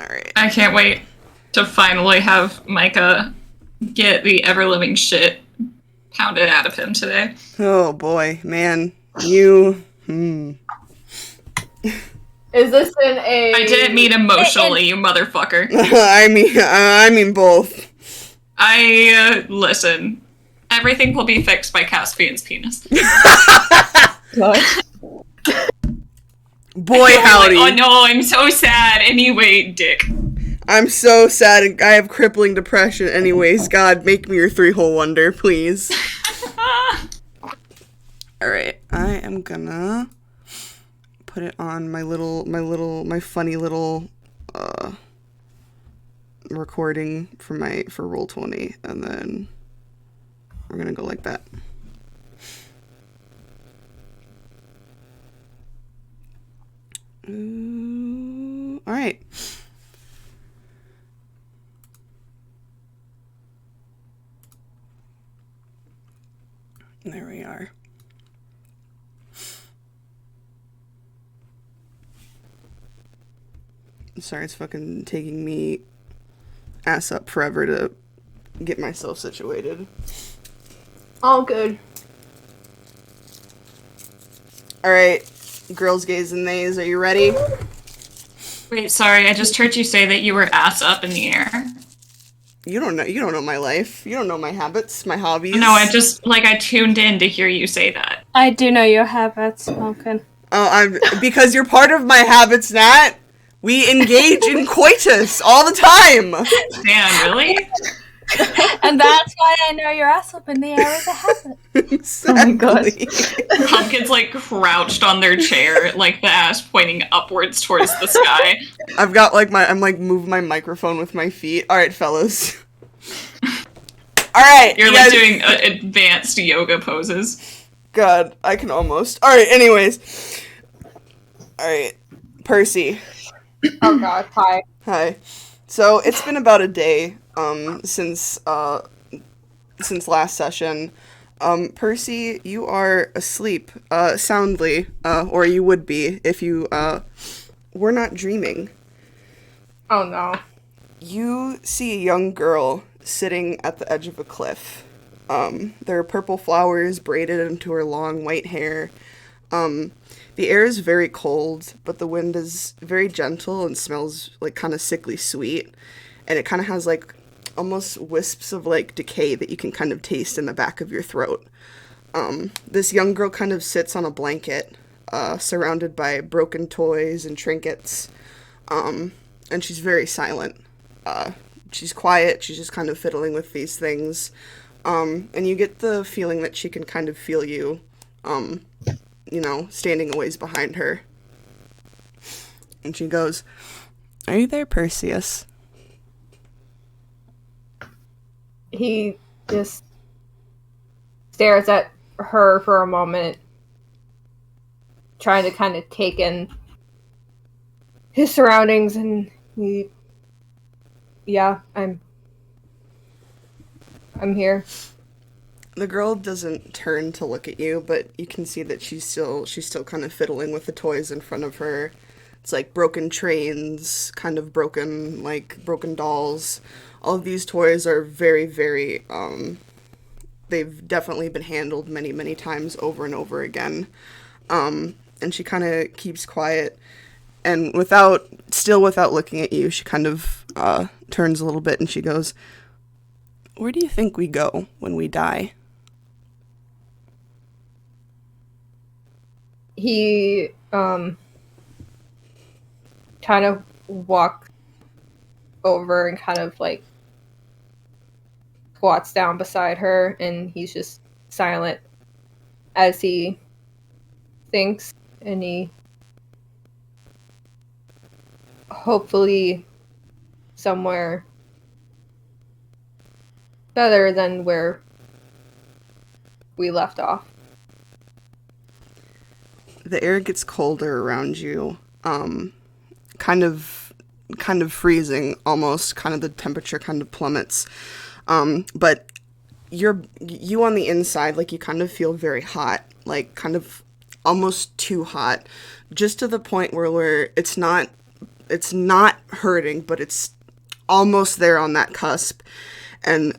Alright. I can't wait to finally have Micah get the ever-living shit pounded out of him today. Oh boy, man. You... Is this in a... I didn't mean emotionally, you motherfucker. I mean both. Listen. Everything will be fixed by Caspian's penis. What? Boy, howdy. Like, oh no, I'm so sad. Anyway, dick. I'm so sad. I have crippling depression. Anyways, God, make me your three-hole wonder, please. Alright, I am gonna put it on my funny little, recording for Roll20, and then we're gonna go like that. Alright. There we are. Sorry, it's fucking taking me ass up forever to get myself situated. All good. Alright, girls, gays, and theys, are you ready? Wait, sorry, I just heard you say that you were ass up in the air. You don't know my life. You don't know my habits, my hobbies. No, I tuned in to hear you say that. I do know your habits, Malkin. Oh, because you're part of my habits, Nat. We engage in coitus all the time. Damn, really? And that's why I know your ass up in the air is a habit. Exactly. Oh my gosh. Pumpkin's like crouched on their chair, like the ass pointing upwards towards the sky. I've got I'm moving my microphone with my feet. All right, fellas. All right. You're like doing advanced yoga poses. God, I can almost. All right. Anyways. All right, Percy. Oh god, hi. Hi. So it's been about a day since last session. Percy, you are asleep soundly, or you would be if you were not dreaming. Oh no. You see a young girl sitting at the edge of a cliff. There are purple flowers braided into her long white hair. The air is very cold, but the wind is very gentle and smells like kind of sickly sweet. And it kind of has like almost wisps of like decay that you can kind of taste in the back of your throat. This young girl kind of sits on a blanket, surrounded by broken toys and trinkets. And she's very silent. She's quiet, she's just kind of fiddling with these things. And you get the feeling that she can kind of feel you, standing a ways behind her. And she goes, "Are you there, Perseus?" He just stares at her for a moment, trying to kind of take in his surroundings, and I'm here. The girl doesn't turn to look at you, but you can see that she's still kind of fiddling with the toys in front of her. It's like broken trains, kind of broken dolls. All of these toys are very, very, they've definitely been handled many, many times over and over again. And she kind of keeps quiet, and without looking at you, she kind of turns a little bit and she goes, "Where do you think we go when we die?" He kind of walks over and kind of like squats down beside her, and he's just silent as he thinks, and he hopefully somewhere better than where we left off. The air gets colder around you, kind of freezing almost, kind of the temperature kind of plummets. But you on the inside, like, you kind of feel very hot, like kind of almost too hot, just to the point where it's not it's not hurting, but it's almost there on that cusp. And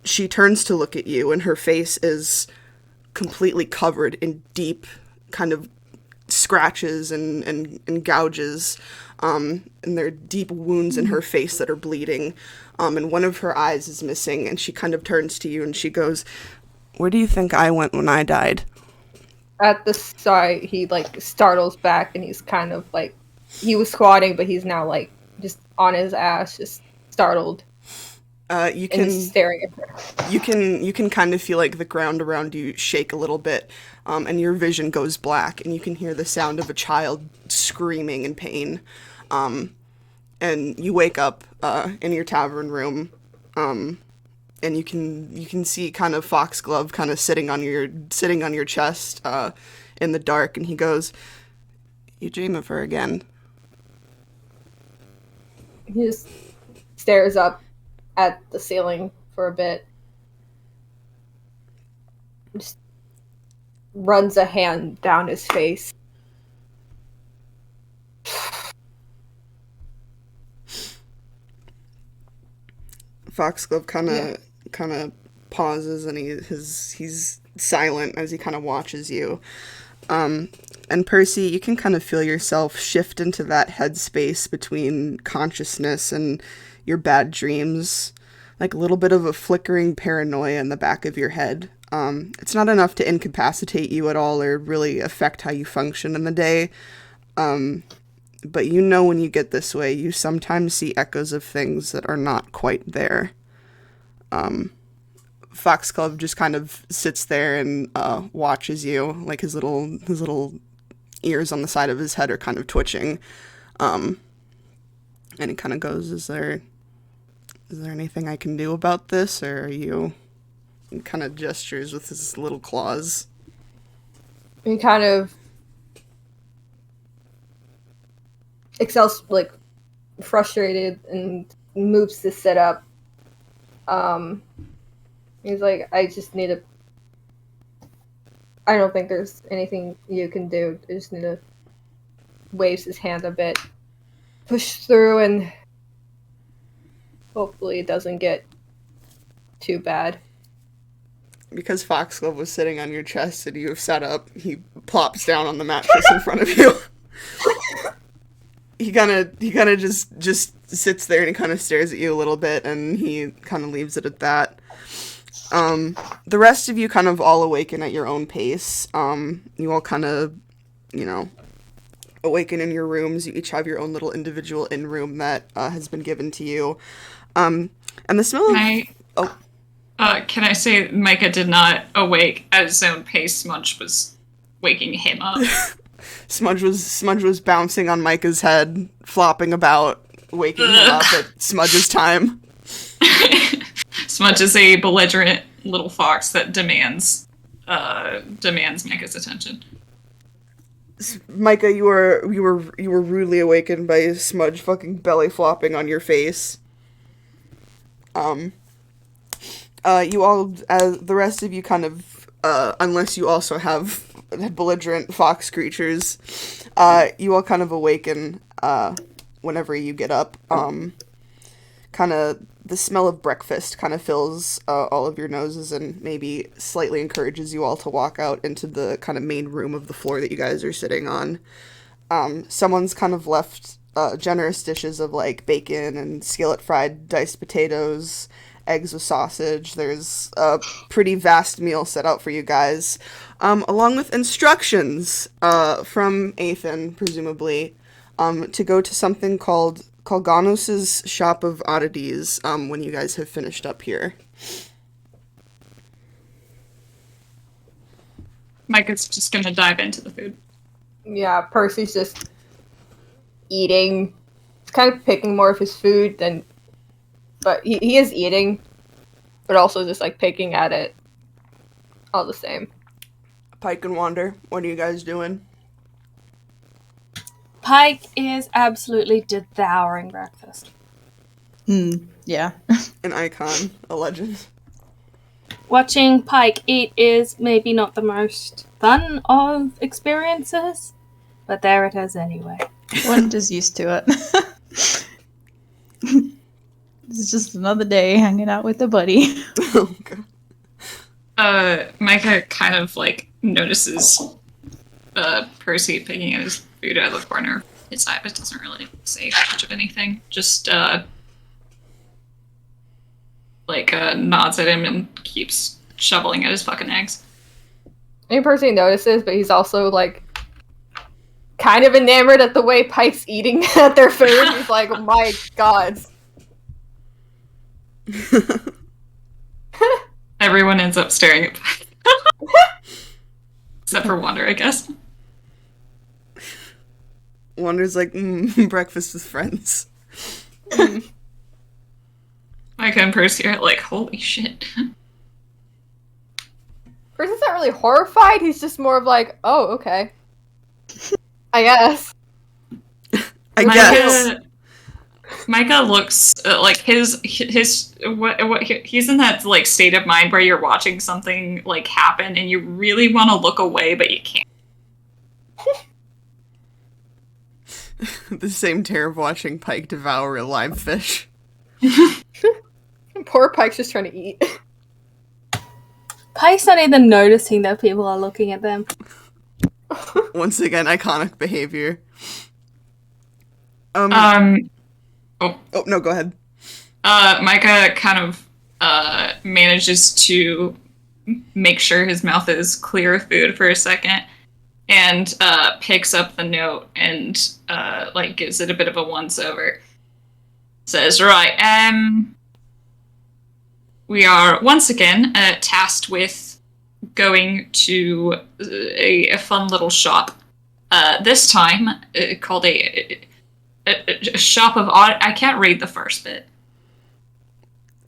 she turns to look at you, and her face is completely covered in deep kind of scratches and gouges. And there are deep wounds in her face that are bleeding. And one of her eyes is missing, and she kind of turns to you and she goes, "Where do you think I went when I died?" At the sight, he like startles back, and he's kind of like, he was squatting, but he's now like just on his ass, just startled. You can and staring at her. You can kind of feel like the ground around you shake a little bit, and your vision goes black, and you can hear the sound of a child screaming in pain. And you wake up in your tavern room, and you can see kind of Foxglove kind of sitting on your chest in the dark, and he goes, "You dream of her again." He just stares up at the ceiling for a bit. Just runs a hand down his face. Foxglove kind of pauses, and he's silent as he kind of watches you. And Percy, you can kind of feel yourself shift into that headspace between consciousness and your bad dreams, like a little bit of a flickering paranoia in the back of your head. It's not enough to incapacitate you at all or really affect how you function in the day. But you know when you get this way, you sometimes see echoes of things that are not quite there. Foxglove just kind of sits there and watches you, like his little ears on the side of his head are kind of twitching. And he kind of goes, Is there anything I can do about this, or are you... And kind of gestures with his little claws. He kind of excels, like, frustrated and moves to sit up. He's like, I don't think there's anything you can do. I just need to... Waves his hand a bit. Push through, and hopefully it doesn't get too bad. Because Foxglove was sitting on your chest and you have sat up, he plops down on the mattress in front of you. He kind of just sits there and he kind of stares at you a little bit, and he kind of leaves it at that. The rest of you kind of all awaken at your own pace. You all kind of, awaken in your rooms. You each have your own little individual in-room that has been given to you. And the smell of... Can I say Micah did not awake at his own pace? Smudge was waking him up. Smudge was bouncing on Micah's head, flopping about, waking him up at Smudge's time. Smudge is a belligerent little fox that demands Micah's attention. Micah, you were rudely awakened by Smudge fucking belly flopping on your face. You all, the rest of you kind of, unless you also have belligerent fox creatures, you all kind of awaken, whenever you get up. Kind of, the smell of breakfast kind of fills, all of your noses and maybe slightly encourages you all to walk out into the kind of main room of the floor that you guys are sitting on. Someone's kind of left, generous dishes of, like, bacon and skillet-fried diced potatoes, eggs with sausage. There's a pretty vast meal set out for you guys, along with instructions from Athan, presumably, to go to something called Kalganos' Shop of Oddities when you guys have finished up here. Micah's just gonna dive into the food. Yeah, Percy's just eating. He's kind of picking more of his food than... But he is eating, but also just, like, picking at it all the same. Pike and Wander, what are you guys doing? Pike is absolutely devouring breakfast. Yeah. An icon, a legend. Watching Pike eat is maybe not the most fun of experiences, but there it is anyway. Wanda's used to it. It's just another day hanging out with a buddy. Oh, God. Micah kind of like notices Percy picking at his food out of the corner of his eye, but doesn't really say much of anything. Just nods at him and keeps shoveling at his fucking eggs. I mean, Percy notices, but he's also like kind of enamored at the way Pike's eating at their food. He's like, oh my god. Everyone ends up staring at Pike. Except for Wonder, I guess. Wander's like, breakfast with friends. Micah and Percy are like, holy shit. Percy's not really horrified, he's just more of like, oh, okay. I guess. I guess. Micah looks like he's in that like state of mind where you're watching something like happen and you really want to look away but you can't. The same terror of watching Pike devour a live fish. Poor Pike's just trying to eat. Pike's not even noticing that people are looking at them. Once again, iconic behavior. Oh, no, go ahead. Micah kind of manages to make sure his mouth is clear of food for a second, and picks up the note and gives it a bit of a once-over. Says, right, we are once again tasked with going to a fun little shop. This time called a shop of odd. I can't read the first bit.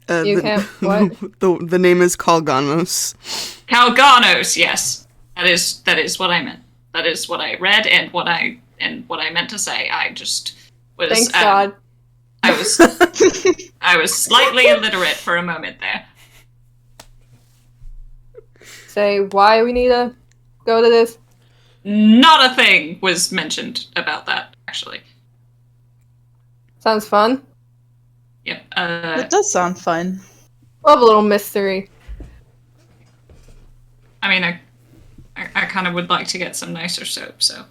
You can't. What? The name is Kalganos. Kalganos, yes, that is what I meant. That is what I read and what I meant to say. I just was. Thanks God. I was slightly illiterate for a moment there. Say why we need to go to this? Not a thing was mentioned about that, actually. Sounds fun. Yep. That does sound fun. Love a little mystery. I mean, I kind of would like to get some nicer soap. So,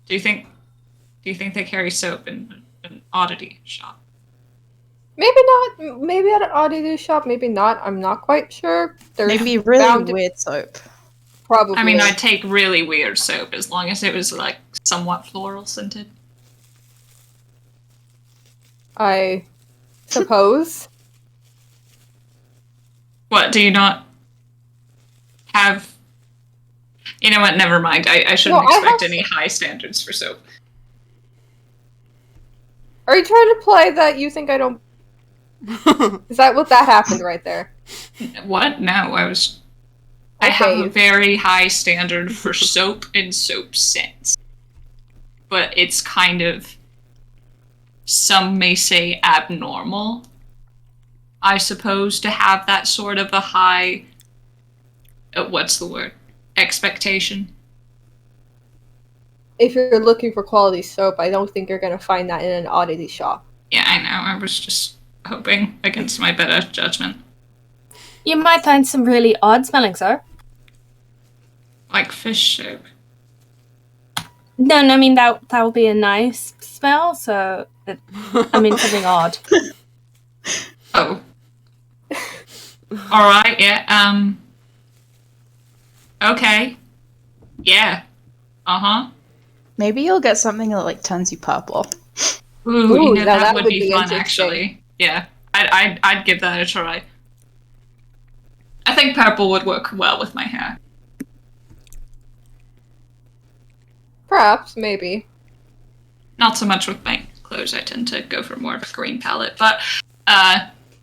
do you think they carry soap in an oddity shop? Maybe not. Maybe at an oddity shop. Maybe not. I'm not quite sure. There's Maybe really weird soap. Probably. I mean, I'd take really weird soap as long as it was like somewhat floral scented. I suppose. What, do you not have... You know what, never mind. I shouldn't expect any high standards for soap. Are you trying to play that you think I don't... Is that what that happened right there? What? No, I have a very high standard for soap and soap scents. But it's kind of... Some may say abnormal, I suppose, to have that sort of a high... what's the word? Expectation. If you're looking for quality soap, I don't think you're going to find that in an oddity shop. Yeah, I know. I was just hoping against my better judgment. You might find some really odd smelling soap. Like fish soap. No, I mean, that would be a nice smell, so... something odd. Oh. Alright, yeah, okay. Yeah. Uh-huh. Maybe you'll get something that like turns you purple. Ooh, that would be fun, actually. Yeah, I'd give that a try. I think purple would work well with my hair. Perhaps, maybe. Not so much with my clothes. I tend to go for more of a green palette. But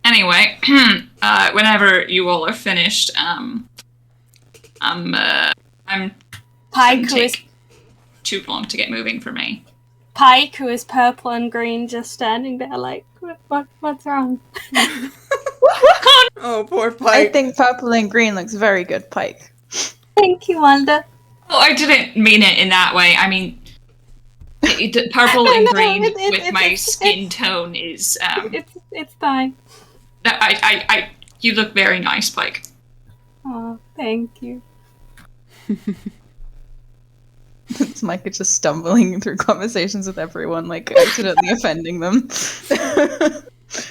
anyway, whenever you all are finished, I'm Pike, who is too long to get moving for me. Pike, who is purple and green, just standing there like, what's wrong? Oh, poor Pike. I think purple and green looks very good, Pike. Thank you, Wanda. Well, I didn't mean it in that way. I mean, Purple and green it- with my skin tone is. It's fine. You look very nice, Pike. Oh, thank you. It's Micah just stumbling through conversations with everyone, like accidentally offending them. This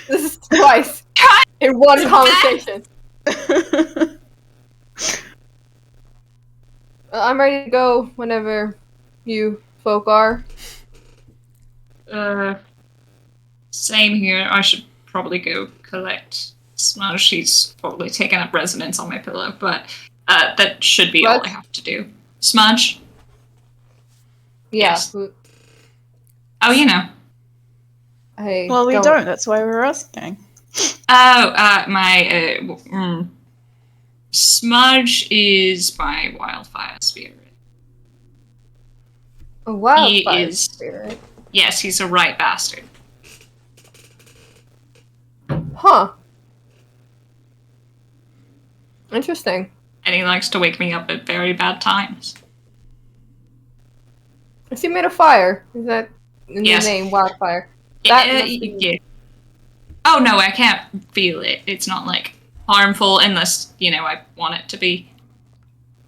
is twice in one conversation. I'm ready to go whenever you folk are. Same here. I should probably go collect Smudge. She's probably taken up residence on my pillow, but that should be all I have to do. Smudge? Yeah. Yes. Oh, you know. Well, we don't. That's why we're asking. Oh, Smudge is my wildfire spirit. A wildfire He is- spirit. Yes, he's a right bastard. Huh. Interesting. And he likes to wake me up at very bad times. Is he made of fire? Is that in Yes. the name, wildfire? That Yeah, must be- yeah. Oh no, I can't feel it. It's not like harmful unless, I want it to be.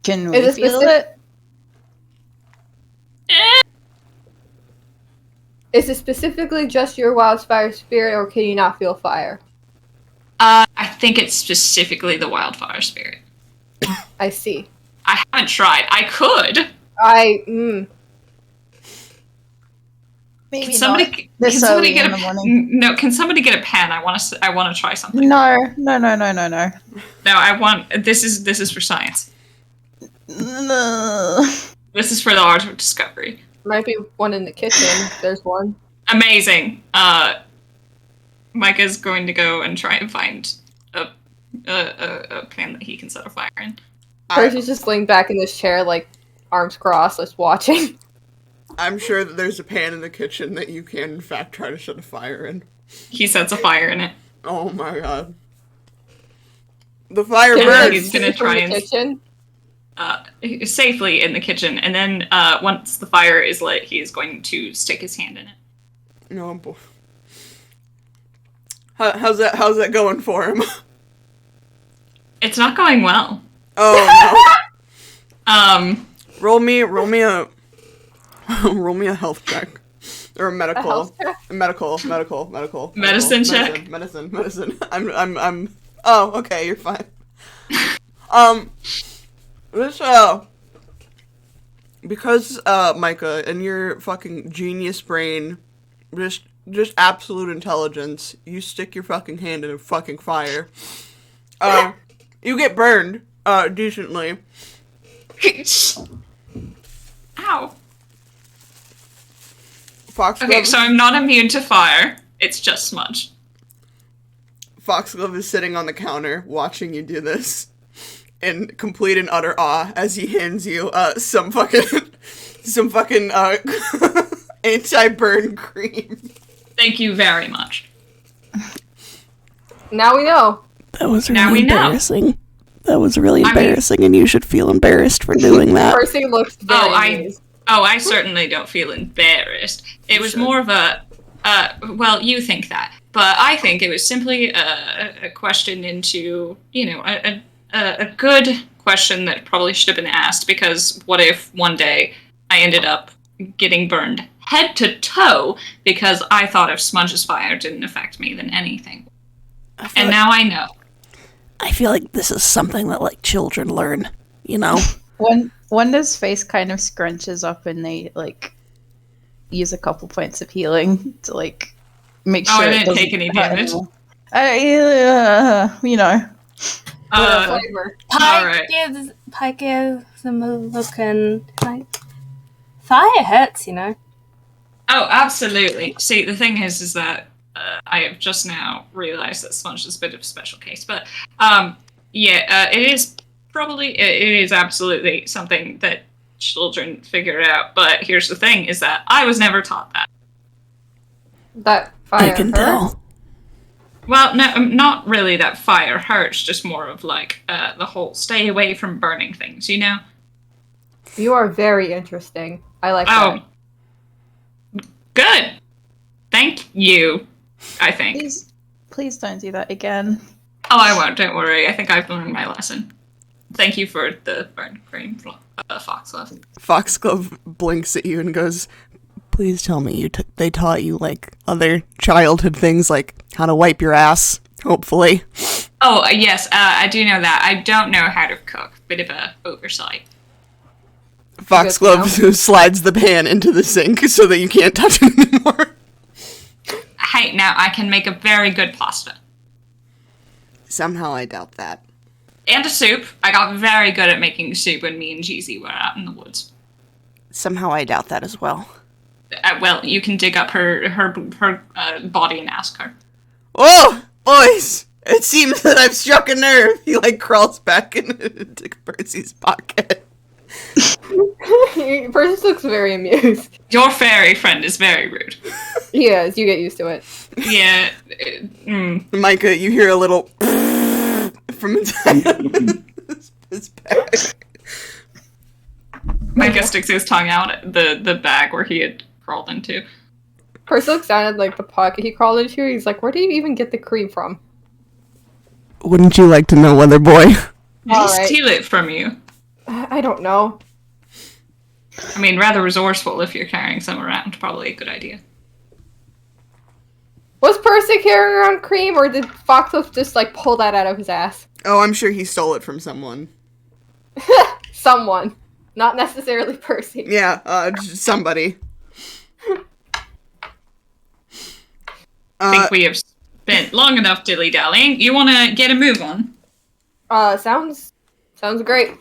Can we Is it feel specific? it? Is it specifically just your wildfire spirit, or can you not feel fire? I think it's specifically the wildfire spirit. I see. I haven't tried. I could. Maybe Can somebody, not. can This somebody early get in a the morning. no? Can somebody get a pen? I want to try something. No. No, I want. This is for science. No. This is for the art of discovery. Might be one in the kitchen. There's one. Amazing. Micah's going to go and try and find a pan that he can set a fire in. Percy's just laying back in this chair, like arms crossed, just watching. I'm sure that there's a pan in the kitchen that you can, in fact, try to set a fire in. He sets a fire in it. Oh my god. The fire Yeah, burns. he's gonna try and kitchen. Safely in the kitchen, and then once the fire is lit, he is going to stick his hand in it. No, boy. How's that going for him? It's not going well. Oh Um, no. Roll me a health check. Or a medical. health check? Medical. Medicine check? Medicine. I'm oh, okay, you're fine. This because Micah, in your fucking genius brain, just absolute intelligence, you stick your fucking hand in a fucking fire. You get burned, decently. ow. Foxglove, Okay, so I'm not immune to fire. It's just smudge. Foxglove is sitting on the counter watching you do this in complete and utter awe as he hands you some fucking anti-burn cream. Thank you very much. Now we know. That was Now really we know. embarrassing. That was really I mean- embarrassing, and you should feel embarrassed for doing that. Percy looks very amused. I certainly don't feel embarrassed. It was more of a, well, you think that, but I think it was simply a question into, a good question that probably should have been asked, because what if one day I ended up getting burned head to toe because I thought if Smudge's fire didn't affect me, then anything. And now I know. I feel like this is something that, like, children learn, you know? Wanda's face kind of scrunches up, and they use a couple points of healing to make sure. I it didn't doesn't take any hurt damage. anymore. Flavor. Alright. Pike gives them a look and like, fire hurts, you know. Oh, absolutely. See, the thing is that I have just now realized that Sponge is a bit of a special case, but it is absolutely something that children figure out. But here's the thing: is that I was never taught that. That I fire can hurts. tell. Well, no, not really that fire hurts. Just more of the whole stay away from burning things. You know? You are very interesting. I like Oh, that. Good. Thank you, I think. Please don't do that again. Oh, I won't. Don't worry. I think I've learned my lesson. Thank you for the burnt cream, Foxglove. Foxglove blinks at you and goes, Please tell me they taught you, like, other childhood things, like how to wipe your ass, hopefully. Oh, yes, I do know that. I don't know how to cook. Bit of a oversight. Foxglove slides the pan into the sink so that you can't touch it anymore. Hey, now I can make a very good pasta. Somehow I doubt that. And a soup. I got very good at making soup when me and Jeezy were out in the woods. Somehow I doubt that as well. Well, you can dig up her body and ask her. Oh, boys! It seems that I've struck a nerve. He, like, crawls back into Percy's pocket. Percy looks very amused. Your fairy friend is very rude. He is. You get used to it. Yeah. Micah, you hear a little from inside his bag. Micah sticks his tongue out at the bag where he had crawled into. Percy looks down at, like, the pocket he crawled into. He's like, where do you even get the cream from? Wouldn't you like to know, Weather Boy? Did he Alright. steal it from you? I don't know. I mean, rather resourceful if you're carrying some around. Probably a good idea. Was Percy carrying around cream, or did Foxglove just, like, pull that out of his ass? Oh, I'm sure he stole it from someone. Someone. Not necessarily Percy. Yeah, somebody. I think we have spent long enough dilly-dallying. You want to get a move on? Sounds great.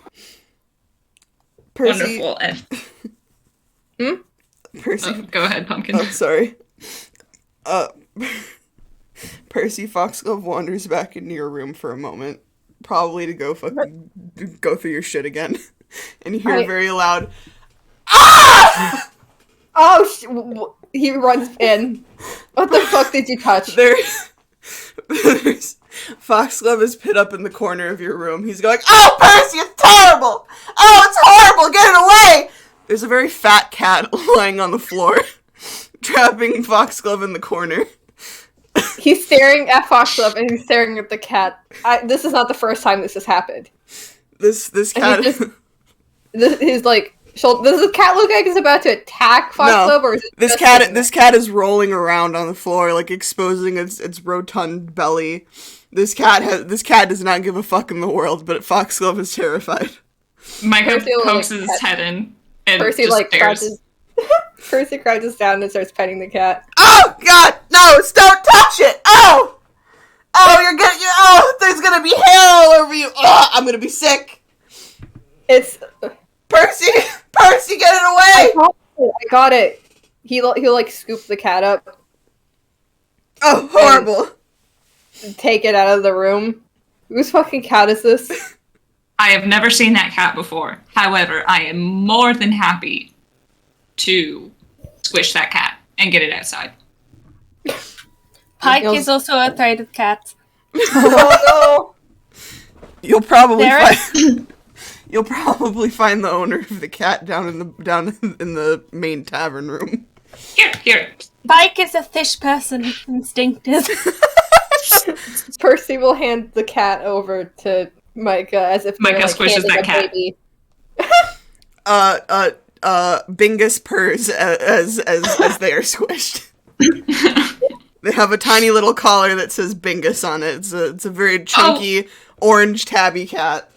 Percy. Wonderful. And Percy. go ahead, Pumpkin. Oh, sorry. Percy Foxglove wanders back into your room for a moment, probably to go through your shit again, and you hear very loud, "Ah!" Oh, he runs in. What the fuck did you touch? There's Foxglove is pit up in the corner of your room. He's going, "Oh, Percy, it's terrible! Oh, it's horrible! Get it away!" There's a very fat cat lying on the floor, trapping Foxglove in the corner. He's staring at Foxglove and he's staring at the cat. This is not the first time this has happened. This cat. His like shoulder. Does the cat look like it's about to attack Foxglove, or is it this cat is rolling around on the floor, like exposing its rotund belly. This cat does not give a fuck in the world, but Foxglove is terrified. Micah Percy pokes his head in and Percy just like stares. crouches. Percy crouches down and starts petting the cat. Oh God, no! Don't touch it! Oh, there's gonna be hair all over you. Oh, I'm gonna be sick. It's Percy, get it away! I got it. He'll like scoop the cat up, Oh, horrible. take it out of the room. Whose fucking cat is this? I have never seen that cat before. However, I am more than happy to squish that cat and get it outside. Pike is also afraid of cats. Oh You'll probably Derek? you'll probably find the owner of the cat down in the main tavern room. Here. Pike is a fish person, instinctive. no! Percy will hand the cat over to Micah as if Micah they're, like, squishes handing that a cat. baby. Bingus purrs as they are squished. They have a tiny little collar that says Bingus on it. It's a very chunky orange tabby cat.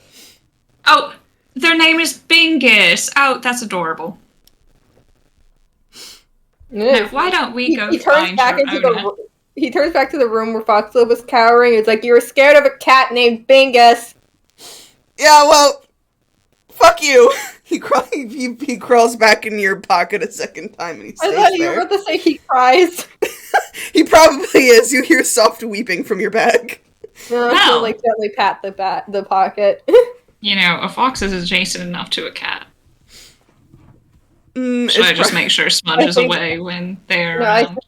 Oh, their name is Bingus. Oh, that's adorable. Now, why don't we go He turns find back your into owner? He turns back to the room where Foxglove was cowering. It's like, you were scared of a cat named Bingus. Yeah, well, fuck you. He crawls back into your pocket a second time and he stays I thought you were there. about to say he cries. He probably is. You hear soft weeping from your bag. He'll like gently pat the pocket. You know, a fox is adjacent enough to a cat. Mm, Should I it's just prob- make sure Smudge is think- away when they're No, around?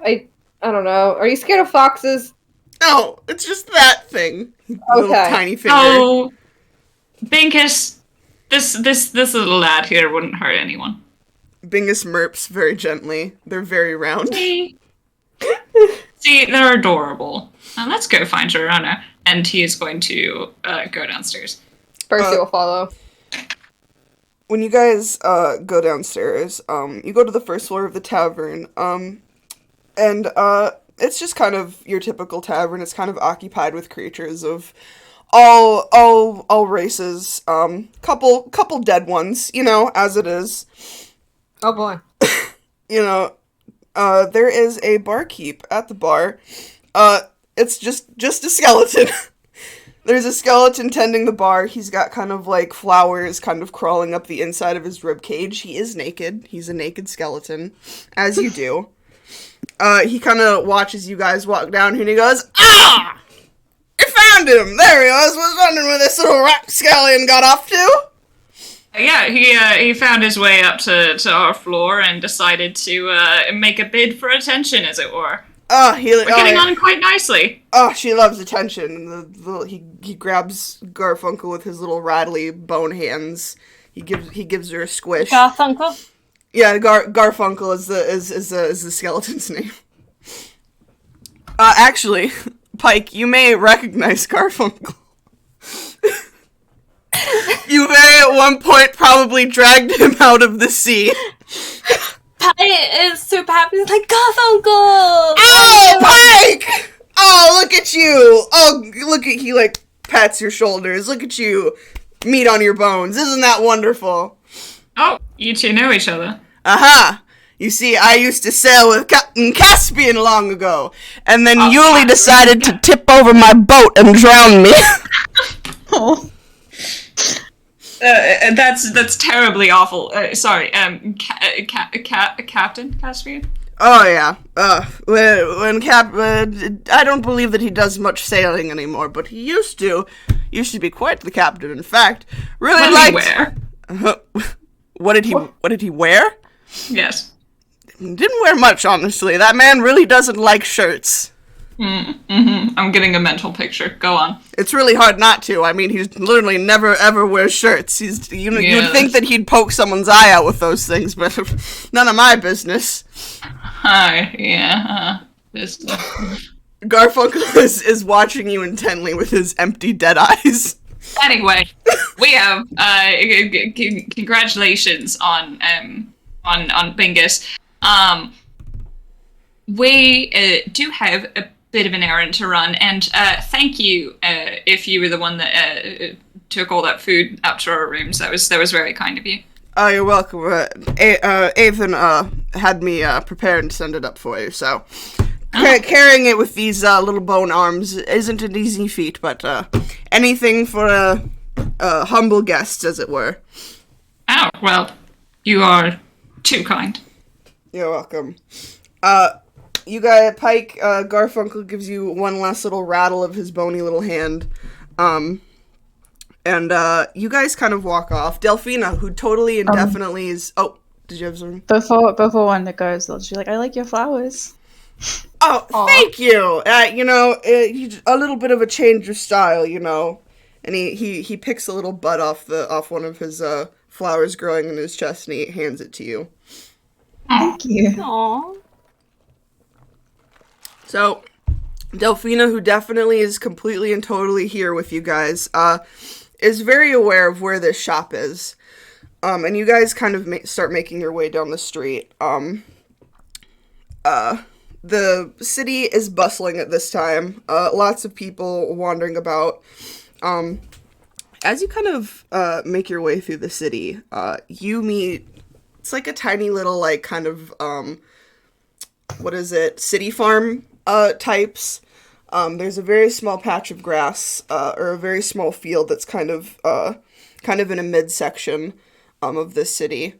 I don't know. Are you scared of foxes? No, it's just that thing. Little Okay. tiny finger. Oh, Binkus, this little lad here wouldn't hurt anyone. Bingus merps very gently. They're very round. See, they're adorable. Let's go find Jorana. And he is going to go downstairs. Percy will follow. When you guys go downstairs, you go to the first floor of the tavern, and it's just kind of your typical tavern. It's kind of occupied with creatures of all races. Couple dead ones, as it is. Oh boy. There is a barkeep at the bar. It's just a skeleton. There's a skeleton tending the bar. He's got kind of like flowers kind of crawling up the inside of his rib cage. He is naked. He's a naked skeleton, as you do. He kind of watches you guys walk down here and he goes, "Ah! I found him! There he was wondering where this little rapscallion got off to." Yeah, he found his way up to our floor and decided to make a bid for attention, as it were. We're getting on quite nicely. Oh, she loves attention. He grabs Garfunkel with his little rattly bone hands. He gives her a squish. Garfunkel? Yeah, Garfunkel is the skeleton's name. Actually, Pike, you may recognize Garfunkel. You may at one point probably dragged him out of the sea. Pike is super happy. He's like, Garfunkel! Oh, Pike! Oh, look at you! Oh, he like pats your shoulders. Look at you. Meat on your bones. Isn't that wonderful? Oh, you two know each other. Aha! You see, I used to sail with Captain Caspian long ago, and then Yuli decided to tip over my boat and drown me. Oh. That's terribly awful. Sorry, Captain Caspian? Oh, yeah. I don't believe that he does much sailing anymore, but he used to. Used to be quite the captain, in fact. Really liked... What did he wear? Yes. Didn't wear much, honestly. That man really doesn't like shirts. I'm getting a mental picture. Go on. It's really hard not to. I mean, he's literally never ever wears shirts. You'd think that he'd poke someone's eye out with those things, but none of my business. Garfunkel is watching you intently with his empty dead eyes. Anyway, we have congratulations on Bingus. We do have a bit of an errand to run, and thank you if you were the one that took all that food out to our rooms. That was very kind of you. Oh, you're welcome. Avon had me prepare and send it up for you, so carrying it with these little bone arms isn't an easy feat, but anything for humble guests, as it were. Oh, well, you are too kind. You're welcome. You got Pike, Garfunkel gives you one last little rattle of his bony little hand. And you guys kind of walk off. Delphina, who totally and definitely is... Oh, did you have something? Before one that goes, she's like, I like your flowers. Oh, thank you! A little bit of a change of style, And he picks a little bud off one of his flowers growing in his chest, and he hands it to you. Thank you. Aww. So, Delphina, who definitely is completely and totally here with you guys, is very aware of where this shop is. And you guys kind of start making your way down the street. The city is bustling at this time. Lots of people wandering about. As you kind of make your way through the city, you meet... It's like a tiny little, like, kind of, city farm types. There's a very small patch of grass, or a very small field that's kind of in a midsection of this city.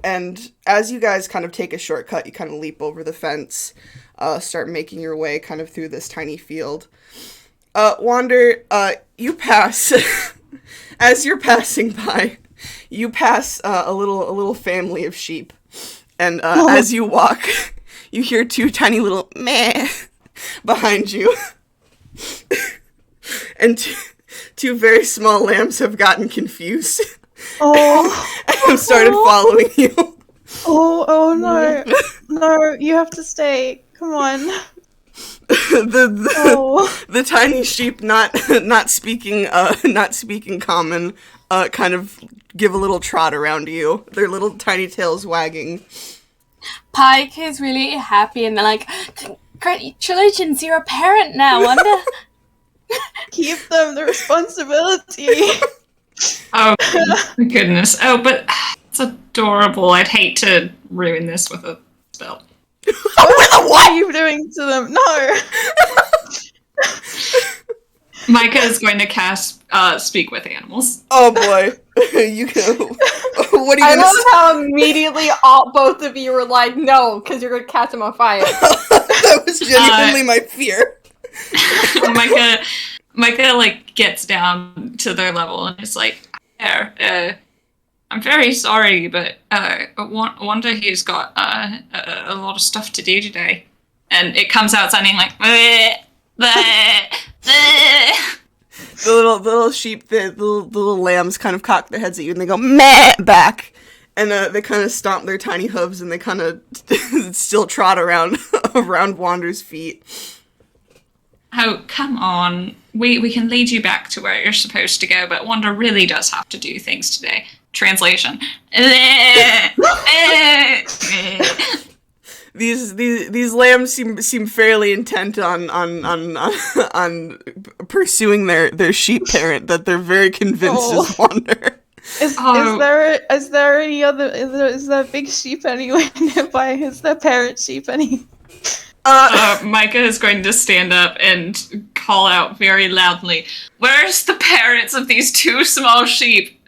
And as you guys kind of take a shortcut, you kind of leap over the fence, start making your way kind of through this tiny field. Wander, you pass, as you're passing by, you pass a little family of sheep, and as you walk, you hear two tiny little meh behind you, and two very small lambs have gotten confused. Oh, and have started following you. oh no. No, you have to stay. Come on. The tiny sheep not speaking common kind of give a little trot around you, their little tiny tails wagging. Pike is really happy and they're like, congratulations, you're a parent now, Wanda. Keep them the responsibility. Oh, goodness. Oh, but it's adorable. I'd hate to ruin this with a spell. What are you doing to them? No. Micah is going to cast Speak with Animals. Oh boy. You can. What are you I gonna love how immediately both of you were like, no, because you're gonna catch him on fire. That was genuinely my fear. Micah like gets down to their level and is like, I'm very sorry, but Wanda here's got a lot of stuff to do today, and it comes out sounding like The little sheep, the little lambs kind of cock their heads at you and they go meh back, and they kind of stomp their tiny hooves and they kind of still trot around Wander's feet. Oh, come on. We can lead you back to where you're supposed to go, but Wanda really does have to do things today. Translation. These lambs seem fairly intent on pursuing their sheep parent that they're very convinced is Wander. Is there any other? Is there big sheep anywhere nearby? Is there parent sheep any? Micah is going to stand up and call out very loudly, "Where's the parents of these two small sheep?"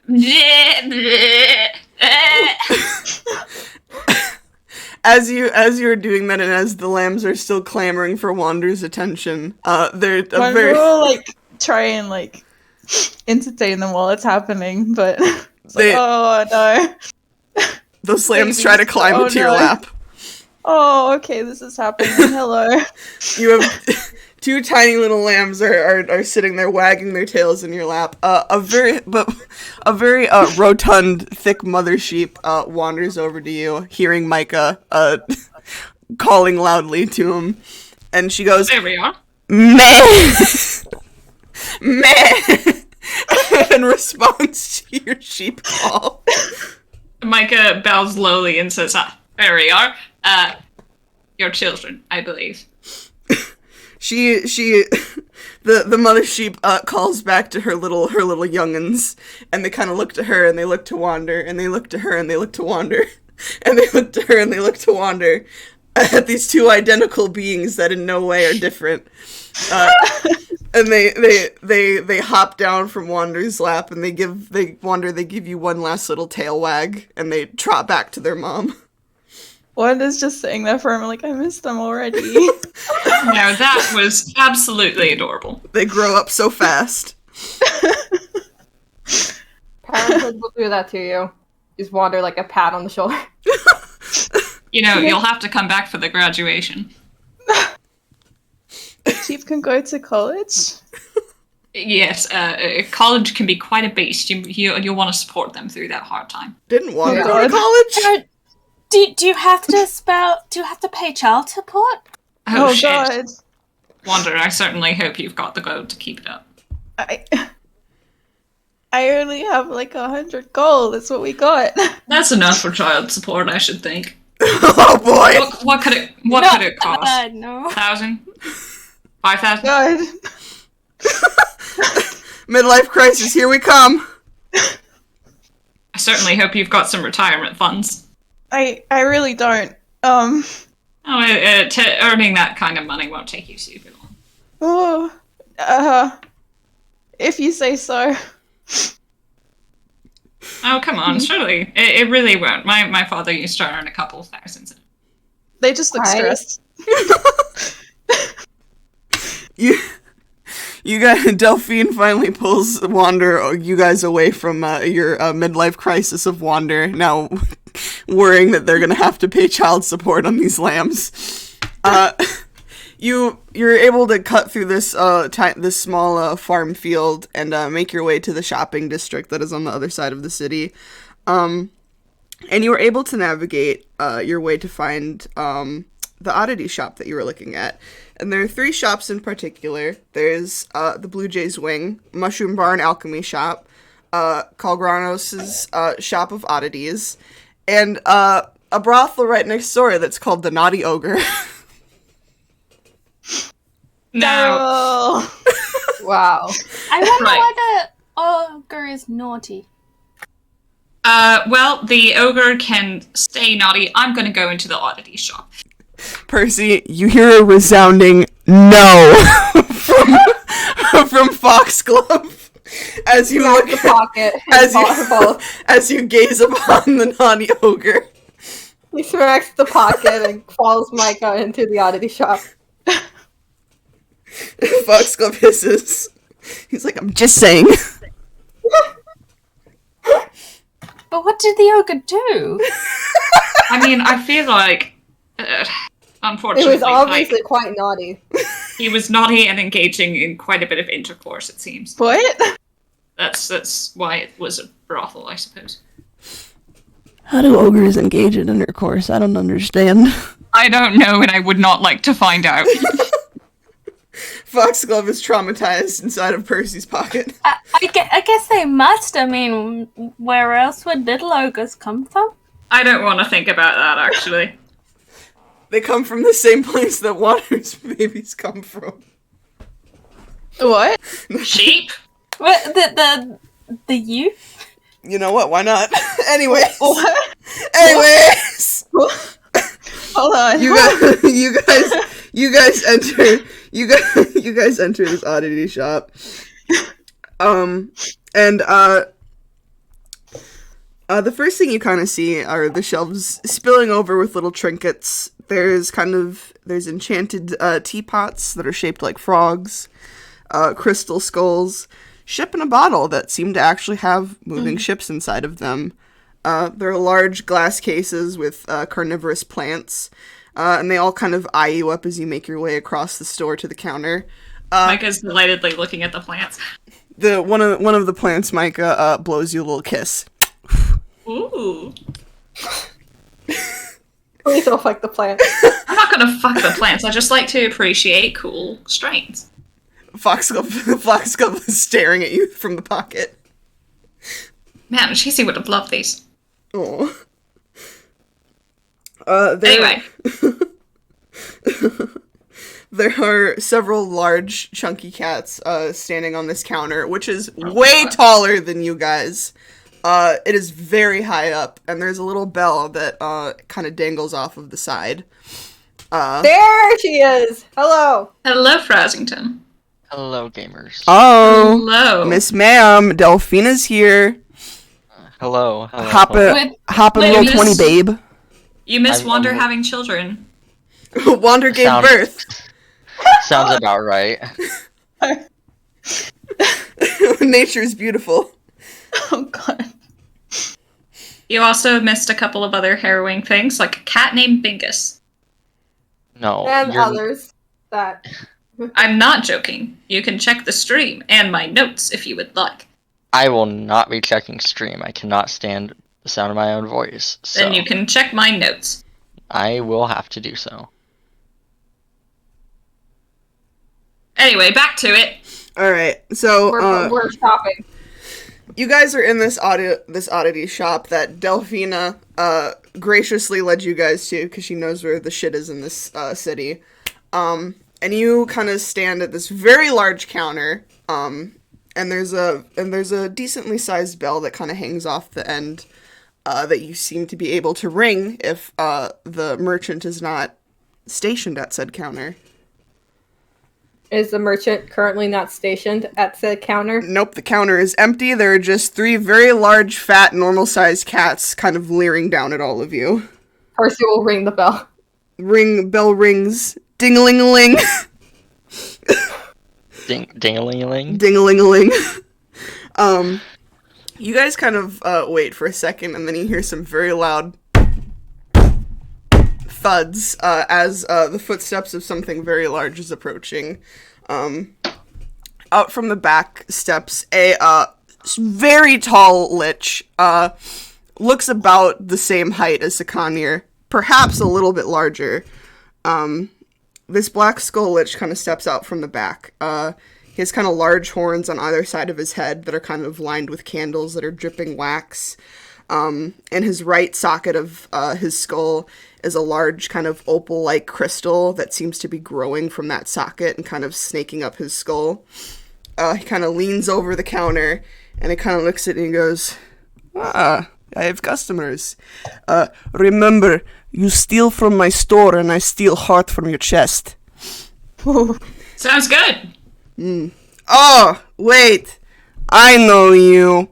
As you're doing that, and as the lambs are still clamoring for Wander's attention, they're We'll like try and like entertain them while it's happening, but it's like, oh no. Those lambs try to climb into your lap. Oh, okay, this is happening. Hello. You have two tiny little lambs are sitting there wagging their tails in your lap. A very rotund, thick mother sheep wanders over to you, hearing Micah calling loudly to him, and she goes, There we are. meh, meh, in response to your sheep call. Micah bows lowly and says, there we are. Your children, I believe. The mother sheep calls back to her little young'uns, and they kind of look to her, and they look to Wander, and they look to her, and they look to Wander, and they look to her, and they look to Wander, at these two identical beings that in no way are different. And they hop down from Wander's lap, and they give you one last little tail wag, and they trot back to their mom. Wanda's just sitting there for a moment like, I missed them already. No, that was absolutely adorable. They grow up so fast. Parenthood will do that to you. Just wander like a pat on the shoulder. You know, you'll have to come back for the graduation. Sheep can go to college? Yes, college can be quite a beast. You'll want to support them through that hard time. Didn't Wander Oh, go to God. college? Do you have to pay child support? Oh, shit. God. Wander, I certainly hope you've got the gold to keep it up. I only have like 100 gold. That's what we got. That's enough for child support, I should think. Oh boy! What could it cost? No. 1,000? 5,000? God. Midlife crisis, here we come! I certainly hope you've got some retirement funds. I really don't. Earning that kind of money won't take you super long. If you say so. Oh, come on, surely. It really won't. My father used to earn a couple of thousands. They just look stressed. You guys, Delphine finally pulls Wander, you guys away from your midlife crisis of Wander, now worrying that they're gonna have to pay child support on these lambs. you're able to cut through this this small farm field and make your way to the shopping district that is on the other side of the city. And you were able to navigate your way to find the oddity shop that you were looking at. And there are 3 shops in particular. There's the Blue Jay's Wing, Mushroom Barn Alchemy Shop, Calgranos' Shop of Oddities, and a brothel right next door that's called the Naughty Ogre. No. Oh. Wow. I wonder Right. why the ogre is naughty. Well, the ogre can stay naughty. I'm gonna go into the oddity shop. Percy, you hear a resounding no from Foxglove as you Smack look the pocket. as you gaze upon the naughty ogre. He smacks the pocket and follows Micah into the oddity shop. Foxglove hisses. He's like, I'm just saying. But what did the ogre do? I mean, I feel like, It unfortunately, was obviously like, quite naughty. he was naughty and engaging in quite a bit of intercourse. It seems What? that's why it was a brothel, I suppose. How do ogres engage in intercourse? I don't understand. I don't know, and I would not like to find out. Foxglove is traumatized inside of Percy's pocket. I guess they must. I mean, where else would little ogres come from? I don't want to think about that, actually. They come from the same place that water's babies come from. What? Sheep? What, the youth? You know what? Why not? Anyway. What? Anyways. Hold on. You guys enter this oddity shop. And the first thing you kind of see are the shelves spilling over with little trinkets. There's enchanted teapots that are shaped like frogs, crystal skulls, ship in a bottle that seem to actually have moving ships inside of them. There are large glass cases with carnivorous plants, and they all kind of eye you up as you make your way across the store to the counter. Micah's delightedly looking at the plants. One of the plants, Micah, blows you a little kiss. Ooh. Please don't fuck the plant. I'm not gonna fuck the plants, I just like to appreciate cool strains. Foxglove is staring at you from the pocket. Man, Cheesy would have loved these. Oh. Anyway. There are several large, chunky cats standing on this counter, which is way taller than you guys. It is very high up, and there's a little bell that kind of dangles off of the side. There she is! Hello! Hello, Frasington. Hello, gamers. Oh, Hello. Miss Ma'am, Delphina's here. Hello. Hop a Wait, roll Miss- 20, babe. You miss I'm- Wander I'm- having children. Wander gave Sounds- birth. Sounds about right. Nature's beautiful. Oh god. You also missed a couple of other harrowing things, like a cat named Bingus. No. And you're- others that... I'm not joking. You can check the stream and my notes if you would like. I will not be checking stream. I cannot stand the sound of my own voice. So Then you can check my notes. I will have to do so. Anyway, back to it. All right, so We're shopping. you guys are in this oddity shop that Delphina graciously led you guys to because she knows where the shit is in this city. And you kind of stand at this very large counter. And there's a decently sized bell that kind of hangs off the end that you seem to be able to ring if the merchant is not stationed at said counter. Is the merchant currently not stationed at the counter? Nope, the counter is empty. There are just 3 very large, fat, normal-sized cats kind of leering down at all of you. Percy will ring the bell. Bell rings. Ding-a-ling-a-ling. Ding-a-ling-a-ling. Ding-a-ling-a-ling. You guys kind of wait for a second, and then you hear some very loud thuds as the footsteps of something very large is approaching. Out from the back steps a very tall lich. Looks about the same height as Sakanir, perhaps a little bit larger. This black skull lich kind of steps out from the back. He has kind of large horns on either side of his head that are kind of lined with candles that are dripping wax. In his right socket of his skull is a large kind of opal-like crystal that seems to be growing from that socket and kind of snaking up his skull. He kind of leans over the counter and he kind of looks at it and goes, I have customers. Remember, you steal from my store and I steal heart from your chest. Sounds good. Oh, wait. I know you.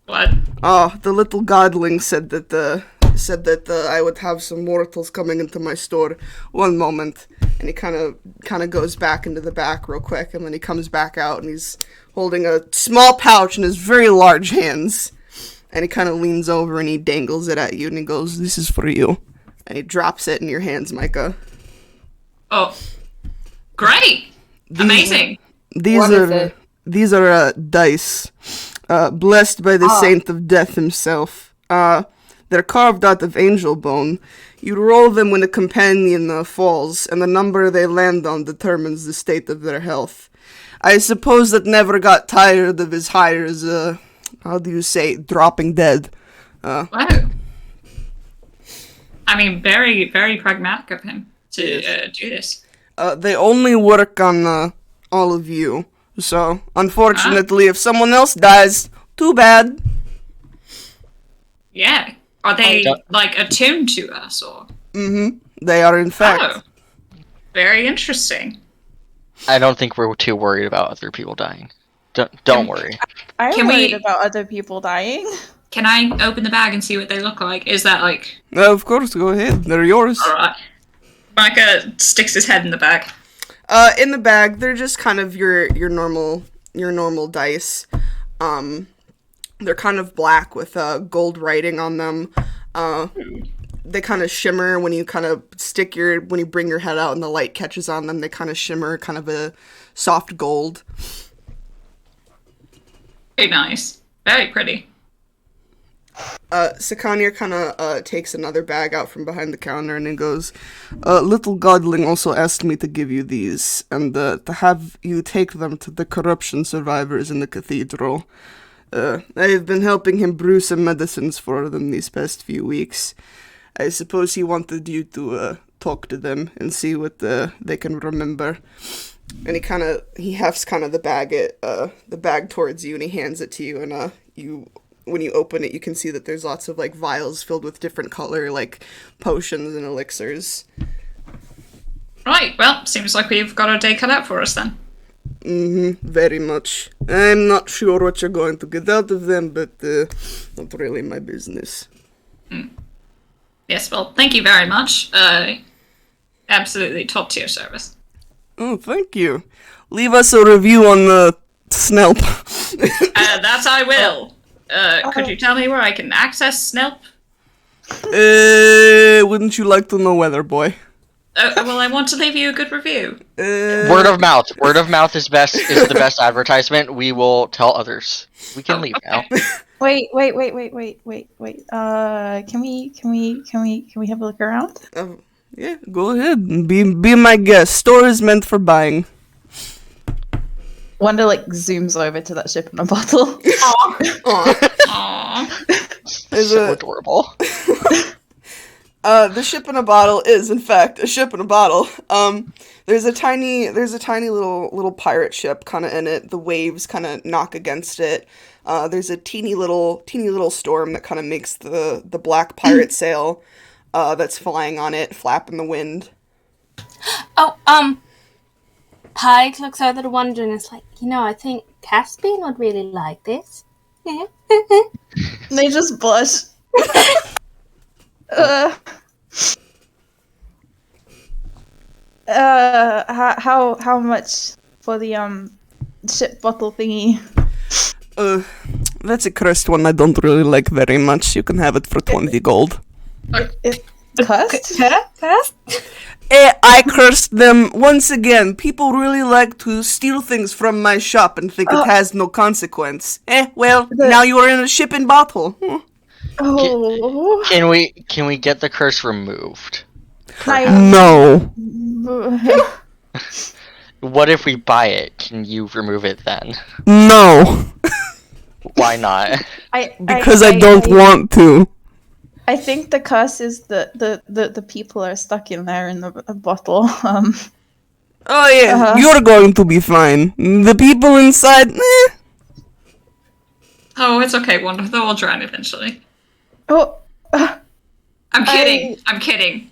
What? Oh, the little godling said that I would have some mortals coming into my store. One moment. And he kind of goes back into the back real quick, and then he comes back out and he's holding a small pouch in his very large hands. And he kind of leans over and he dangles it at you and he goes, "This is for you." And he drops it in your hands, Micah. Oh, great! Amazing. These are dice, blessed by the saint of death himself. They're carved out of angel bone. You roll them when a companion falls, and the number they land on determines the state of their health. I suppose that never got tired of his hires, how do you say, dropping dead. Wow. I mean, very, very pragmatic of him to do this. They only work on all of you. So, unfortunately, if someone else dies, too bad. Yeah. Are they, like, attuned to us, or? Mm-hmm. They are, in fact. Oh. Very interesting. I don't think we're too worried about other people dying. Don't worry. I'm worried about other people dying. Can I open the bag and see what they look like? Is that, like... Of course, go ahead. They're yours. Alright. Micah sticks his head in the bag. In the bag, they're just kind of your normal dice. They're kind of black with gold writing on them. They kind of shimmer when you kind of when you bring your head out and the light catches on them. They kind of shimmer, kind of a soft gold. Very nice. Very pretty. Sakanir kind of takes another bag out from behind the counter and he goes, "Little Godling also asked me to give you these, and to have you take them to the corruption survivors in the cathedral. I have been helping him brew some medicines for them these past few weeks. I suppose he wanted you to talk to them and see what they can remember." And he hefts kind of the bag towards you and he hands it to you, and when you open it, you can see that there's lots of, like, vials filled with different color, like, potions and elixirs. Right, well, seems like we've got our day cut out for us then. Mm-hmm, very much. I'm not sure what you're going to get out of them, but not really my business. Yes, well, thank you very much. Absolutely top tier service. Oh, thank you. Leave us a review on the Snelp. That I will. Could you tell me where I can access Snelp? Wouldn't you like to know, Weather Boy? Well, I want to leave you a good review. Word of mouth. Word of mouth is the best advertisement. We will tell others. We can leave now. Wait. Can we have a look around? Yeah, go ahead. Be my guest. Store is meant for buying. Wanda, like, zooms over to that ship in a bottle. Aww. So adorable. The ship in a bottle is, in fact, a ship in a bottle. There's a tiny little pirate ship kind of in it. The waves kind of knock against it. There's a teeny little storm that kind of makes the black pirate sail that's flying on it flap in the wind. Oh, Pike looks over the wonder and is like, I think Caspian would really like this. They just blush. How much for the ship bottle thingy? That's a cursed one I don't really like very much. You can have it for 20 gold. Cursed? Cursed? I cursed them once again. People really like to steal things from my shop and think it has no consequence. Well, now you are in a shipping bottle. Oh. Can we get the curse removed? No. What if we buy it? Can you remove it then? No. Why not? Because I don't want to. I think the curse is the people are stuck in there in the bottle. Oh yeah, you're going to be fine. The people inside, Oh, it's okay, Wonder. They'll all drown eventually. Oh, I'm kidding. I'm kidding.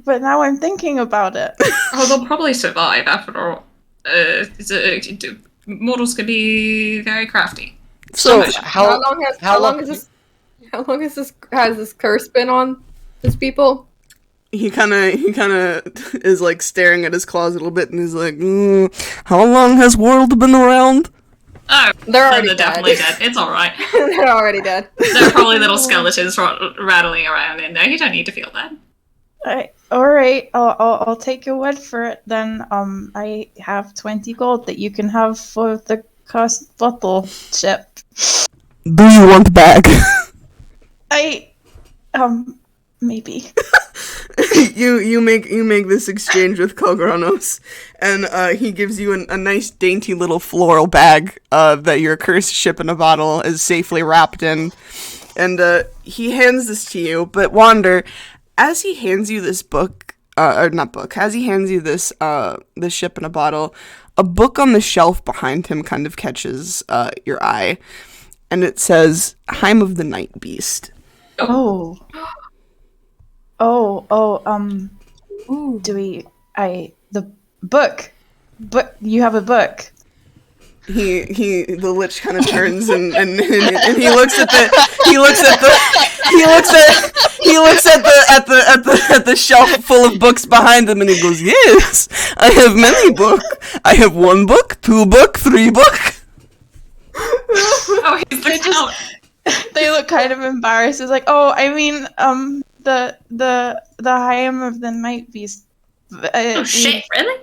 but now I'm thinking about it. Oh, they'll probably survive after all. Mortals can be very crafty. So How long has this curse been on these people? He kind of is like staring at his claws a little bit, and he's like, how long has world been around? Oh, They're definitely dead. It's alright. They're already dead. They're probably little skeletons rattling around in there. You don't need to feel that. All right. I'll take your word for it. Then I have 20 gold that you can have for the cursed bottle ship. Do you want bag? Maybe. you make this exchange with Kogranos, and he gives you a nice dainty little floral bag that your cursed ship in a bottle is safely wrapped in, and he hands this to you. But Wander, as he hands you this book, as he hands you this this ship in a bottle, a book on the shelf behind him kind of catches your eye, and it says Heim of the Night Beast. Oh. The book. But you have a book. The lich kind of turns and he looks at the shelf full of books behind him, and he goes, "Yes, I have many book. I have 1 book, 2 book, 3 book." Oh, he's the count. They look kind of embarrassed. It's like, the Heim of the Night Beast. Oh shit! Really?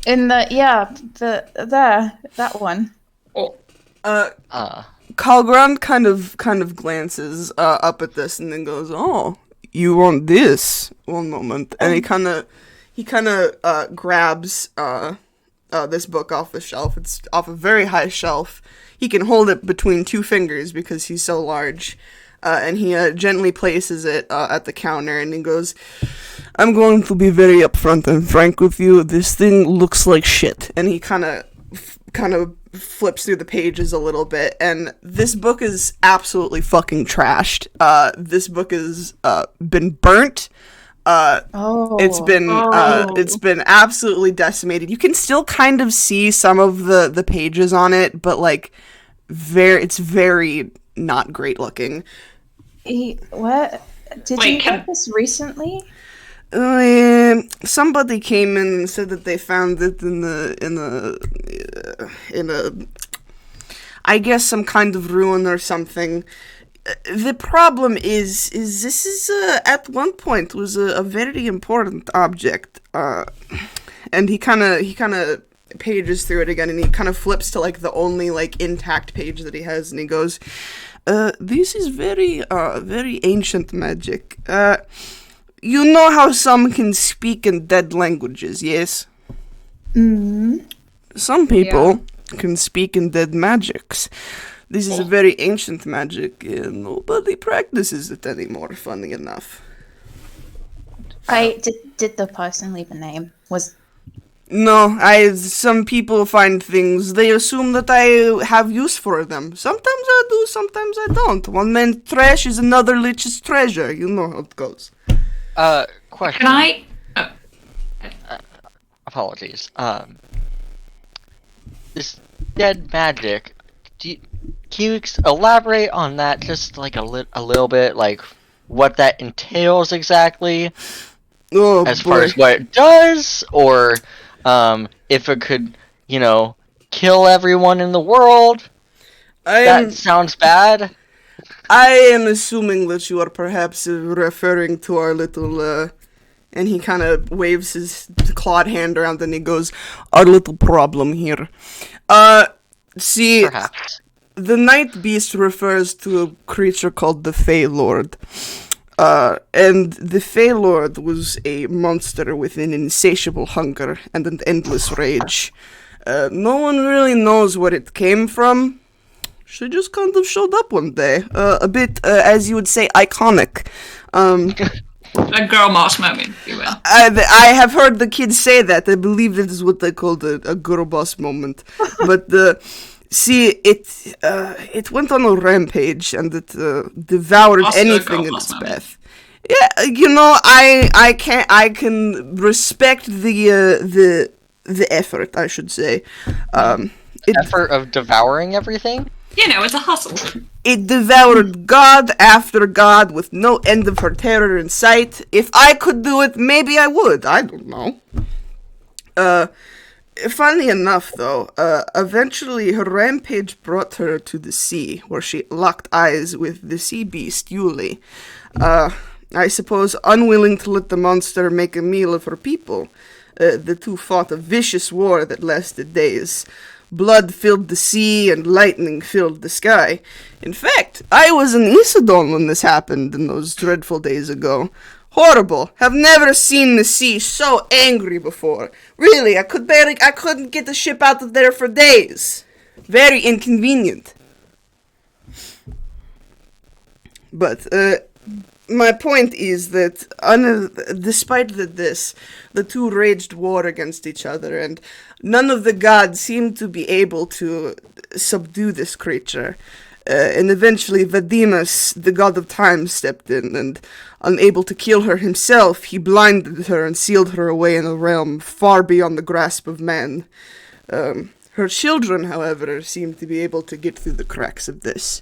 In that one. Oh. Kalgran kind of glances up at this and then goes, "Oh, you want this? One moment." And he kind of grabs this book off the shelf. It's off a very high shelf. He can hold it between 2 fingers because he's so large. And he gently places it at the counter, and he goes, "I'm going to be very upfront and frank with you. This thing looks like shit." And he kind of flips through the pages a little bit, and this book is absolutely fucking trashed. This book has been burnt. It's been absolutely decimated. You can still kind of see some of the pages on it, but like it's very not great looking. What? Did you get this recently? Somebody came in and said that they found it in a I guess some kind of ruin or something. The problem is this is at one point was a very important object, and he kind of pages through it again, and he kind of flips to like the only like intact page that he has, and he goes, "This is very ancient magic. You know how some can speak in dead languages, yes? Mm-hmm. Some people can speak in dead magics. This is a very ancient magic, and nobody practices it anymore, funny enough." Did the person leave a name? No, some people find things, they assume that I have use for them. Sometimes I do, sometimes I don't. One man's trash is another lich's treasure. You know how it goes. Question. Can I? Apologies. This dead magic. Can you elaborate on that just like a little bit, like what that entails exactly? Oh, as far as what it does, or if it could, kill everyone in the world. That sounds bad. I am assuming that you are perhaps referring to our little, and he kind of waves his clawed hand around and he goes, our little problem here. See, Perhaps. the night beast refers to a creature called the Feylord. And the Feylord was a monster with an insatiable hunger and an endless rage. No one really knows where it came from. She just kind of showed up one day. A bit, as you would say, iconic. A girl boss moment, if you will. I have heard the kids say that. I believe that is what they called a girl boss moment. But see, it went on a rampage and it devoured Also a anything girl in boss its moment. path. Yeah, you know, I can respect the effort, I should say. Effort of devouring everything? You know, it's a hustle. It devoured god after god with no end of her terror in sight. If I could do it, maybe I would. I don't know. Funny enough, though, eventually her rampage brought her to the sea, where she locked eyes with the sea beast, Yuli. I suppose unwilling to let the monster make a meal of her people, the two fought a vicious war that lasted days. Blood filled the sea and lightning filled the sky. In fact, I was in Isidon when this happened in those dreadful days ago. Horrible. Have never seen the sea so angry before. Really, I couldn't get the ship out of there for days. Very inconvenient. But, my point is that, despite the two waged war against each other, and none of the gods seemed to be able to subdue this creature. And eventually Vadimus, the god of time, stepped in, and unable to kill her himself, he blinded her and sealed her away in a realm far beyond the grasp of man. Her children, however, seem to be able to get through the cracks of this.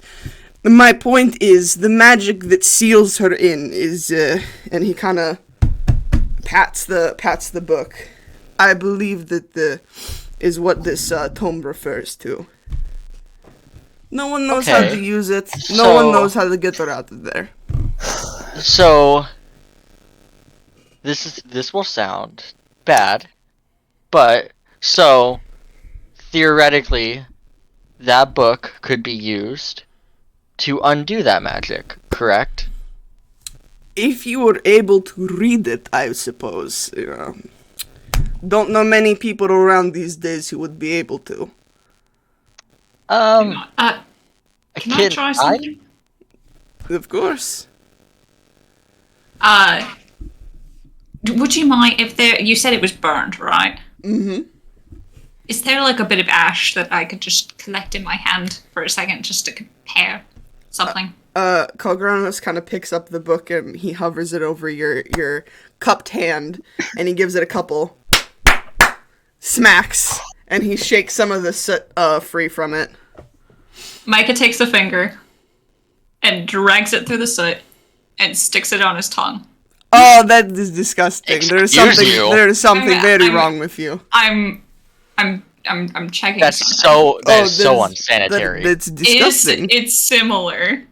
My point is, the magic that seals her in is, and he kind of pats the book. I believe that is what this tome refers to. No one knows how to use it. No one knows how to get her out of there. So, this will sound bad, but so theoretically, that book could be used to undo that magic, correct? If you were able to read it, I suppose. Don't know many people around these days who would be able to. Can I try something? Of course. Would you mind if you said it was burned, right? Mm-hmm. Is there like a bit of ash that I could just collect in my hand for a second just to compare something? Colgranos kind of picks up the book and he hovers it over your cupped hand and he gives it a couple smacks and he shakes some of the soot free from it. Micah takes a finger and drags it through the soot and sticks it on his tongue. Oh, that is disgusting. There's something very wrong with you. I'm checking. That's something. so unsanitary. That's disgusting. It's similar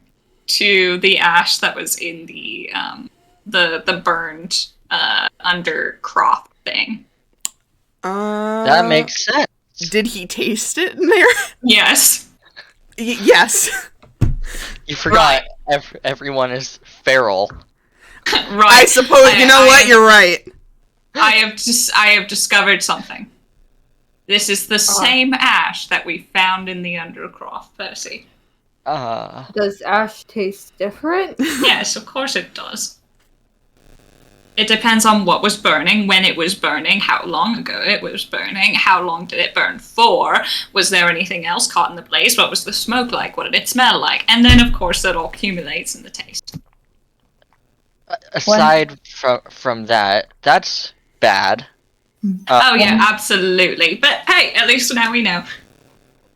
to the ash that was in the burned undercroft thing. That makes sense. Did he taste it in there? Yes. Yes. You forgot everyone is feral. Right. I suppose. You know what? You're right. I have discovered something. This is the same ash that we found in the undercroft, Percy. Does ash taste different? Yes, of course it does. It depends on what was burning, when it was burning, how long ago it was burning, how long did it burn for, was there anything else caught in the place, what was the smoke like, what did it smell like, and then of course that all accumulates in the taste. Aside from that, that's bad. Oh yeah, absolutely. But hey, at least now we know.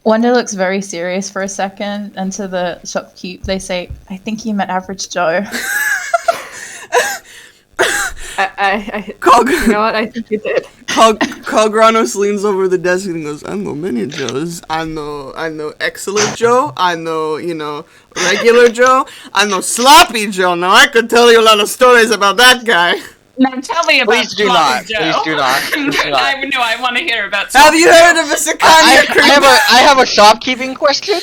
Wanda looks very serious for a second, and to the shopkeep they say, "I think you meant average Joe." You know what? I think you did. Kalgranos leans over the desk and goes, I know many Joes. I know excellent Joe. I know, regular Joe. I know sloppy Joe. Now I could tell you a lot of stories about that guy. Now tell me about Please do not. Joe. Please do not. Please do not. I want to hear about Have you Joe. heard of a Sakanya creep? I have a shopkeeping question.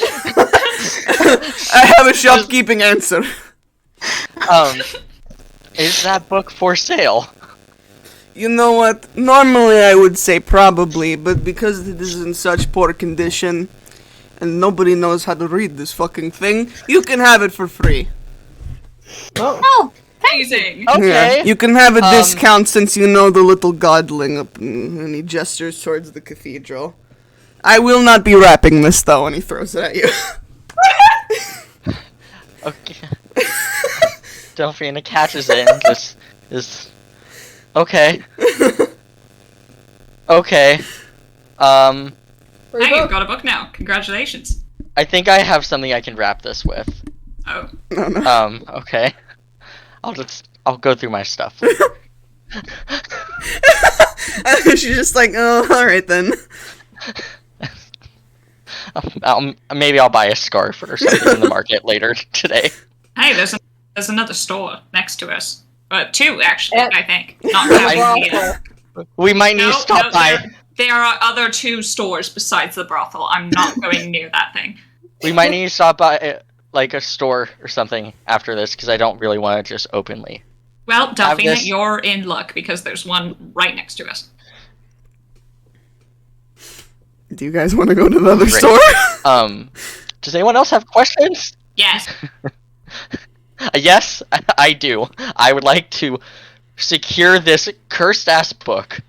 I have a shopkeeping answer. Is that book for sale? You know what? Normally I would say probably, but because it is in such poor condition, and nobody knows how to read this fucking thing, you can have it for free. Oh, Amazing. Okay. Yeah, you can have a discount since you know the little godling, and he gestures towards the cathedral. I will not be wrapping this though, and he throws it at you. Okay. Delphina catches it and just okay. Okay. Hey, you've got a book now. Congratulations. I think I have something I can wrap this with. Oh. No. Okay. I'll go through my stuff. She's just like, oh, alright then. Maybe I'll buy a scarf or something in the market later today. Hey, there's another store next to us. Two, actually, Yeah. I think. Not counting here. We might need to stop by. There are other 2 stores besides the brothel. I'm not going near that thing. We might need to stop by like a store or something after this because I don't really want to just openly. Well, Delphina, this- you're in luck because there's one right next to us. Do you guys want to go to the other Great. store? Does anyone else have questions? Yes. Yes, I do. I would like to secure this cursed ass book.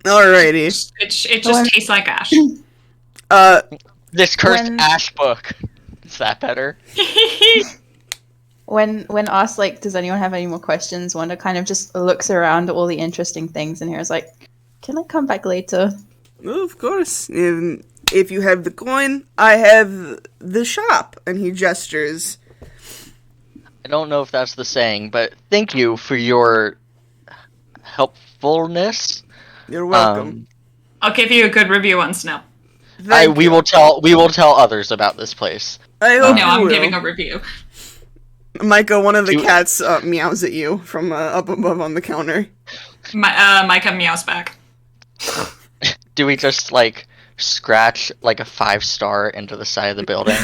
Alrighty. It just tastes like ash. This cursed When- ash book. Is that better? When asked, like, does anyone have any more questions, Wanda kind of just looks around at all the interesting things and here's like, can I come back later? Well, of course. If you have the coin, I have the shop. And he gestures. I don't know if that's the saying, but thank you for your helpfulness. You're welcome. I'll give you a good review once now. We will tell others about this place. I hope No, you I'm will. giving a review. Micah, one of the You- cats meows at you from up above on the counter. Micah meows back. Do we just like scratch like a 5-star into the side of the building?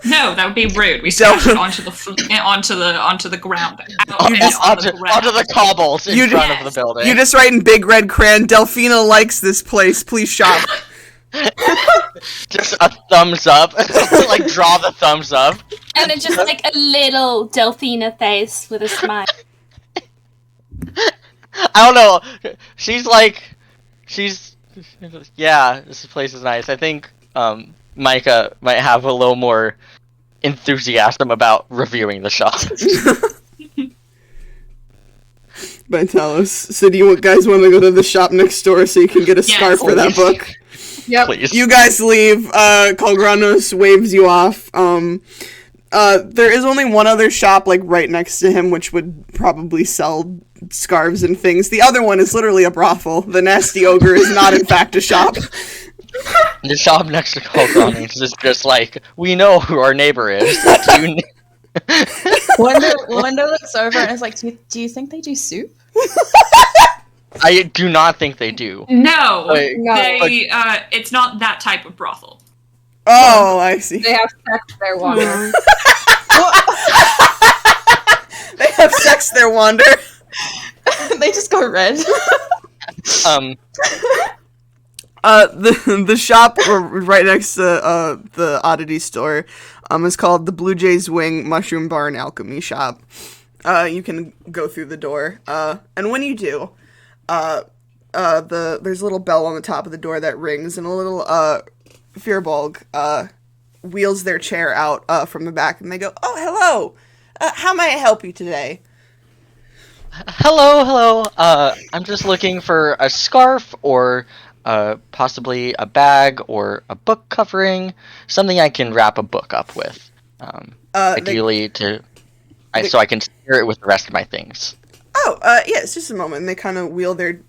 No, that would be rude. We scratch it onto the ground. Out and on the ground. onto the cobbles in You front just- of the building. You just write in big red crayon, Delphina likes this place, please shop. Just a thumbs up. Like draw the thumbs up. and it's just like a little Delphina face with a smile. I don't know. Yeah, this place is nice. I think Micah might have a little more enthusiasm about reviewing the shop. Vitalis, so do you guys want to go to the shop next door so you can get a scarf for that please. book? Yep. Please. You guys leave, Colgranos waves you off. There is only one other shop, like, right next to him, which would probably sell scarves and things. The other one is literally a brothel. The Nasty Ogre is not, in fact, a shop. The shop next to Colgrani's is just like, we know who our neighbor is. Do you Wanda looks over and is like, do you think they do soup? I do not think they do. No, Like, they. It's not that type of brothel. Oh, I see. They have sex there, Wanda. They have sex there, Wander. They just go red. The shop right next to the oddity store is called the Blue Jay's Wing Mushroom Bar and Alchemy Shop. You can go through the door, and when you do, there's a little bell on the top of the door that rings, and a little Fearbolg wheels their chair out from the back, and they go, "Oh, hello! How may I help you today?" Hello. I'm just looking for a scarf or possibly a bag or a book covering, something I can wrap a book up with. Ideally, so I can secure it with the rest of my things. Oh, yes, just a moment. And they kind of wheel their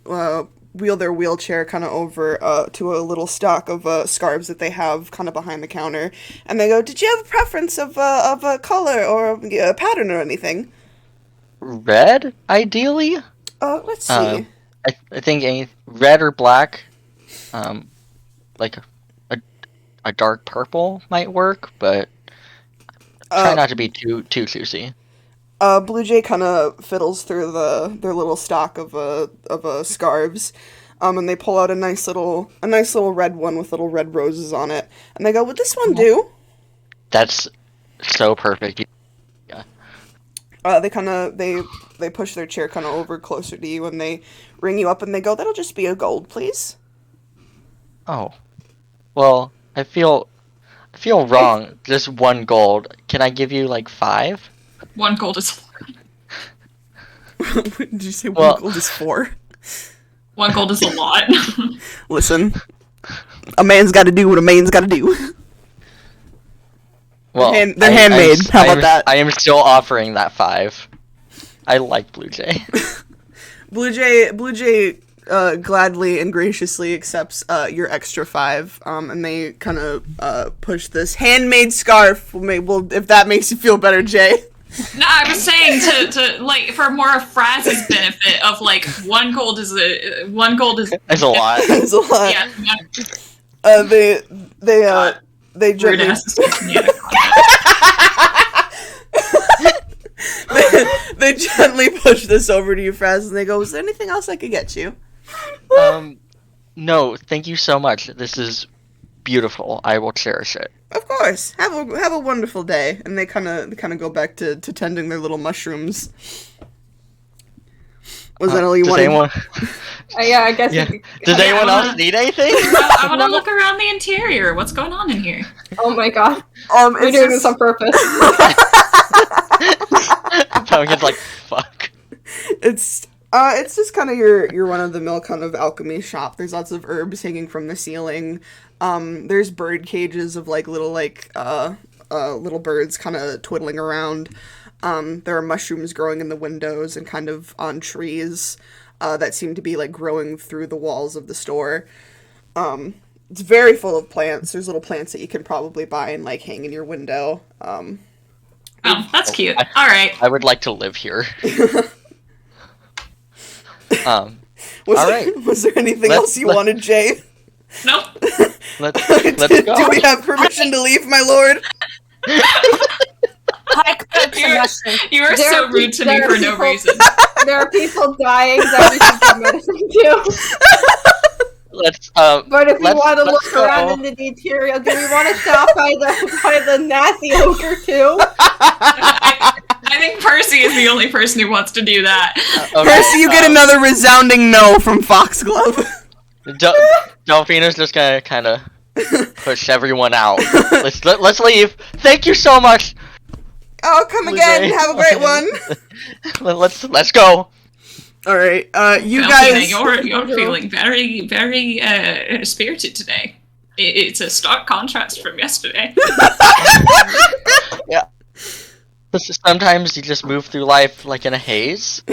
wheel their wheelchair kind of over to a little stock of scarves that they have kind of behind the counter, and they go, "Did you have a preference of a color or a pattern or anything?" Red, ideally. Let's see. I think any red or black, like a dark purple might work, but try not to be too choosy. Blue Jay kind of fiddles through their little stock of scarves, and they pull out a nice little red one with little red roses on it, and they go, "Would this one do?" That's so perfect. Yeah. They push their chair kind of over closer to you, and they ring you up, and they go, "That'll just be a gold, please." Oh, well, I feel wrong. Just 1 gold. Can I give you like 5? 1 gold is Did you say 1 gold is 4? 1 gold is a lot. Listen, a man's got to do what a man's got to do. Well, they're handmade. How about that? I am still offering that 5. I like Blue Jay. Blue Jay gladly and graciously accepts your extra 5, and they kind of push this handmade scarf. Well, if that makes you feel better, Jay. No, I was saying to like for more of Fraz's benefit of like 1 gold is a It's a lot. It's a lot. Yeah. They Rude gently asses. they gently push this over to you, Fraz, and they go, "Is there anything else I could get you?" No, thank you so much. This is beautiful. I will cherish it. Of course. Have a wonderful day. And they kind of go back to tending their little mushrooms. Was that all you wanted? Yeah, I guess. Yeah. Does anyone else need anything? I want to look around the interior. What's going on in here? Oh my god. You're doing this on purpose. Pumpkin's like, fuck. It's just kind of your run-of-the-mill kind of alchemy shop. There's lots of herbs hanging from the ceiling. There's bird cages of like little birds kind of twiddling around. There are mushrooms growing in the windows and kind of on trees that seem to be like growing through the walls of the store. It's very full of plants. There's little plants that you can probably buy and like hang in your window. Oh, that's cute. All right. I would like to live here. Was there anything else you wanted, Jay? Nope. Let's go. Do we have permission to leave, my lord? You are so rude to me for no reason. There are people dying that we should give medicine to. But if we want to look around in the interior, do we want to stop by the nasty ogre too? I think Percy is the only person who wants to do that. Percy, you get another resounding no from Foxglove. Delphina's just gonna kind of push everyone out. Let's leave. Thank you so much. Oh, come again. Have a great one. Let's go. All right. You Delphina, guys. you're feeling very, very spirited today. It's a stark contrast from yesterday. Yeah. Sometimes you just move through life like in a haze.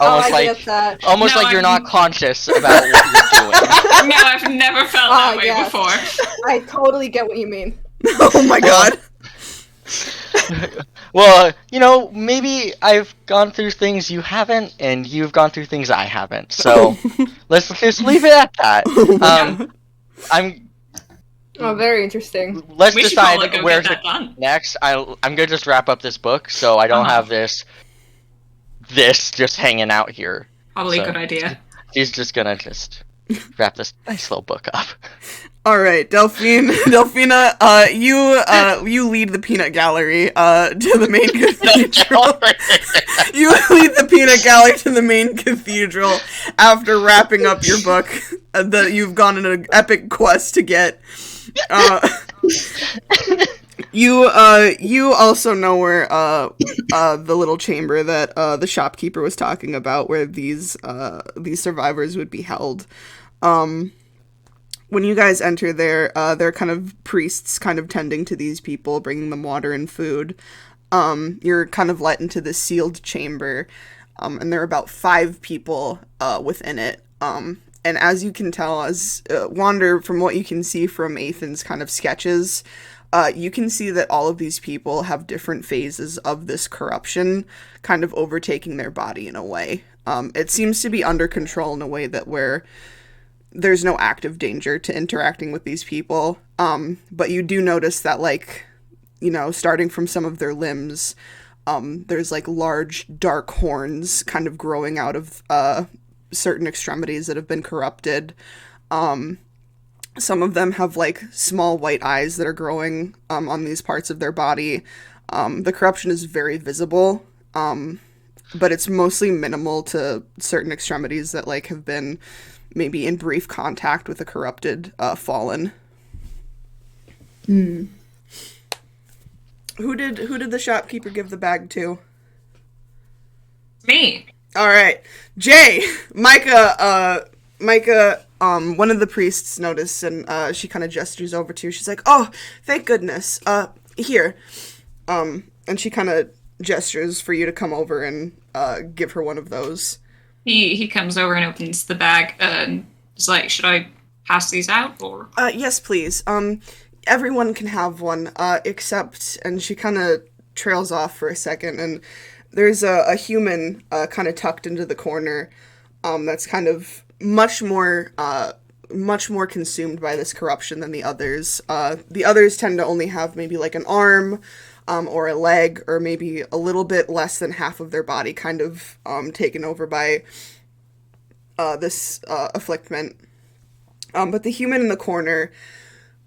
Almost like you're not conscious about what you're doing. No, I've never felt that way before. I totally get what you mean. Oh my god. Well, maybe I've gone through things you haven't, and you've gone through things I haven't. So let's just leave it at that. Very interesting. Let's We should decide probably go where get to that done. next. I'm gonna just wrap up this book, so I don't have this just hanging out here. Probably a good idea. She's just gonna wrap this nice little book up. All right, Delphina, you lead the peanut gallery to the main cathedral. You lead the peanut gallery to the main cathedral after wrapping up your book that you've gone on an epic quest to get. You also know where the little chamber that the shopkeeper was talking about, where these survivors would be held. When you guys enter there, they're kind of priests kind of tending to these people, bringing them water and food. You're kind of let into this sealed chamber. and there are about 5 people within it. And as you can tell, as Wander, from what you can see from Ethan's kind of sketches, you can see that all of these people have different phases of this corruption kind of overtaking their body in a way. It seems to be under control in a way that where there's no active danger to interacting with these people. But you do notice that, like, you know, starting from some of their limbs, there's like large dark horns kind of growing out of certain extremities that have been corrupted. Some of them have like small white eyes that are growing on these parts of their body. The corruption is very visible, but it's mostly minimal to certain extremities that like have been maybe in brief contact with a corrupted fallen. Hmm. Who did the shopkeeper give the bag to? Me. All right, Jay, Micah, one of the priests noticed, and she kind of gestures over to you. She's like, "Oh, thank goodness. Here," and she kind of gestures for you to come over and give her one of those. He comes over and opens the bag and is like, "Should I pass these out or?" Yes, please. Everyone can have one, except, and she kind of trails off for a second, and there's a human kind of tucked into the corner that's kind of much more consumed by this corruption than the others. The others tend to only have maybe like an arm or a leg, or maybe a little bit less than half of their body kind of taken over by this afflictment. But the human in the corner,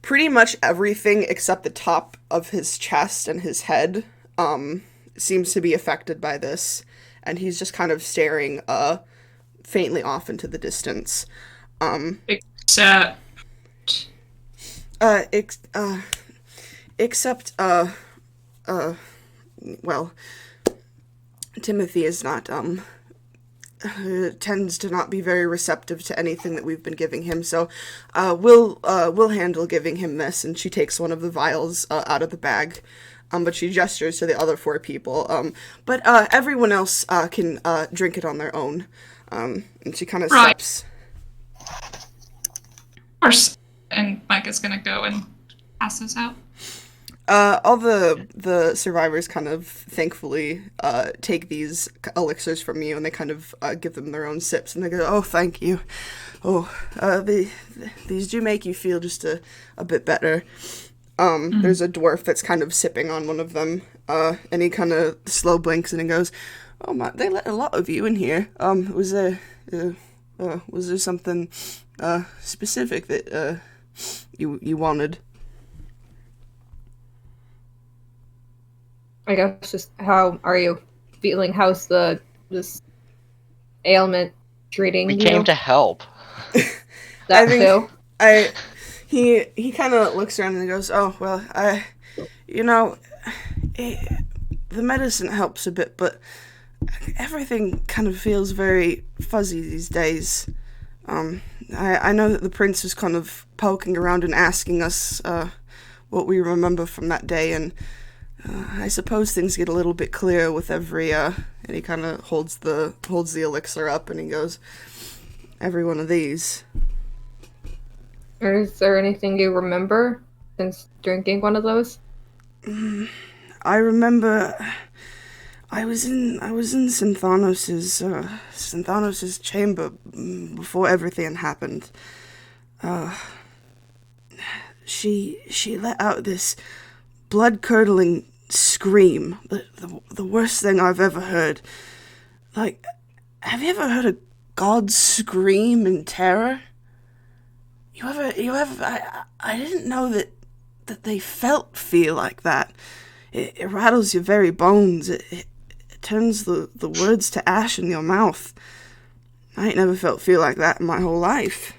pretty much everything except the top of his chest and his head seems to be affected by this, and he's just kind of staring faintly off into the distance. Except well, Timothy is not tends to not be very receptive to anything that we've been giving him, so we'll handle giving him this. And she takes one of the vials out of the bag, but she gestures to the other 4 people. But everyone else can drink it on their own. And she kind of steps. Of course. And Micah's gonna go and pass this out. All the survivors kind of thankfully take these elixirs from you, and they kind of give them their own sips, and they go, "Oh, thank you. Oh, these do make you feel just a bit better." There's a dwarf that's kind of sipping on one of them, and he kind of slow blinks and he goes, "Oh my, they let a lot of you in here. Was there something specific that you wanted?" I guess just how are you feeling? How's this ailment treating you? We came to help. That too. He kind of looks around and he goes, "Oh, well, the medicine helps a bit, but everything kind of feels very fuzzy these days. I know that the prince was kind of poking around and asking us what we remember from that day, and I suppose things get a little bit clearer with every," and he kind of holds the elixir up and he goes, "Every one of these." Is there anything you remember since drinking one of those? I remember I was in Synthanos' chamber before everything happened. She let out this blood-curdling scream, the worst thing I've ever heard. Like, have you ever heard a god scream in terror? You ever? I didn't know that they felt fear like that. It rattles your very bones. It turns the words to ash in your mouth. I ain't never felt fear like that in my whole life.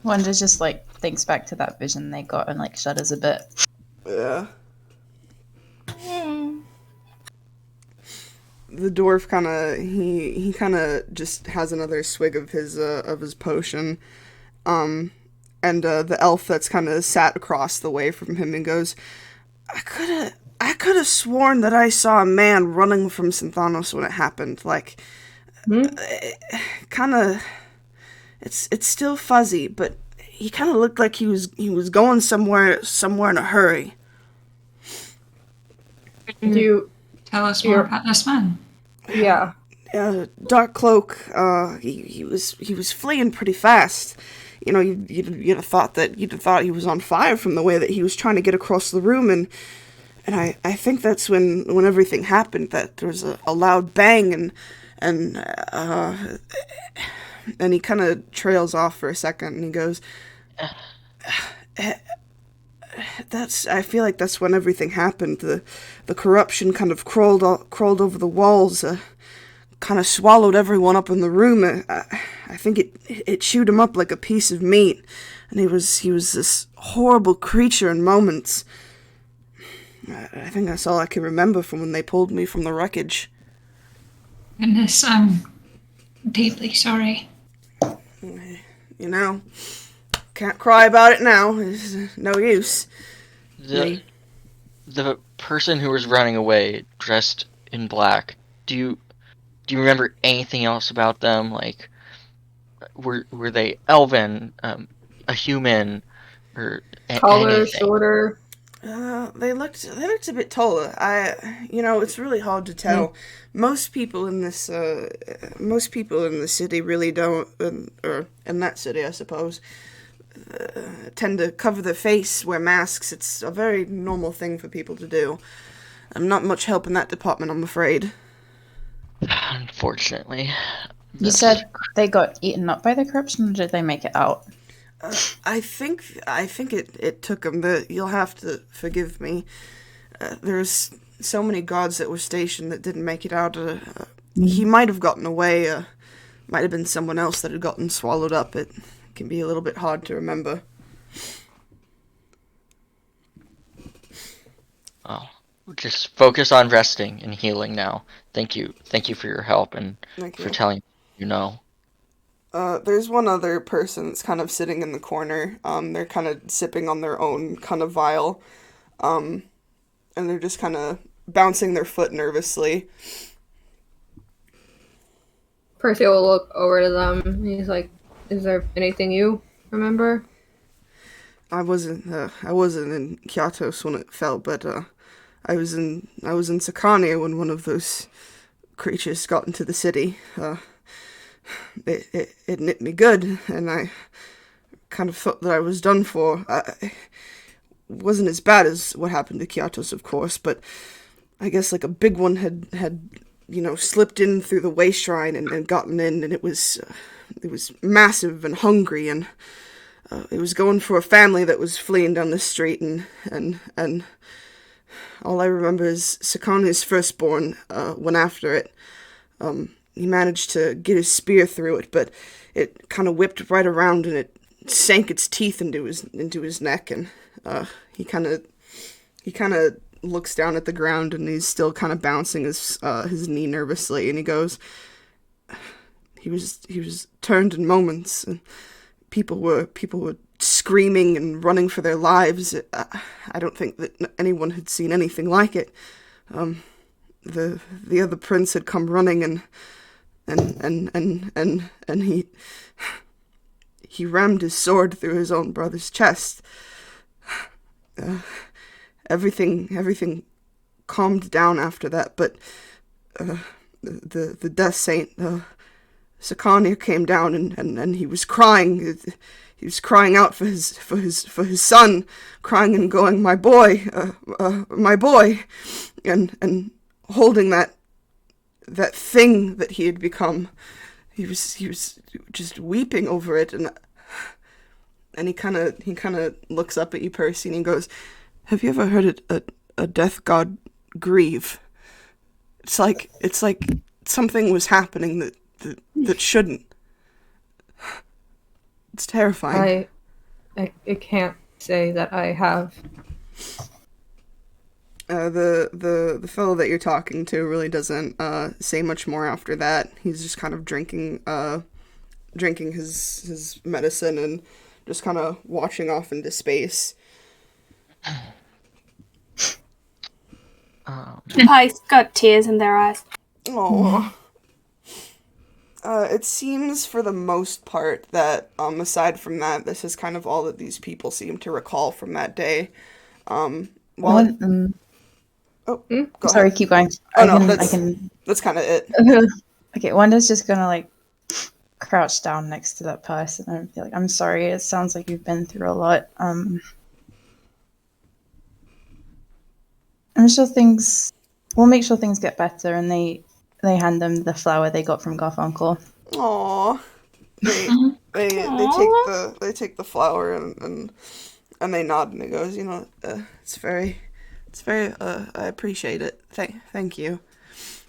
Wanda just like thinks back to that vision they got and like shudders a bit. Yeah. The dwarf kind of he kind of just has another swig of his potion, and the elf that's kind of sat across the way from him and goes, I I could have sworn that I saw a man running from Synthanos when it happened. Like, kind of. It's still fuzzy, but he kind of looked like he was going somewhere in a hurry. Do you Tell us more about this man. Yeah. Dark Cloak. He was fleeing pretty fast. You know, you'd have thought he was on fire from the way that he was trying to get across the room, and I think that's when everything happened. That there was a loud bang, and he kind of trails off for a second, and he goes, I feel like that's when everything happened. The corruption kind of crawled over the walls, kind of swallowed everyone up in the room. I think it chewed him up like a piece of meat, and he was this horrible creature in moments. I think that's all I can remember from when they pulled me from the wreckage. Goodness, I'm deeply sorry. You know, can't cry about it now. It's no use. The person who was running away, dressed in black, do you remember anything else about them? Like, were they elven, a human, or taller, anything? shorter? They looked a bit taller. It's really hard to tell. Most people in the city really don't, or in that city, I suppose, tend to cover their face, wear masks. It's a very normal thing for people to do. I'm not much help in that department, I'm afraid. Unfortunately. You said they got eaten up by the corruption, or did they make it out? I think it took him. You'll have to forgive me. There's so many guards that were stationed that didn't make it out. He might have gotten away. Might have been someone else that had gotten swallowed up. It can be a little bit hard to remember. Oh, just focus on resting and healing now. Thank you for your help and for telling you know. There's one other person that's kind of sitting in the corner. They're kind of sipping on their own kind of vial. And they're just kind of bouncing their foot nervously. Percy will look over to them. He's like, "Is there anything you remember?" I wasn't in Kyatos when it fell, but I was in Sakania when one of those creatures got into the city. It nipped me good, and I kind of thought that I was done for. It wasn't as bad as what happened to Kyatos, of course, but I guess like a big one had slipped in through the way shrine and gotten in, and it was massive and hungry, and it was going for a family that was fleeing down the street, and all I remember is Sakani's firstborn went after it. He managed to get his spear through it, but it kind of whipped right around and it sank its teeth into his neck, and he kind of looks down at the ground and he's still kind of bouncing his knee nervously, and he goes, he was turned in moments, and people were screaming and running for their lives. I don't think that anyone had seen anything like it. The other prince had come running and he rammed his sword through his own brother's chest. Everything calmed down after that, but the death saint Sakania came down and he was crying. He was crying out for his son, crying and going, my boy, and holding that thing that he had become. He was just weeping over it, and he kind of looks up at you, Percy, and he goes, "Have you ever heard a death god grieve? It's like something was happening that shouldn't. It's terrifying." I can't say that I have. The fellow that you're talking to really doesn't say much more after that. He's just kind of drinking his medicine and just kind of watching off into space. Pike's got tears in their eyes. Oh. It seems for the most part that, aside from that, this is kind of all that these people seem to recall from that day. Go Sorry, ahead. keep going. That's kind of it. Okay, Wanda's just gonna like crouch down next to that person and be like, "I'm sorry. It sounds like you've been through a lot. I'm sure we'll make sure things get better." And they hand them the flower they got from Garfunkel. Aww. They take the flower and they nod and it goes, it's very I appreciate it. Thank you.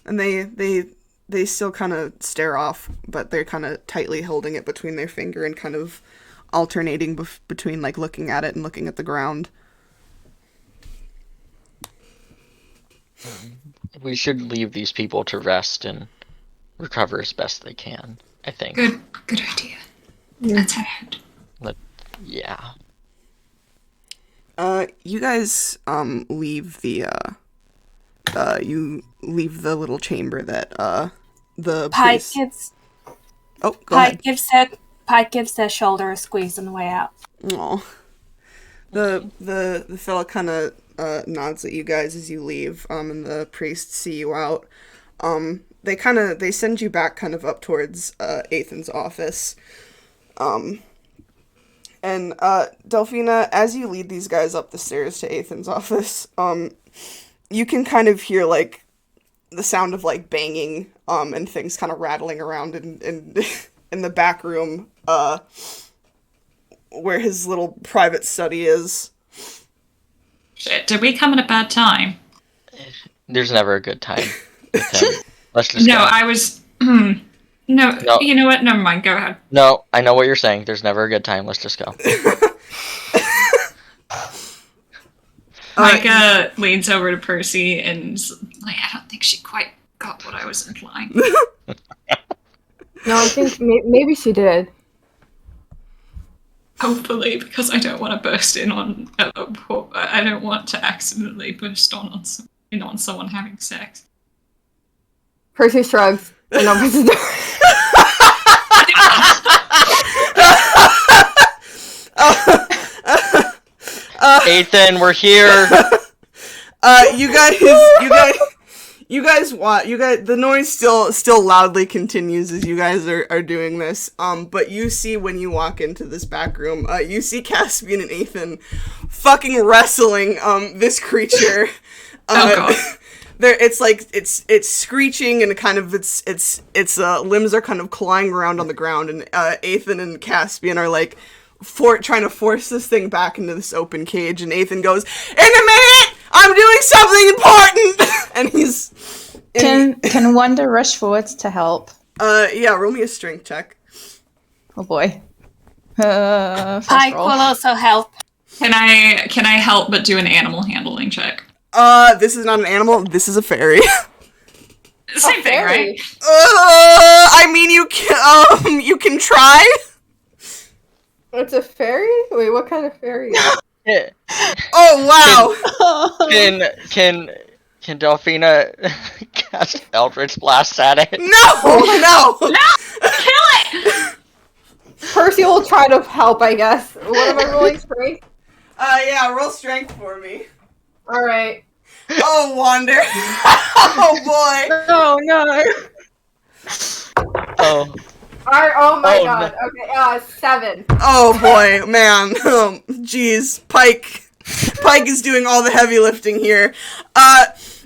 And they still kind of stare off, but they're kind of tightly holding it between their finger and kind of alternating between like looking at it and looking at the ground. We should leave these people to rest and recover as best they can, I think. Good idea. Let's head out. Yeah. You guys leave the little chamber that the Pike priest... gives. Oh, go ahead. Pike gives their shoulder a squeeze on the way out. Aw. The fella kind of nods at you guys as you leave, and the priests see you out. They send you back kind of up towards Ethan's office. And Delphina, as you lead these guys up the stairs to Ethan's office, you can kind of hear like the sound of like banging and things kind of rattling around in in the back room where his little private study is. Shit, did we come at a bad time? There's never a good time with him. Let's just No, go. I was... No, you know what? Never mind. Go ahead. No, I know what you're saying. There's never a good time. Let's just go. Micah leans over to Percy and is like, I don't think she quite got what I was implying. No, I think maybe she did. Hopefully, because I don't want to burst in on... I don't want to accidentally burst on someone having sex. Percy shrugs and opens the door. Ethan, we're here. The noise still loudly continues as you guys are doing this. But you see when you walk into this back room, you see Caspian and Ethan fucking wrestling this creature. Oh god. It's screeching and kind of its limbs are kind of clawing around on the ground, and Ethan and Caspian are like trying to force this thing back into this open cage, and Ethan goes, "In a minute, I'm doing something important," and he's. Can Wanda rush forwards to help? Yeah, roll me a strength check. Oh boy. First Pike roll. will also help. Can I help but do an animal handling check? This is not an animal. This is a fairy. Same thing, right? I mean, you can try. It's a fairy? Wait, what kind of fairy? Oh wow! Can Delphina cast Eldritch Blast at it? No! Kill it! Percy will try to help, I guess. What am I rolling, strength? Yeah, roll strength for me. Alright. Oh, Wander. Oh boy. Oh no. Oh. Alright, oh my Oh, god. no. Okay, 7. Oh boy, man. Jeez, Pike is doing all the heavy lifting here.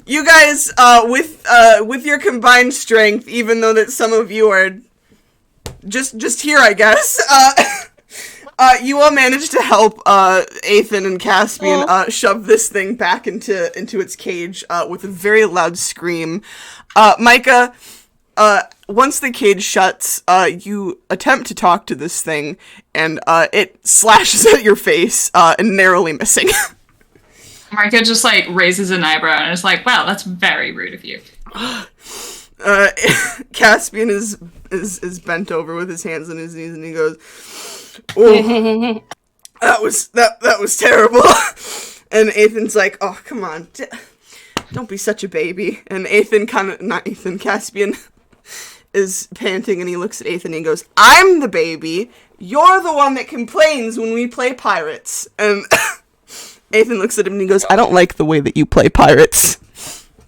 You guys, with your combined strength, even though that some of you are just here, I guess. You all managed to help Ethan and Caspian shove this thing back into its cage with a very loud scream. Micah, once the cage shuts, you attempt to talk to this thing, and it slashes at your face, and narrowly missing. Micah just like raises an eyebrow and is like, "Wow, that's very rude of you." Caspian is bent over with his hands on his knees, and he goes, "Oh, that was terrible." And Ethan's like, "Oh, come on, Don't be such a baby. And Caspian is panting, and he looks at Ethan and he goes, I'm the baby. You're the one that complains when we play pirates. And Ethan looks at him and he goes, I don't like the way that you play pirates.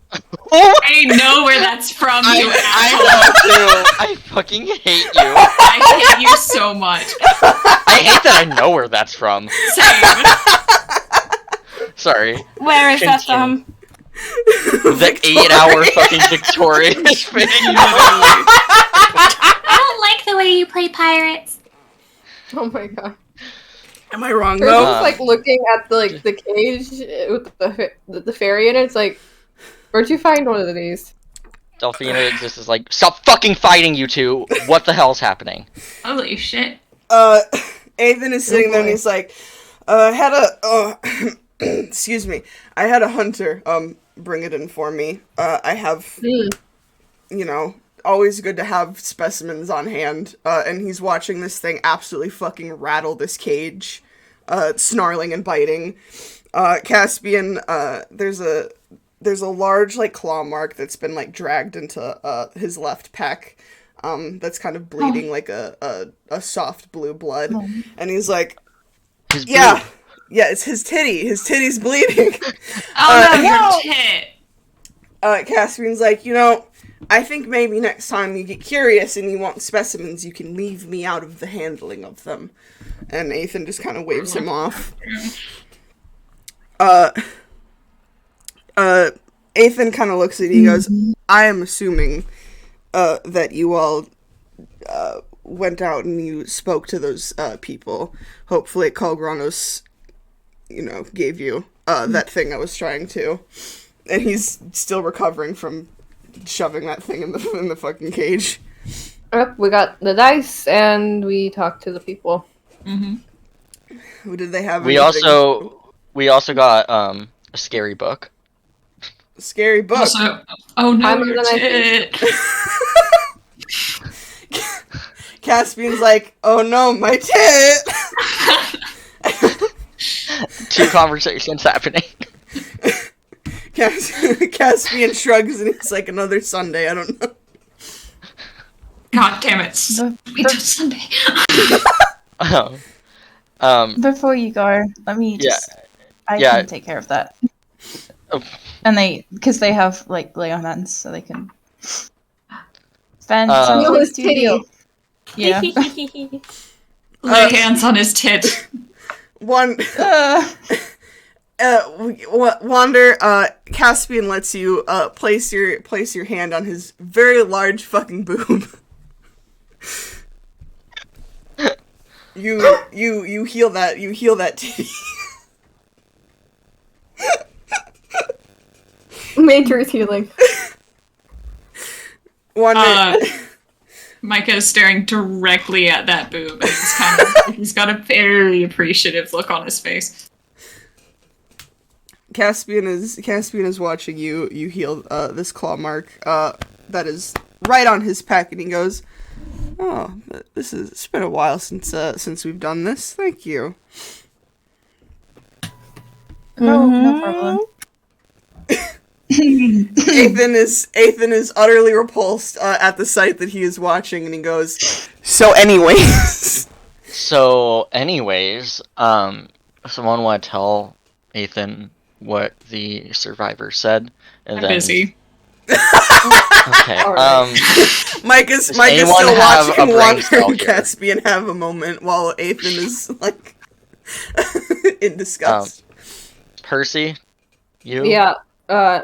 I know where that's from, you asshole. I know too. I fucking hate you. I hate you so much. I hate that I know where that's from. Same. Sorry. Where is that from? The 8-hour fucking victorious thing. I don't like the way you play pirates. Oh my god. Am I wrong, Percy's though? like looking at the cage with the fairy in it. It's like, where'd you find one of these? Delphina just is like, stop fucking fighting, you two! What the hell's happening? Holy shit. Ethan is sitting there and he's like, excuse me, I had a hunter, bring it in for me. I have, always good to have specimens on hand, and he's watching this thing absolutely fucking rattle this cage, snarling and biting. Caspian, there's a large, claw mark that's been, dragged into, his left pec, that's kind of bleeding like a soft blue blood, and he's like, yeah, it's his titty. His titty's bleeding. Oh no, your tit. Caspian's like, I think maybe next time you get curious and you want specimens, you can leave me out of the handling of them. And Ethan just kind of waves him off. Ethan kind of looks at you and goes, I am assuming that you all went out and you spoke to those people. Hopefully Kalgranos, gave you that thing I was trying to. And he's still recovering from shoving that thing in the fucking cage. Yep, we got the dice and we talked to the people. Mm-hmm. Who did they have? We also got a scary book. Scary book. Also, oh no, I'm your gonna- tit. Caspian's like, oh no, my tit! Two conversations happening. Caspian shrugs and it's like another Sunday, I don't know. God damn it. Wait till Sunday. Before you go, let me just... I can take care of that. Oh. And because they have, lay on hands, so they can spend Feel some his to deal. Yeah. Lay hands on his tit. Wander, Caspian lets you place your hand on his very large fucking boob. You heal that titty. Major's healing. Wander, Micah is staring directly at that boob, and he's got a very appreciative look on his face. Caspian is watching you heal this claw mark that is right on his pec, and he goes, "Oh, it's been a while since we've done this. Thank you." No problem. Ethan is utterly repulsed at the sight that he is watching, and he goes, So anyways, someone want to tell Ethan what the survivor said? And I'm busy. Okay. Mike is still anyone have watching a brain Wander cell and here? Caspian have a moment while Ethan is in disgust. Percy, you? Yeah, I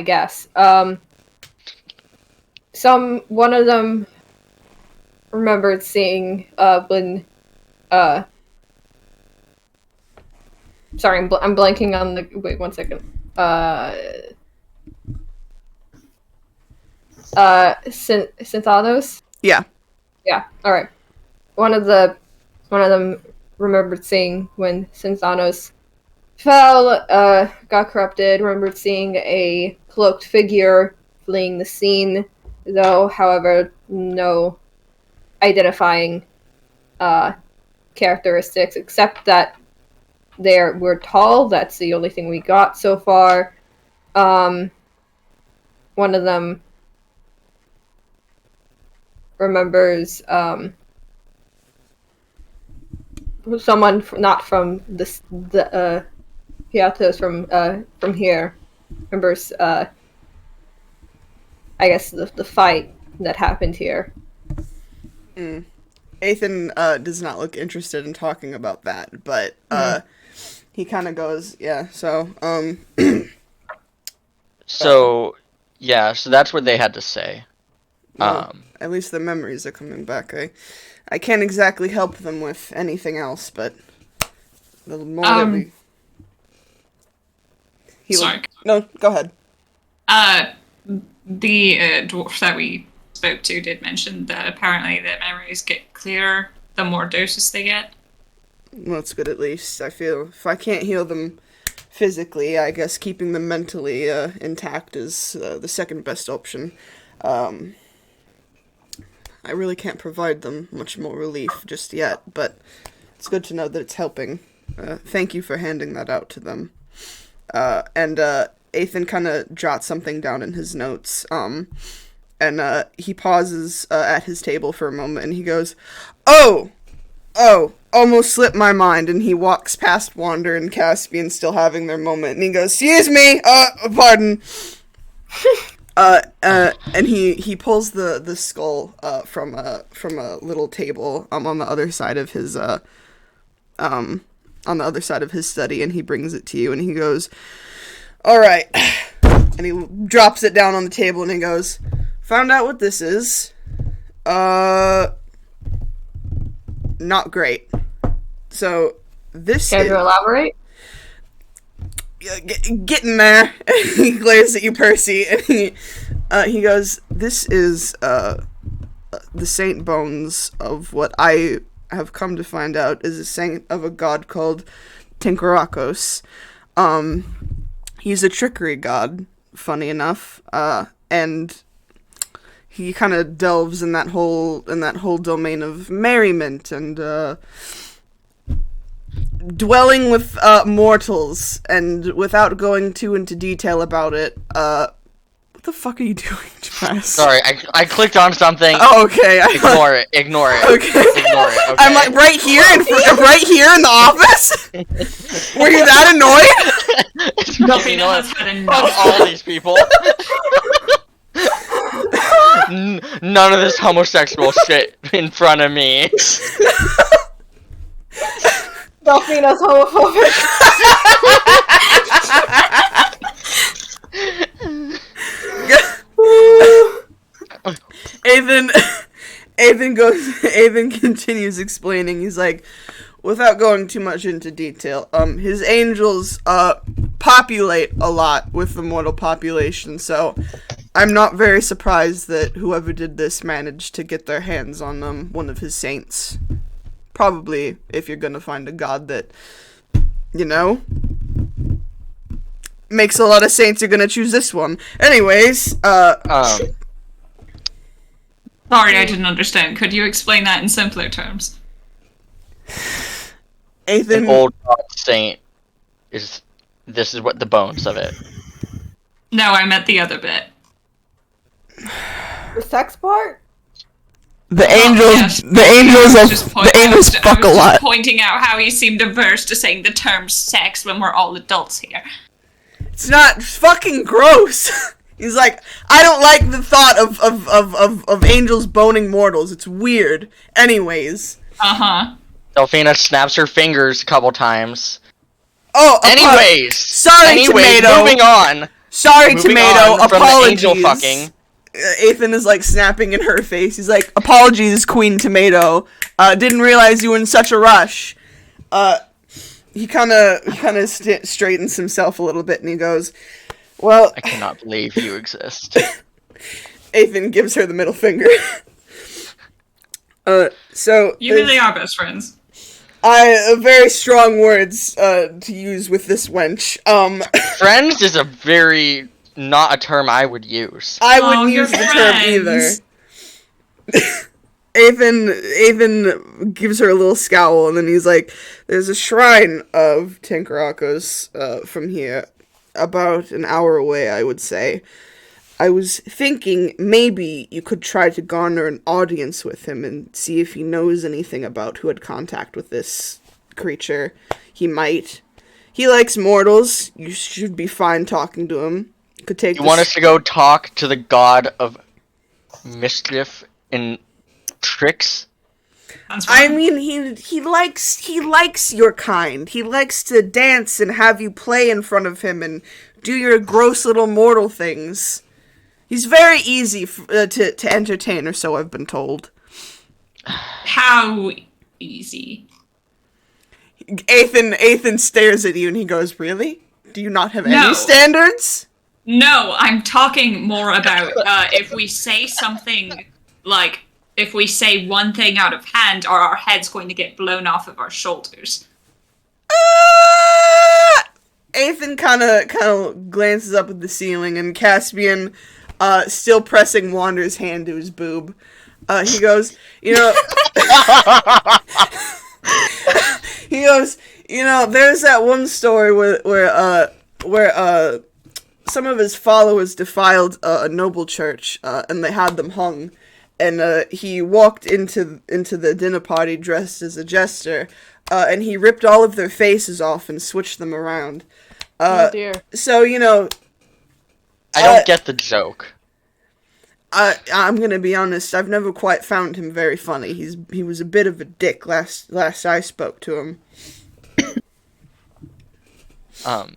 guess. One of them remembered seeing, when, sorry, I'm blanking on the, wait, 1 second. Synthanos? Yeah. Yeah, alright. One of them remembered seeing when Synthanos fell, got corrupted, remembered seeing a cloaked figure fleeing the scene, though, however, no identifying characteristics, except that they were tall. That's the only thing we got so far. one of them remembers someone not from the Piatos from here remembers I guess the fight that happened here. Ethan does not look interested in talking about that, but he kind of goes, yeah. So so that's what they had to say. Well, at least the memories are coming back. I can't exactly help them with anything else, but the more that we... Sorry. No, go ahead. The dwarf that we spoke to did mention that apparently their memories get clearer the more doses they get. Well, that's good at least. I feel if I can't heal them physically, I guess keeping them mentally intact is the second best option. I really can't provide them much more relief just yet, but it's good to know that it's helping. Thank you for handing that out to them. And Ethan kind of jots something down in his notes, and he pauses at his table for a moment, and he goes, Oh, almost slipped my mind, and he walks past Wander and Caspian still having their moment, and he goes, Excuse me, pardon. And he pulls the skull from a little table on the other side of his study, and he brings it to you, and he goes, all right, and he drops it down on the table, and he goes, found out what this is. Not great. So this Can you elaborate? Getting there. He glares at you, Percy, and he goes, this is the saint bones of what I have come to find out is a saint of a god called Tinkarakos. He's a trickery god, funny enough, and he kind of delves in that whole domain of merriment and dwelling with mortals, and without going too into detail about it, what the fuck are you doing, Jazz? Sorry, I clicked on something. Oh, okay. Ignore it. Okay. Ignore it. Okay. I'm like right here in the office. Were you that annoyed? Delphina has had enough. Fuck all these people. None of this homosexual shit in front of me. Delphina's homophobic. Avon continues explaining. He's like, without going too much into detail, his angels populate a lot with the mortal population, so I'm not very surprised that whoever did this managed to get their hands on one of his saints. Probably, if you're gonna find a god that, makes a lot of saints, you're gonna choose this one. Anyways, Sorry, I didn't understand. Could you explain that in simpler terms? Ethan, an old god saint is what the bones of it. No, I meant the other bit. The sex part? The angels fuck a lot. Just pointing out how he seemed averse to saying the term sex when we're all adults here. It's not fucking gross. He's like, I don't like the thought of angels boning mortals. It's weird. Anyways. Uh-huh. Delphina snaps her fingers a couple times. Oh, Anyways, Tomato. Moving on. Sorry, Tomato. Apologies. Angel fucking. Ethan is like snapping in her face. He's like, apologies, Queen Tomato. Didn't realize you were in such a rush. He kind of straightens himself a little bit, and he goes, well, I cannot believe you exist. Ethan gives her the middle finger. So you really are best friends. Very strong words to use with this wench. Friends is a very not a term I would use. I wouldn't use the term either. Ethan gives her a little scowl, and then he's like, "There's a shrine of Tinkarakos from here. about an hour away, I would say. I was thinking maybe you could try to garner an audience with him and see if he knows anything about who had contact with this creature. He might. He likes mortals. You should be fine talking to him. Could take. You want us to go talk to the god of mischief and tricks? I mean, he likes your kind. He likes to dance and have you play in front of him and do your gross little mortal things. He's very easy to entertain, or so I've been told. How easy? Ethan stares at you and he goes, "Really? Do you not have any standards?" No, I'm talking more about if we say something, like, if we say one thing out of hand, are our heads going to get blown off of our shoulders? Ethan kind of glances up at the ceiling, and Caspian, still pressing Wander's hand to his boob, he goes, he goes, there's that one story where some of his followers defiled a noble church, and they had them hung, and he walked into the dinner party dressed as a jester, and he ripped all of their faces off and switched them around. Oh dear. So, I don't get the joke. I'm gonna be honest, I've never quite found him very funny. He was a bit of a dick last I spoke to him. Okay.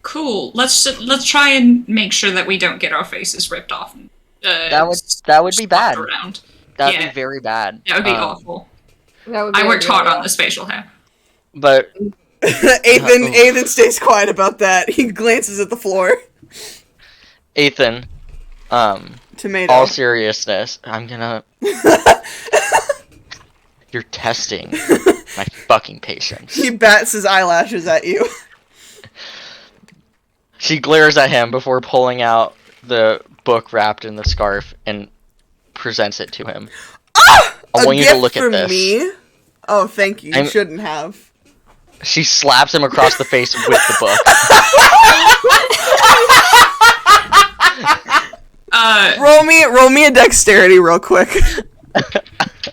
Cool. Let's try and make sure that we don't get our faces ripped off. That would be bad. Around. That would be very bad. That would be awful. That would be I worked really hard on awful. this facial hair. But Ethan stays quiet about that. He glances at the floor. Ethan, Tomato. all seriousness, I'm gonna... You're testing my fucking patience. He bats his eyelashes at you. She glares at him before pulling out the book wrapped in the scarf and presents it to him. I want you to look at this. Me? Oh, thank you. You shouldn't have. She slaps him across the face with the book. Roll me a dexterity real quick.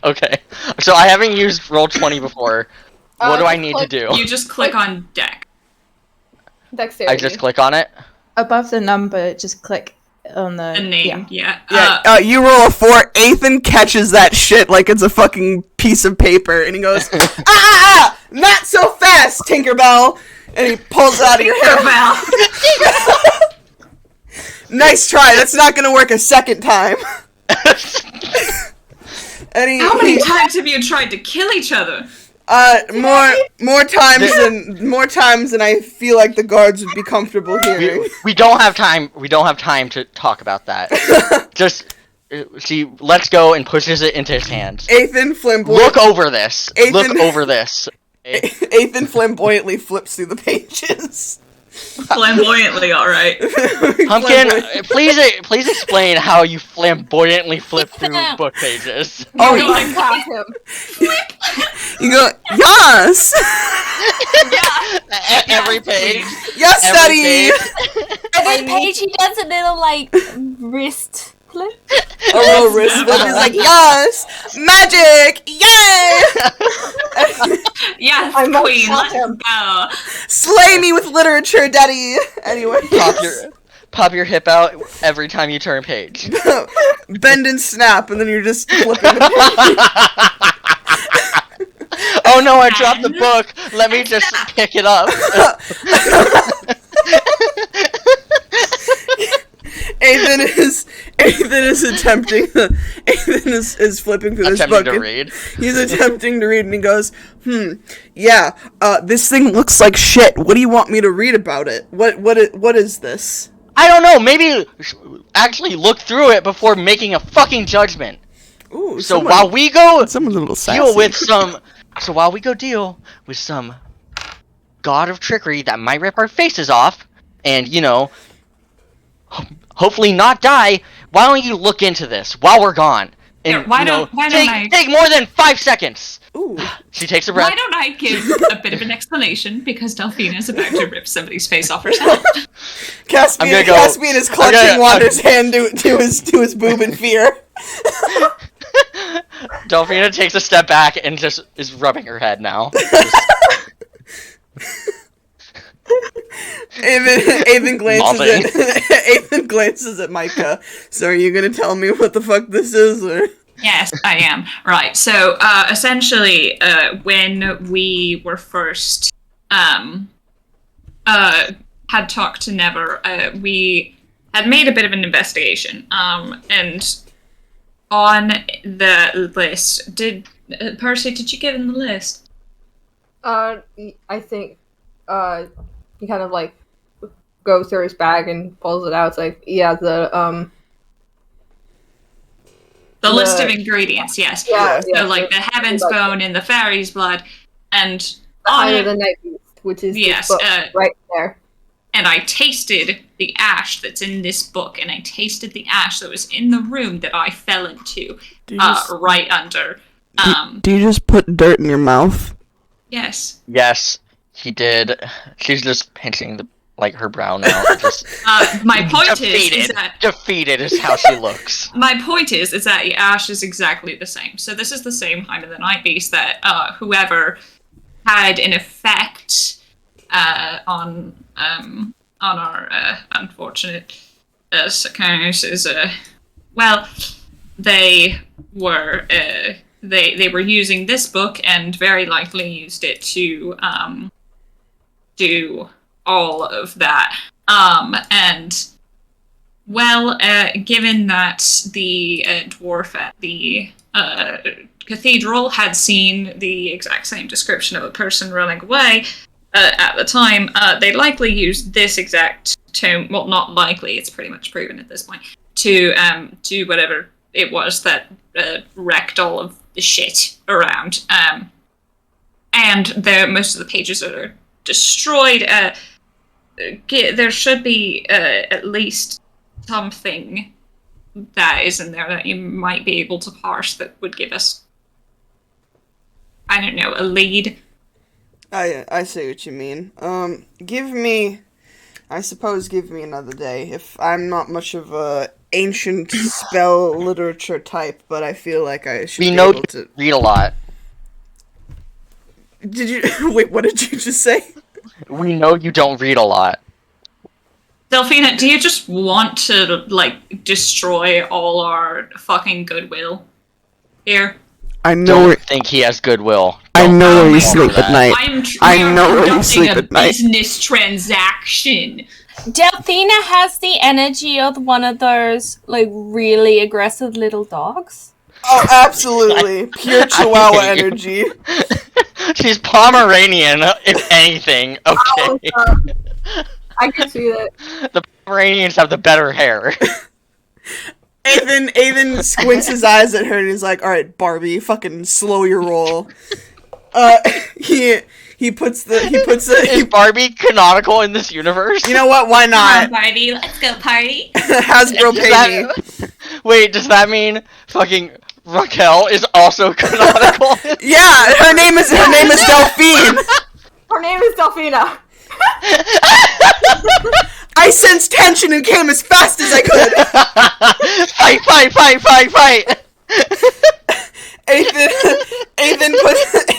Okay. So I haven't used Roll20 before. What do I need to do? You just click on deck. Dexterity. I just click on it? Above the number, just click on the name. Yeah. You roll a 4. Ethan catches that shit like it's a fucking piece of paper, and he goes, not so fast, Tinkerbell! And he pulls it out of your hair. Nice try. That's not gonna work a second time. How many times have you tried to kill each other? More times than I feel like the guards would be comfortable hearing. We don't have time. We don't have time to talk about that. Just she lets go and pushes it into his hands. Ethan flamboyantly look over this. Look over this. Ethan flamboyantly flips through the pages. Flamboyantly, all right. Pumpkin, please explain how you flamboyantly flip through book pages. Oh, you got him. You go, yes! Every page. Yes, Daddy! Every page he does a little, wrist flip. A little wrist flip. He's like, yes! Magic! Yay! Yes, I queen, must let's go. Slay me with literature, Daddy! Anyway. Pop your hip out every time you turn page. Bend and snap, and then you're just flipping the page. Oh no, I dropped the book. Let me just pick it up. Ethan is attempting. Ethan is flipping through this book. To read. He's attempting to read, and he goes, yeah. This thing looks like shit. What do you want me to read about it? What is this? I don't know. Maybe actually look through it before making a fucking judgment. Ooh. So while we go someone's a little sassy. While we go deal with some god of trickery that might rip our faces off, and hopefully not die. Why don't you look into this while we're gone? And, why don't I take more than 5 seconds? Ooh. She takes a breath. Why don't I give a bit of an explanation, because Delphina is about to rip somebody's face off herself. Caspian is clutching Wander's hand to his boob in fear. Delphina takes a step back and just is rubbing her head now. Aven glances at Micah. So are you gonna tell me what the fuck this is? Or? Yes, I am. Right. So essentially, when we were first had talked to Never, we had made a bit of an investigation. And on the list, Percy, did you give him the list? I think he kind of like goes through his bag and pulls it out. It's like, yeah, the list of ingredients, yes. Yeah, so like the Heaven's Bone and the Fairy's Blood, and the on Eye it, of the Night Beast, which is yes, this book right there. And I tasted the ash that's in this book, and I tasted the ash that was in the room that I fell into, right under. Do you just put dirt in your mouth? Yes. Yes, he did. She's just pinching her brow now. Just my point is that defeated is how she looks. My point is that the ash is exactly the same. So this is the same Eye of the Night Beast that whoever had an effect on our unfortunate psychosis. Well, they were using this book and very likely used it to do all of that. And well, given that the dwarf at the cathedral had seen the exact same description of a person running away at the time, they likely used this exact tome. Well, not likely; it's pretty much proven at this point to do whatever it was that wrecked all of the shit around. And most of the pages are destroyed. There should be at least something that is in there that you might be able to parse that would give us, I don't know, a lead. I see what you mean. Give me another day. If I'm not much of a ancient spell literature type, but I feel like I should be able to read a lot. Did you wait? What did you just say? We know you don't read a lot. Delphina, do you just want to, destroy all our fucking goodwill here? I know. Don't think he has goodwill. I know where you sleep at night. I know where you sleep at night. Business transaction. Delphina has the energy of one of those, really aggressive little dogs. Oh, absolutely. Pure Chihuahua energy. She's Pomeranian, if anything. Okay. I can see that. The Pomeranians have the better hair. Aven squints his eyes at her and he's like, "Alright, Barbie, fucking slow your roll." He puts Is Barbie canonical in this universe? You know what? Why not? Come on, Barbie, let's go party. Hasbro pay me. Wait, does that mean fucking Raquel is also canonical? Yeah, her name is Delphine. Her name is Delphina. I sensed tension and came as fast as I could. Fight!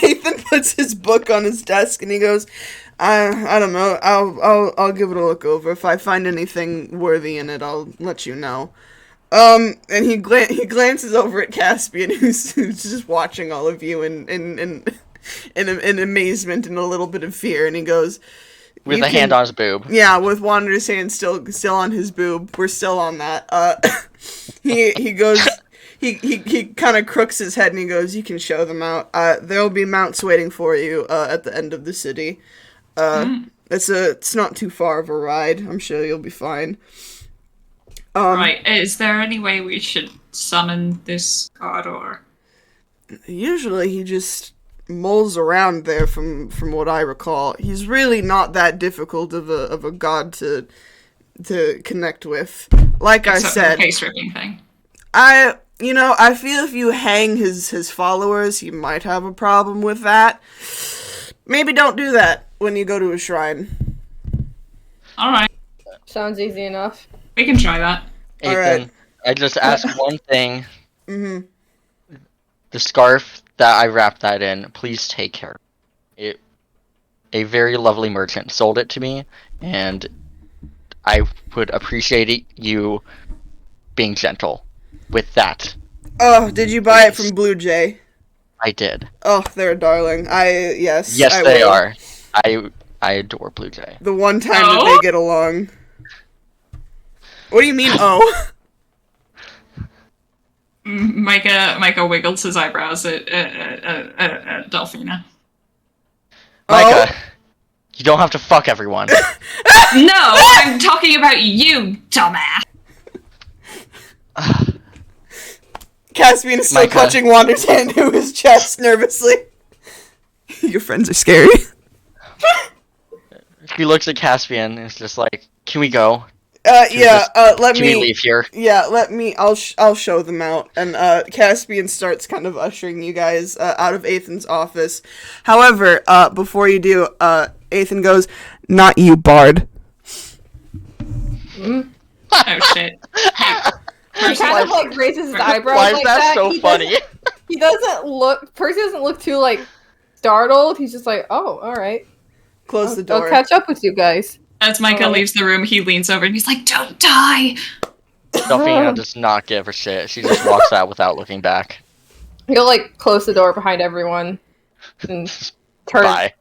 Ethan puts his book on his desk and he goes, I don't know. I'll give it a look over. If I find anything worthy in it, I'll let you know. And he glances over at Caspian, who's just watching all of you in amazement and a little bit of fear, and he goes, with a hand on his boob. Yeah, with Wander's hand still on his boob. We're still on that. He goes. He kind of crooks his head and he goes, "You can show them out. There'll be mounts waiting for you at the end of the city. It's not too far of a ride. I'm sure you'll be fine." Right. Is there any way we should summon this god, or? Usually he just mulls around there from what I recall. He's really not that difficult of a god to connect with. Like Except I said, the face ripping thing. You know, I feel if you hang his followers, he might have a problem with that. Maybe don't do that when you go to a shrine. Alright, Sounds easy enough. we can try that. Ethan, Alright. I just ask one thing. Mm-hmm. The scarf that I wrapped that in, please take care. A very lovely merchant sold it to me, and I would appreciate you being gentle with that. Oh, did you buy it from Blue Jay? I did. Oh, they're a darling. Yes, Yes, they are. I adore Blue Jay. The one time that they get along. What do you mean, oh? Micah wiggles his eyebrows at Delphina. Micah, you don't have to fuck everyone. No, I'm talking about you, dumbass. Caspian is still Micah. clutching Wander's hand to his chest nervously. Your friends are scary. He looks at Caspian and is just like, "Can we go? Let Can me we leave here?" Yeah, I'll show them out. And Caspian starts kind of ushering you guys out of Ethan's office. However, before you do, Ethan goes, "Not you, Bard." Oh shit. He kind of like raises his eyebrows. Why is like that so funny? He doesn't look. Percy doesn't look too like startled. He's just like, oh, all right. Close the door. I'll catch up with you guys. As Micah leaves the room, he leans over and he's like, "Don't die!" Delphina does not give a shit. She just walks out without looking back. He'll like close the door behind everyone and turn Bye.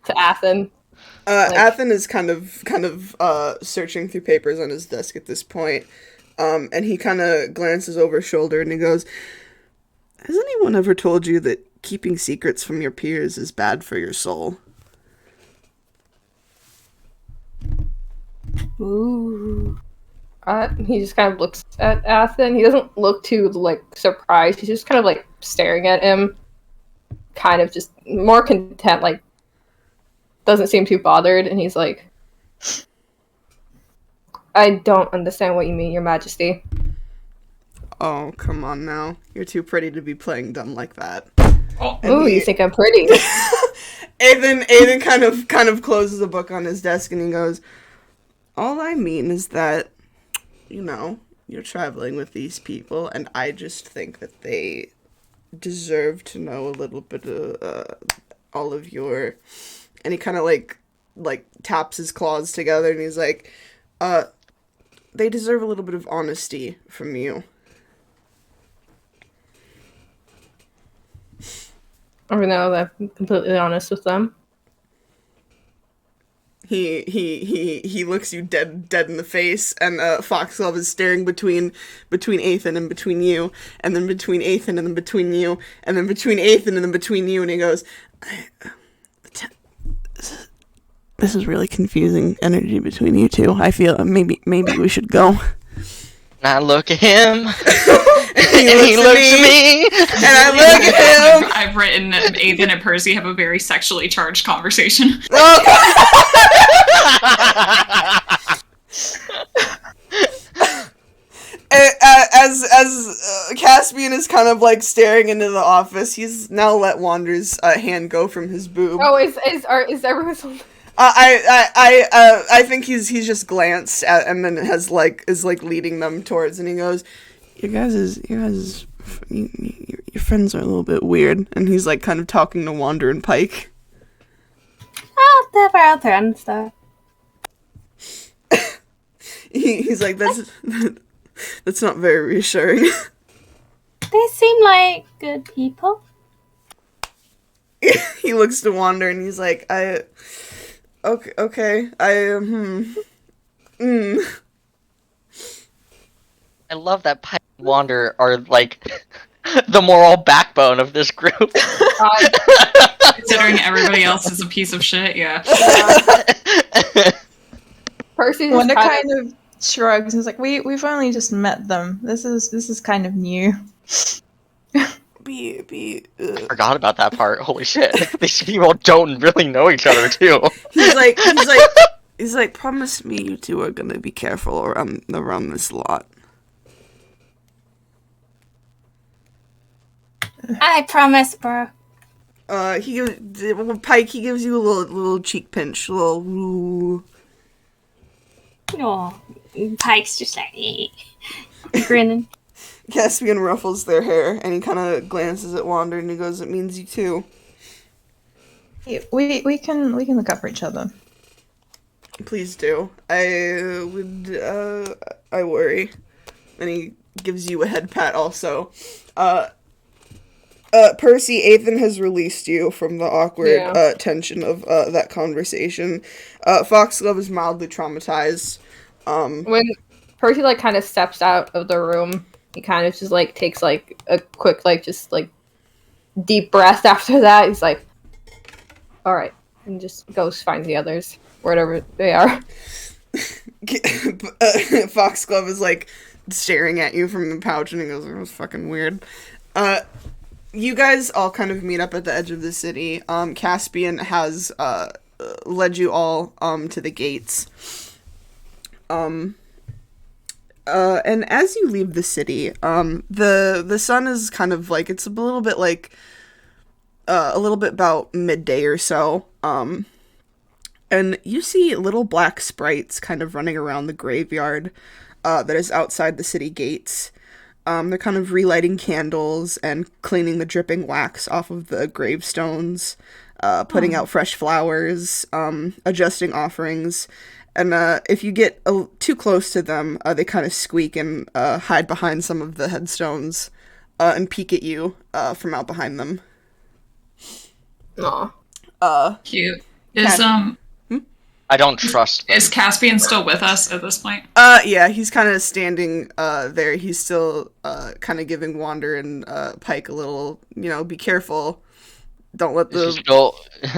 to Athen. Athen is kind of searching through papers on his desk at this point. And he kind of glances over his shoulder and he goes, "Has anyone ever told you that keeping secrets from your peers is bad for your soul?" Ooh. He just kind of looks at Athen. He doesn't look too like surprised. He's just kind of like staring at him, kind of just more content. Like doesn't seem too bothered. And he's like, "I don't understand what you mean, Your Majesty." Oh, come on now. You're too pretty to be playing dumb like that. Ooh, you think I'm pretty? Aiden kind of closes the book on his desk and he goes, "All I mean is that, you know, you're traveling with these people, and I just think that they deserve to know a little bit of all of your..." And he kind of like taps his claws together and he's like, "They deserve a little bit of honesty from you." Or no, I'm completely honest with them. He looks you dead in the face, and Foxglove is staring between Ethan and between you, and then between Ethan and then between you, and then between Ethan and then between you, and he goes, "This is really confusing energy between you two. I feel maybe we should go." And I look at him, and he looks at me, and I look at him. I've written Ethan and Percy have a very sexually charged conversation. As Caspian is kind of like staring into the office, he's now let Wander's hand go from his boob. Oh, is everyone? I think he's just glanced at and then is leading them towards, and he goes, your friends are a little bit weird," and he's like kind of talking to Wander and Pike. Oh, they're our friends, though. He's like, that's not very reassuring. They seem like good people. He looks to Wander and he's like, okay, I love that Pike and Wander are like the moral backbone of this group. Considering everybody else is a piece of shit, yeah. Percy Wanda kind of shrugs and is like, "We've only just met them. This is kind of new." I forgot about that part. Holy shit! These people don't really know each other too. He's like, "Promise me you two are gonna be careful around this lot." I promise, bro. Pike, he gives you a little cheek pinch, a little ooh. Oh, Pike's just like grinning. Caspian ruffles their hair, and he kind of glances at Wander, and he goes, "It means you too." We can look out for each other. Please do. I worry. And he gives you a head pat also. Percy, Ethan has released you from the awkward tension of that conversation. Foxglove is mildly traumatized. When Percy like kind of steps out of the room, he kind of just like takes like a quick just deep breath after that. He's like, all right, and just goes finds the others wherever they are. Foxglove is like staring at you from the pouch, and he goes, "It was fucking weird." You guys all kind of meet up at the edge of the city. Caspian has led you all to the gates. And as you leave the city, the sun is kind of like, it's a little bit about midday or so. And you see little black sprites kind of running around the graveyard that is outside the city gates. They're kind of relighting candles and cleaning the dripping wax off of the gravestones, putting out fresh flowers, adjusting offerings. And if you get too close to them, they kind of squeak and hide behind some of the headstones and peek at you from out behind them. Aw. Cute. I don't trust them. Is Caspian still with us at this point? Yeah, he's kind of standing there. He's still kind of giving Wander and Pike a little, be careful. Don't let the...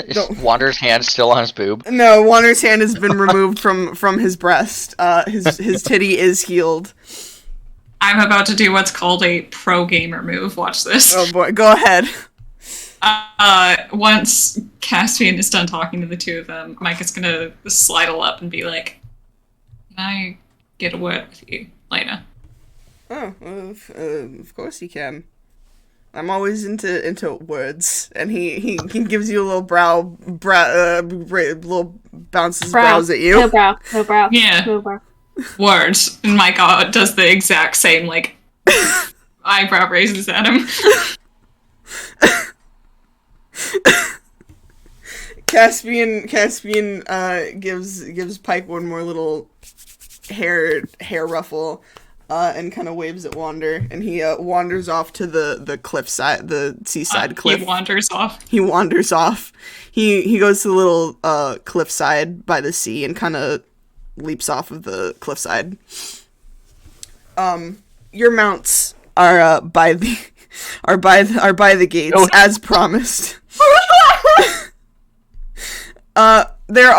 Is Wander's hand still on his boob? No, Wander's hand has been removed from his breast. His titty is healed. I'm about to do what's called a pro gamer move. Watch this. Oh boy, go ahead. Once Caspian is done talking to the two of them, Mike is gonna sidle up and be like, "Can I get a word with you later?" Oh, of course you can. I'm always into words, and he gives you a little little bounces brows at you. No brow. Yeah. No brow. Words. And Mike does the exact same eyebrow raises at him. Caspian gives Pike one more little hair ruffle, and kind of waves at Wander, and he wanders off to the cliffside, the seaside cliff. He wanders off. He wanders off. He goes to the little cliffside by the sea and kind of leaps off of the cliffside. Your mounts are by the gates as promised. There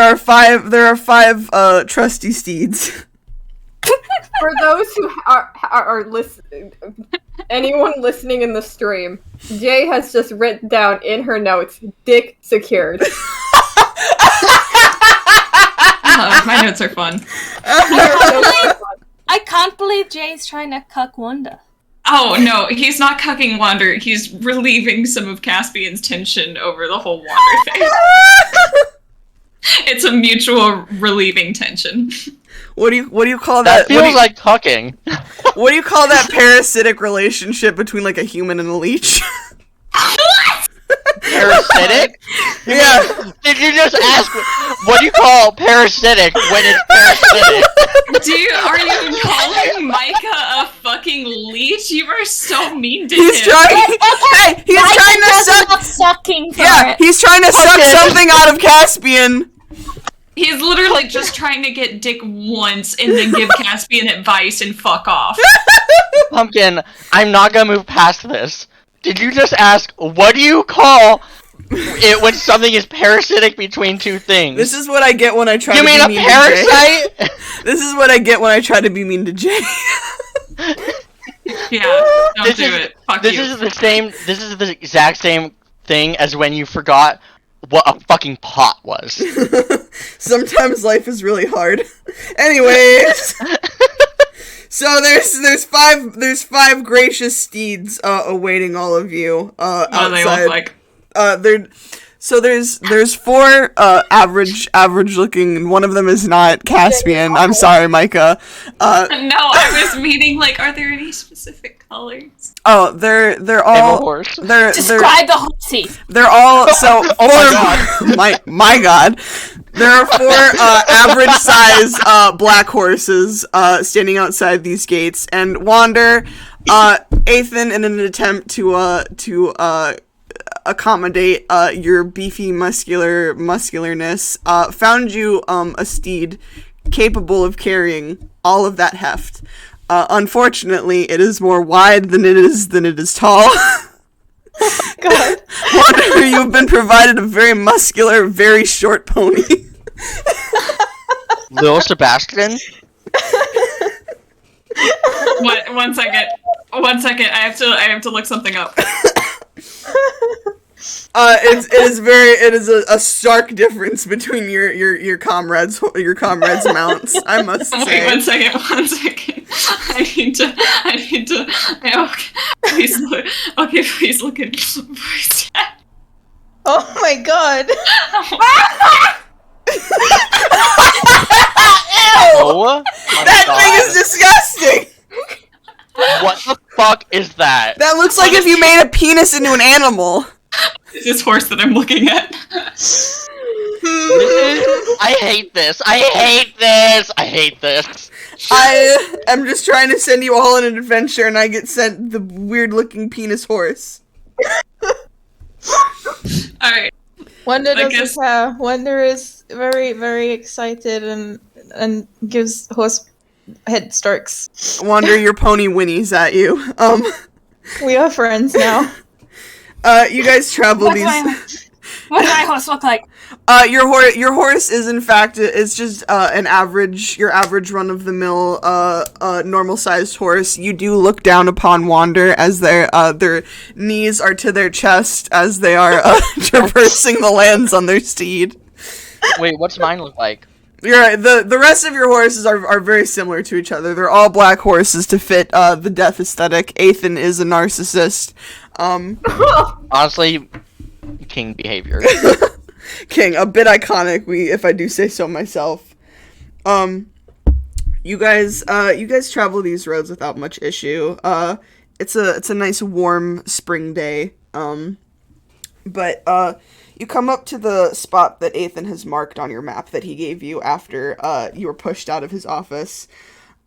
are five trusty steeds. For those who are listening, anyone listening in the stream, Jay has just written down in her notes, "Dick secured." My notes are fun. I can't believe Jay's trying to cuck Wanda. Oh, no, he's not cucking Wander. He's relieving some of Caspian's tension over the whole Wander thing. It's a mutual relieving tension. What do you call that? That feels like cucking. What do you call that parasitic relationship between like a human and a leech? Parasitic? Yeah. Did you just ask what do you call parasitic when it's parasitic? Are you calling Micah a fucking leech? You are so mean to He's him. He's trying to suck. Sucking for it. He's trying to suck something out of Caspian. He's literally just trying to get dick once and then give Caspian advice and fuck off. Pumpkin, I'm not gonna move past this. Did you just ask, what do you call it when something is parasitic between two things? This is what I get when I try to be mean mean a parasite? to Jay. This is what I get when I try to be mean to Jay. Yeah, don't do it. Fuck you. This is the exact same thing as when you forgot what a fucking pot was. Sometimes life is really hard. Anyways. So there's five gracious steeds awaiting all of you What do they outside. look like? There's four average looking, and one of them is not Caspian. I'm sorry, Micah. No, I was meaning like, are there any specific colors? Oh, they're I'm a all horse. they're Describe the horses. they're all so Oh my god. There are four average size black horses standing outside these gates, and Wander, Athan, in an attempt to accommodate your beefy muscularness, found you a steed capable of carrying all of that heft. Unfortunately, it is more wide than it is tall. God. Wander, you've been provided a very muscular, very short pony. Little Sebastian. What? 1 second. 1 second. I have to look something up. It is a stark difference between your comrades' mounts, I must say. Wait, 1 second. 1 second. I need to. Okay, please look at. Oh my god. Oh, That thing is disgusting! What the fuck is that? That looks like if you made a penis into an animal. This horse that I'm looking at. I hate this. I hate this. I am just trying to send you all on an adventure, and I get sent the weird-looking penis horse. All right. Wonder I doesn't guess- care. Wonder is very, very excited and gives horse head strokes. Wander, your pony whinnies at you. We are friends now. You guys travel What does my horse look like? your horse is in fact it's just your average run of the mill normal sized horse. You do look down upon Wander as their knees are to their chest as they are traversing the lands on their steed. Wait, what's mine look like? You're right. The rest of your horses are very similar to each other. They're all black horses to fit the death aesthetic. Athan is a narcissist. Honestly, king behavior. King, a bit iconic, if I do say so myself. You guys travel these roads without much issue. It's a nice warm spring day. But you come up to the spot that Athan has marked on your map that he gave you after you were pushed out of his office.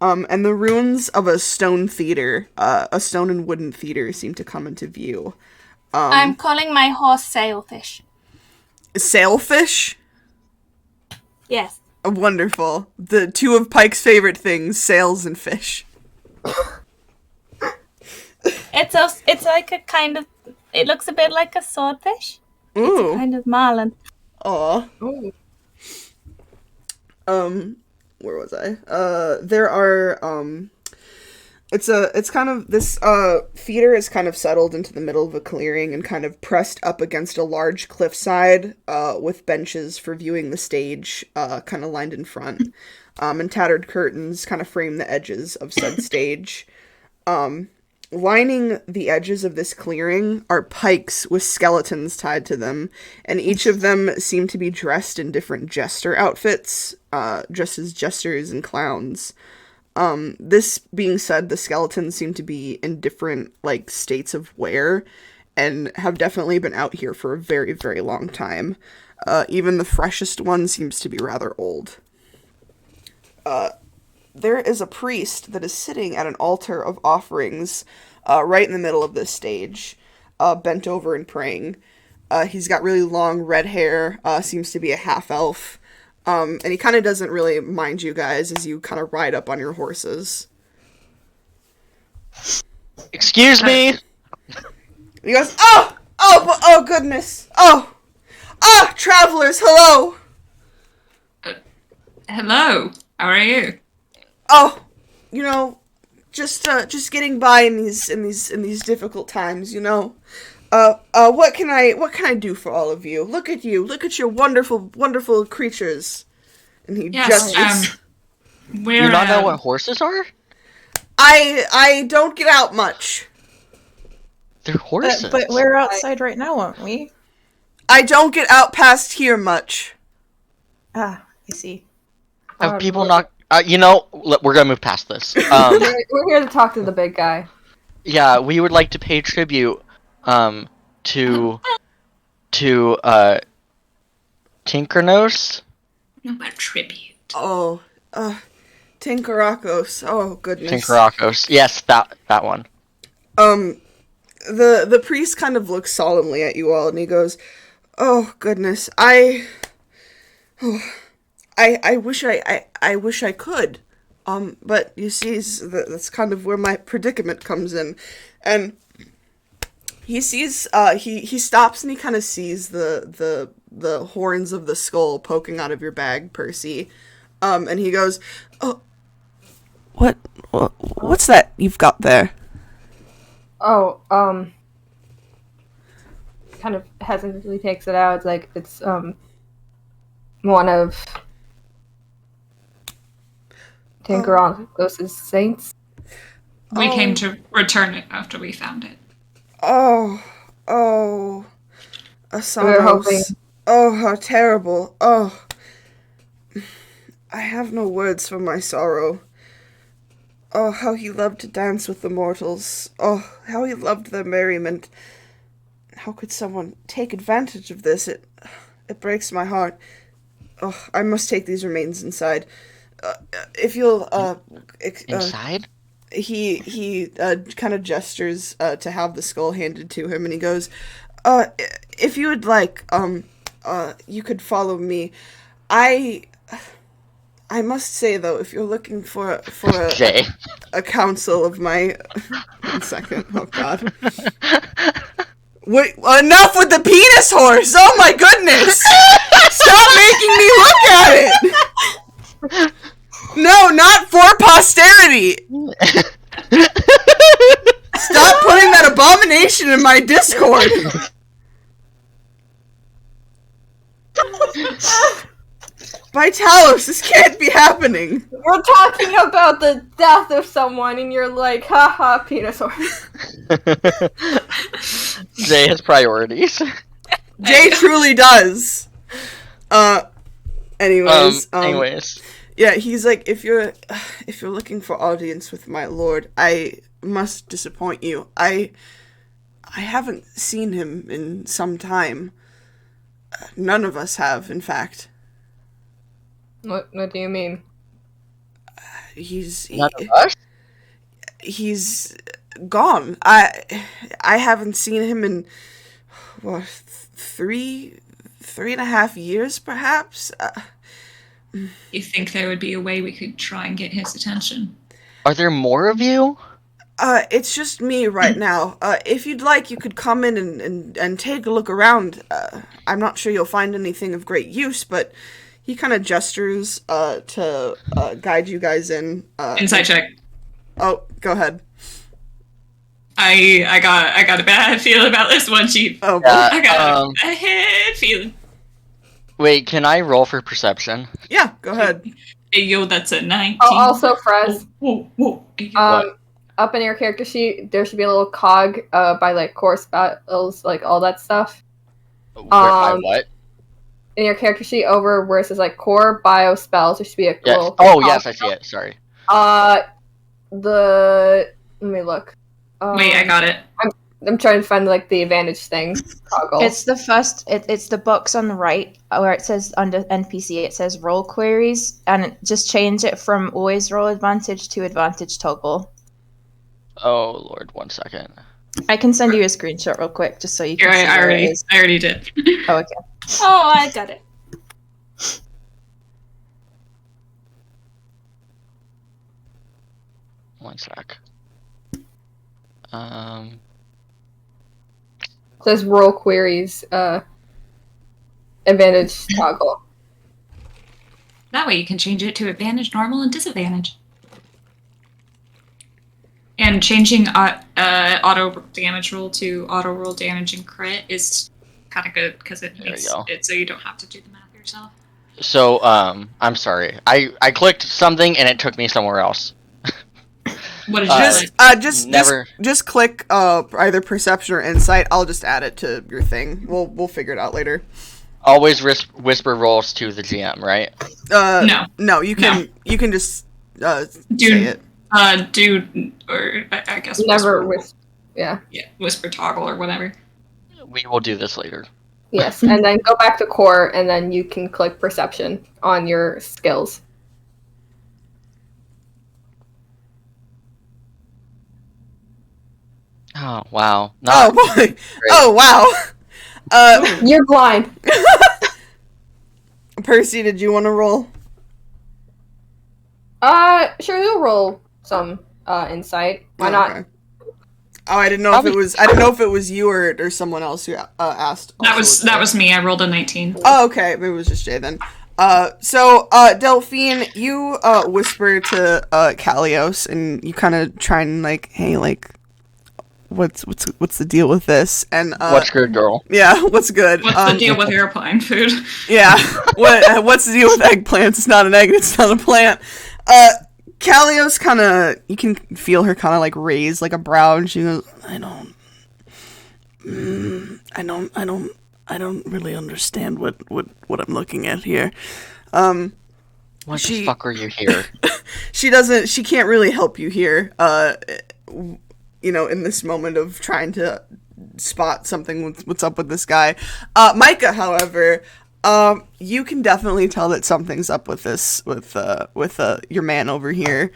And the ruins of a stone theater, a stone and wooden theater, seem to come into view. I'm calling my horse Sailfish. Sailfish? Yes. Wonderful. The two of Pike's favorite things, sails and fish. It's like a kind of. It looks a bit like a swordfish. It's a Ooh. kind of marlin. Aw. Where was I? There are, it's kind of, this, theater is kind of settled into the middle of a clearing and kind of pressed up against a large cliffside, with benches for viewing the stage, kind of lined in front. And tattered curtains kind of frame the edges of said stage. Lining the edges of this clearing are pikes with skeletons tied to them, and each of them seem to be dressed in different jester outfits, just as jesters and clowns. This being said, the skeletons seem to be in different, states of wear, and have definitely been out here for a very, very long time. Even the freshest one seems to be rather old. There is a priest that is sitting at an altar of offerings right in the middle of this stage, bent over and praying. He's got really long red hair, seems to be a half-elf, and he kind of doesn't really mind you guys as you kind of ride up on your horses. Excuse me? He goes, oh goodness, travelers, hello! Hello. How are you? Oh, just getting by in these difficult times, what can I do for all of you? Look at your wonderful creatures. And he Yes. gestures. We're. You not know what horses are? I don't get out much. They're horses. But we're outside right now, aren't we? I don't get out past here much. Ah, I see. Have people not... we're gonna move past this. We're here to talk to the big guy. Yeah, we would like to pay tribute to Tinkernos. No, but tribute. Oh, Tinkarakos. Oh, goodness. Tinkerakos. Yes, that one. The priest kind of looks solemnly at you all, and he goes, "Oh, goodness, I wish I wish I could. But you see, that's kind of where my predicament comes in." And he sees, he stops and he kind of sees the horns of the skull poking out of your bag, Percy. And he goes, "Oh, what's that you've got there?" Oh, kind of hesitantly takes it out. It's like, it's, one of Tinkerakos' saints. We came to return it after we found it. Oh, We're Asanos. hoping. Oh, how terrible. Oh, I have no words for my sorrow. Oh, how he loved to dance with the mortals. Oh, how he loved their merriment. How could someone take advantage of this? It breaks my heart. Oh, I must take these remains inside. If you'll, Inside? He kind of gestures to have the skull handed to him, and he goes, if you would like, you could follow me. I must say, though, if you're looking for Jay. a counsel of my... 1 second. Oh, God. Wait, enough with the penis horse! Oh, my goodness! Stop making me look at it! No, not for posterity! Stop putting that abomination in my Discord! By Talos, this can't be happening! We're talking about the death of someone, and you're like, haha, penis horse. Jay has priorities. Jay truly does. Anyways. Yeah, he's like, if you're looking for audience with my lord, I must disappoint you. I haven't seen him in some time. None of us have, in fact. What do you mean? None of us? He's gone. I haven't seen him in what, 3.5 years, perhaps. You think there would be a way we could try and get his attention? Are there more of you? It's just me right now. If you'd like, you could come in and take a look around. I'm not sure you'll find anything of great use, but he kind of gestures to guide you guys in. Insight check. Oh, go ahead. I got a bad feeling about this one, Chief. Oh, I got a bad feeling. Wait, can I roll for perception? Yeah, go ahead. Hey, yo, that's a 19. Oh, also, Frez, Whoa. up in your character sheet, there should be a little cog by, like, core spells, like, all that stuff. What? In your character sheet over where it says, like, core bio spells, there should be a Yes. little Oh, cog. yes, I see it. Sorry. Let me look. Wait, I got it. I'm trying to find, like, the advantage thing. Toggle. It's the first. It's the box on the right where it says under NPC. It says roll queries, and just change it from always roll advantage to advantage toggle. Oh, Lord, 1 second. I can send you a screenshot real quick, just so you can Here, see I where it is. already did. Oh, okay. Oh, I got it. 1 sec. It says roll queries, advantage toggle. That way you can change it to advantage, normal, and disadvantage. And changing auto damage roll to auto roll damage and crit is kind of good because it makes it so you don't have to do the math yourself. So, I'm sorry. I clicked something and it took me somewhere else. What did you say? Just click either perception or insight. I'll just add it to your thing. We'll figure it out later. Always whisper rolls to the GM, right? No, you can just say it. Or I guess Never whisper. Yeah, whisper toggle or whatever. We will do this later. Yes, and then go back to core, and then you can click perception on your skills. Oh, wow. Oh, boy. Great. Oh, wow. You're blind. Percy, did you want to roll? Sure, you'll roll some insight. Why not? Okay. Oh, I didn't know if it was you or someone else who asked. That was me. I rolled a 19. Oh, okay. Maybe it was just Jay then. So Delphine, you whisper to Kalios, and you kind of try and like, hey, like, what's the deal with this? And what's good, girl? Yeah, what's good? What's the deal with airplane food? Yeah, what's the deal with eggplants? It's not an egg. It's not a plant. Kalios kind of, you can feel her kind of like raise like a brow, and she goes, I don't really understand what I'm looking at here. Why the fuck are you here? She can't really help you here. In this moment of trying to spot something, what's up with this guy. Micah, however, you can definitely tell that something's up with this, with your man over here.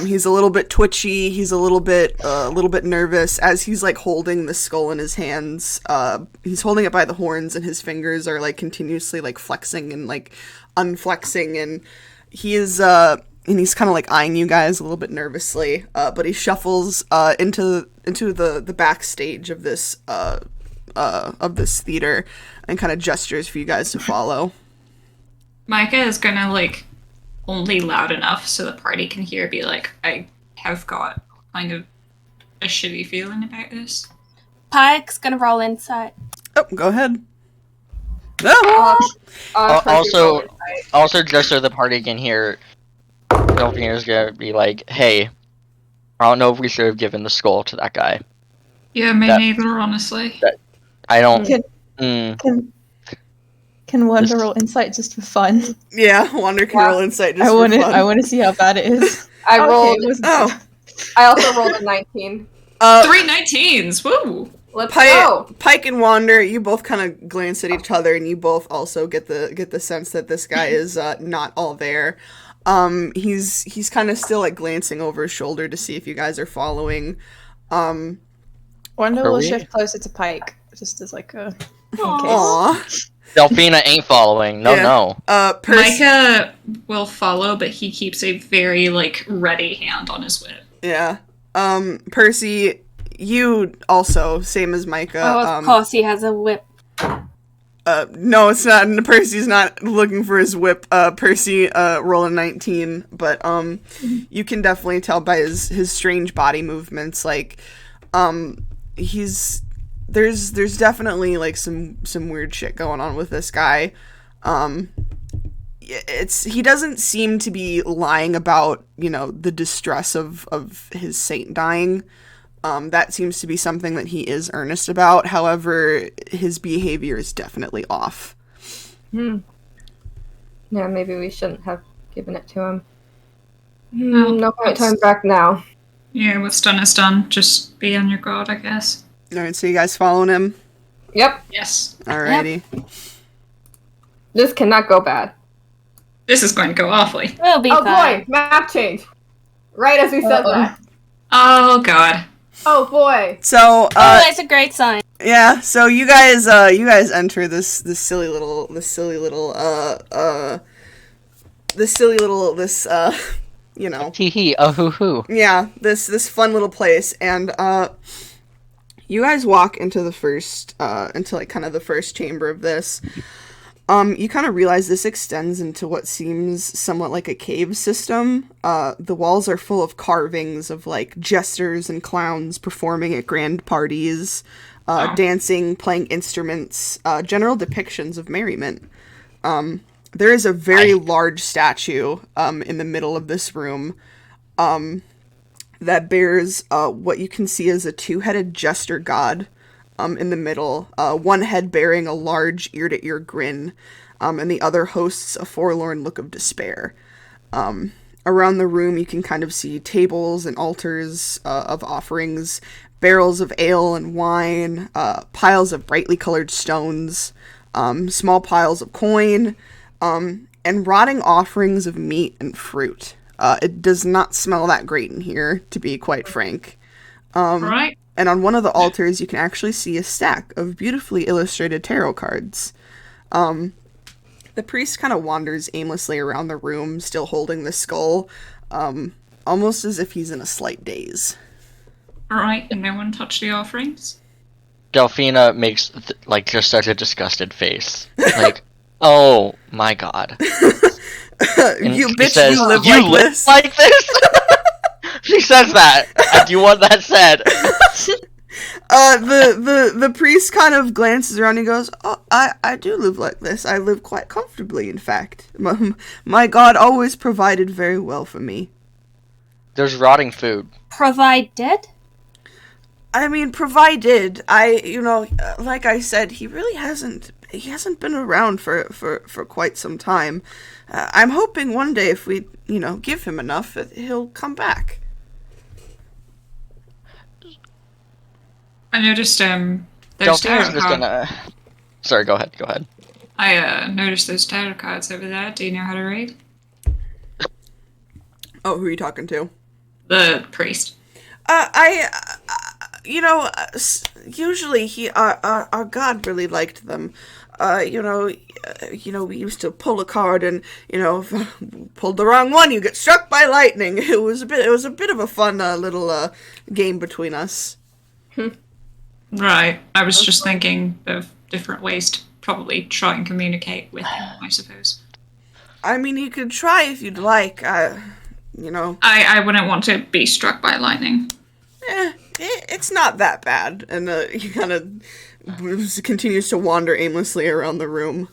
He's a little bit twitchy. He's a little bit nervous as he's like holding the skull in his hands. He's holding it by the horns, and his fingers are like continuously like flexing and like unflexing, and he is and he's kind of like eyeing you guys a little bit nervously. But he shuffles into the backstage of this theater and kind of gestures for you guys to follow. Micah is gonna like only loud enough so the party can hear be like, I have got kind of a shitty feeling about this. Pike's gonna roll insight. Oh, go ahead. Also, just so the party can hear, Delphina's gonna be like, hey, I don't know if we should have given the skull to that guy. Yeah, me neither, honestly. I don't... Can Wanda roll insight just for fun? Yeah, Wanda can roll insight just for fun. I want to see how bad it is. I also rolled a 19. 3 19s, woo! Let's go. Pike and Wander, you both kind of glance at each other, and you both also get the sense that this guy is not all there. He's kind of still like glancing over his shoulder to see if you guys are following. Wanda will shift closer to Pike, just as like a. Aww. Delphina ain't following. No. Micah will follow, but he keeps a very like ready hand on his whip. Yeah. Percy, you also, same as Micah. Oh, of course he has a whip. No, it's not. Percy's not looking for his whip. Percy, roll a 19, but you can definitely tell by his strange body movements, like, there's definitely like some weird shit going on with this guy. He doesn't seem to be lying about, the distress of his saint dying. That seems to be something that he is earnest about. However, his behavior is definitely off. Yeah, maybe we shouldn't have given it to him. No point turning back now. Yeah, what's done is done. Just be on your guard, I guess. Alright, so you guys following him? Yep. Yes. Alrighty. Yep. This cannot go bad. This is going to go awfully. We'll be fine. Boy, map change. Right as we said that. Oh god. Oh boy. So that's a great sign. Yeah, so you guys enter this silly little Tee hee, oh hoo hoo. Yeah, this fun little place, and you guys walk into the first the first chamber of this. You kind of realize this extends into what seems somewhat like a cave system. The walls are full of carvings of like jesters and clowns performing at grand parties, dancing, playing instruments, general depictions of merriment. There is a very large statue in the middle of this room. that bears what you can see as a two-headed jester god in the middle, one head bearing a large ear-to-ear grin, and the other hosts a forlorn look of despair. Around the room, you can kind of see tables and altars of offerings, barrels of ale and wine, piles of brightly colored stones, small piles of coin, and rotting offerings of meat and fruit. It does not smell that great in here, to be quite frank. Right. And on one of the altars, you can actually see a stack of beautifully illustrated tarot cards. The priest kind of wanders aimlessly around the room, still holding the skull, almost as if he's in a slight daze. Alright, and no one touched the offerings? Delphina makes, just such a disgusted face. Like, oh my god. You she bitch, says, you live "You like live this? like this?" She says that. I do want that said. The priest kind of glances around and goes, "Oh, I do live like this. I live quite comfortably, in fact. My god always provided very well for me." There's rotting food. Provided? I mean, provided. Like I said, he really hasn't been around for quite some time. I'm hoping one day if we, give him enough, he'll come back. I noticed, those Delphina's tarot just cards. gonna... Sorry, go ahead. I noticed those tarot cards over there. Do you know how to read? Oh, who are you talking to? The priest. Usually our god really liked them. We used to pull a card and, pulled the wrong one, you get struck by lightning. It was a bit of a fun little game between us. Right. I was just thinking of different ways to probably try and communicate with him, I suppose. I mean, you could try if you'd like, I wouldn't want to be struck by lightning. It's not that bad. And he kind of continues to wander aimlessly around the room.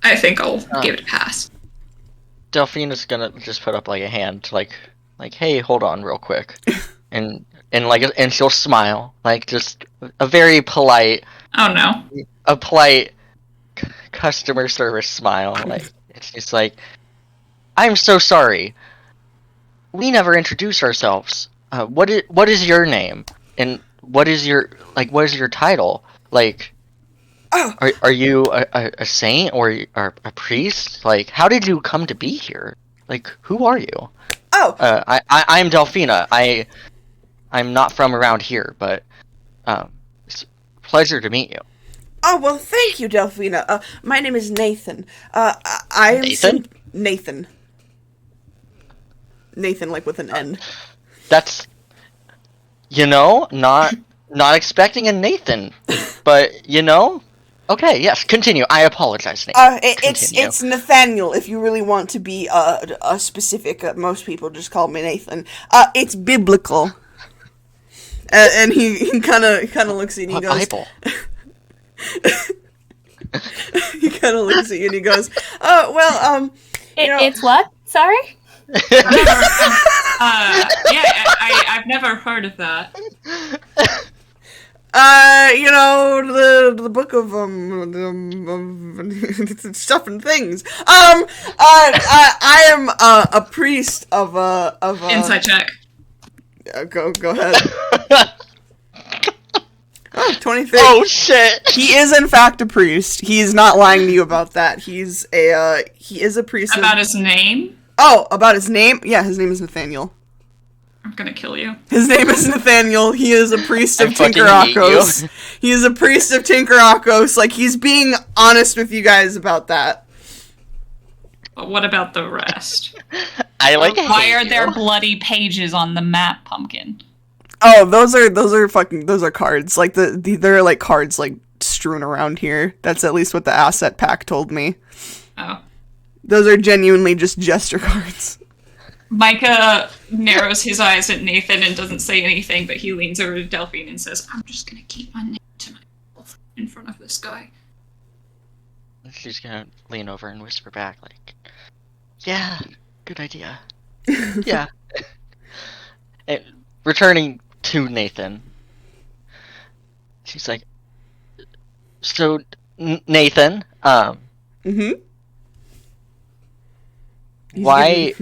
I think I'll give it a pass. Delphina's gonna just put up, a hand, like, hey, hold on real quick. and she'll smile, just a very polite... Oh, no. A polite customer service smile. It's just I'm so sorry. We never introduce ourselves. What is your name? And what is your title? Are you a saint or a priest? How did you come to be here? Who are you? Oh. I'm Delphina. I'm not from around here, but it's a pleasure to meet you. Oh, well, thank you, Delphina. My name is Nathan. I am Nathan? Nathan. Nathan, with an N. That's, not expecting a Nathan, but, okay, yes, continue. I apologize, Nathan. It's Nathaniel, if you really want to be a specific. Most people just call me Nathan. It's biblical. And he kind of looks at you and he goes... Bible? He kind of looks at you and he goes, "Oh, well, It's what? Sorry? I've never heard of that. The book of stuff and things. I am a priest of Inside check. Go ahead. Oh, 23. Oh shit! He is in fact a priest. He's not lying to you about that. He is a priest. About his name? Oh, about his name? Yeah, his name is Nathaniel. I'm gonna kill you. His name is Nathaniel. He is a priest of I fucking Tinkerakos. He is a priest of Tinkerakos. He's being honest with you guys about that. But what about the rest? Why are there bloody pages on the map, Pumpkin? Oh, those are cards. There are cards strewn around here. That's at least what the asset pack told me. Oh. Those are genuinely just gesture cards. Micah narrows his eyes at Nathan and doesn't say anything, but he leans over to Delphine and says, "I'm just gonna keep my name to myself in front of this guy." She's gonna lean over and whisper back, yeah, good idea. Yeah. returning to Nathan. She's like, so Nathan, Mm-hmm. why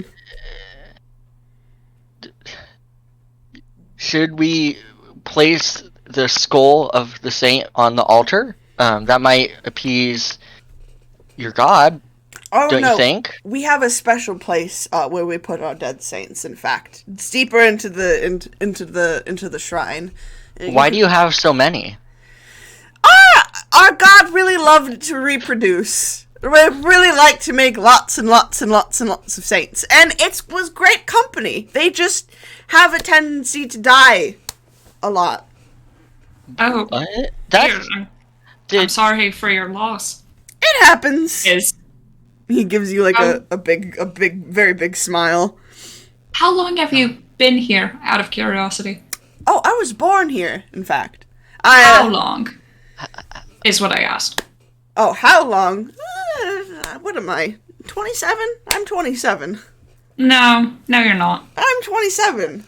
should we place the skull of the saint on the altar? That might appease your god, Oh don't no, you think? we have a special place where we put our dead saints. In fact, it's deeper into the shrine. Why do you have so many? Our god really loved to reproduce. Really liked to make lots and lots and lots and lots of saints, and it was great company. They just have a tendency to die a lot. Oh, What? dear, I'm sorry for your loss. It happens. Is He gives you like a big, very big smile. how long have you been here? Out of curiosity. Oh, I was born here. In fact, How long? Is what I asked. Oh, how long? What am I? 27? I'm 27. No, you're not. I'm 27.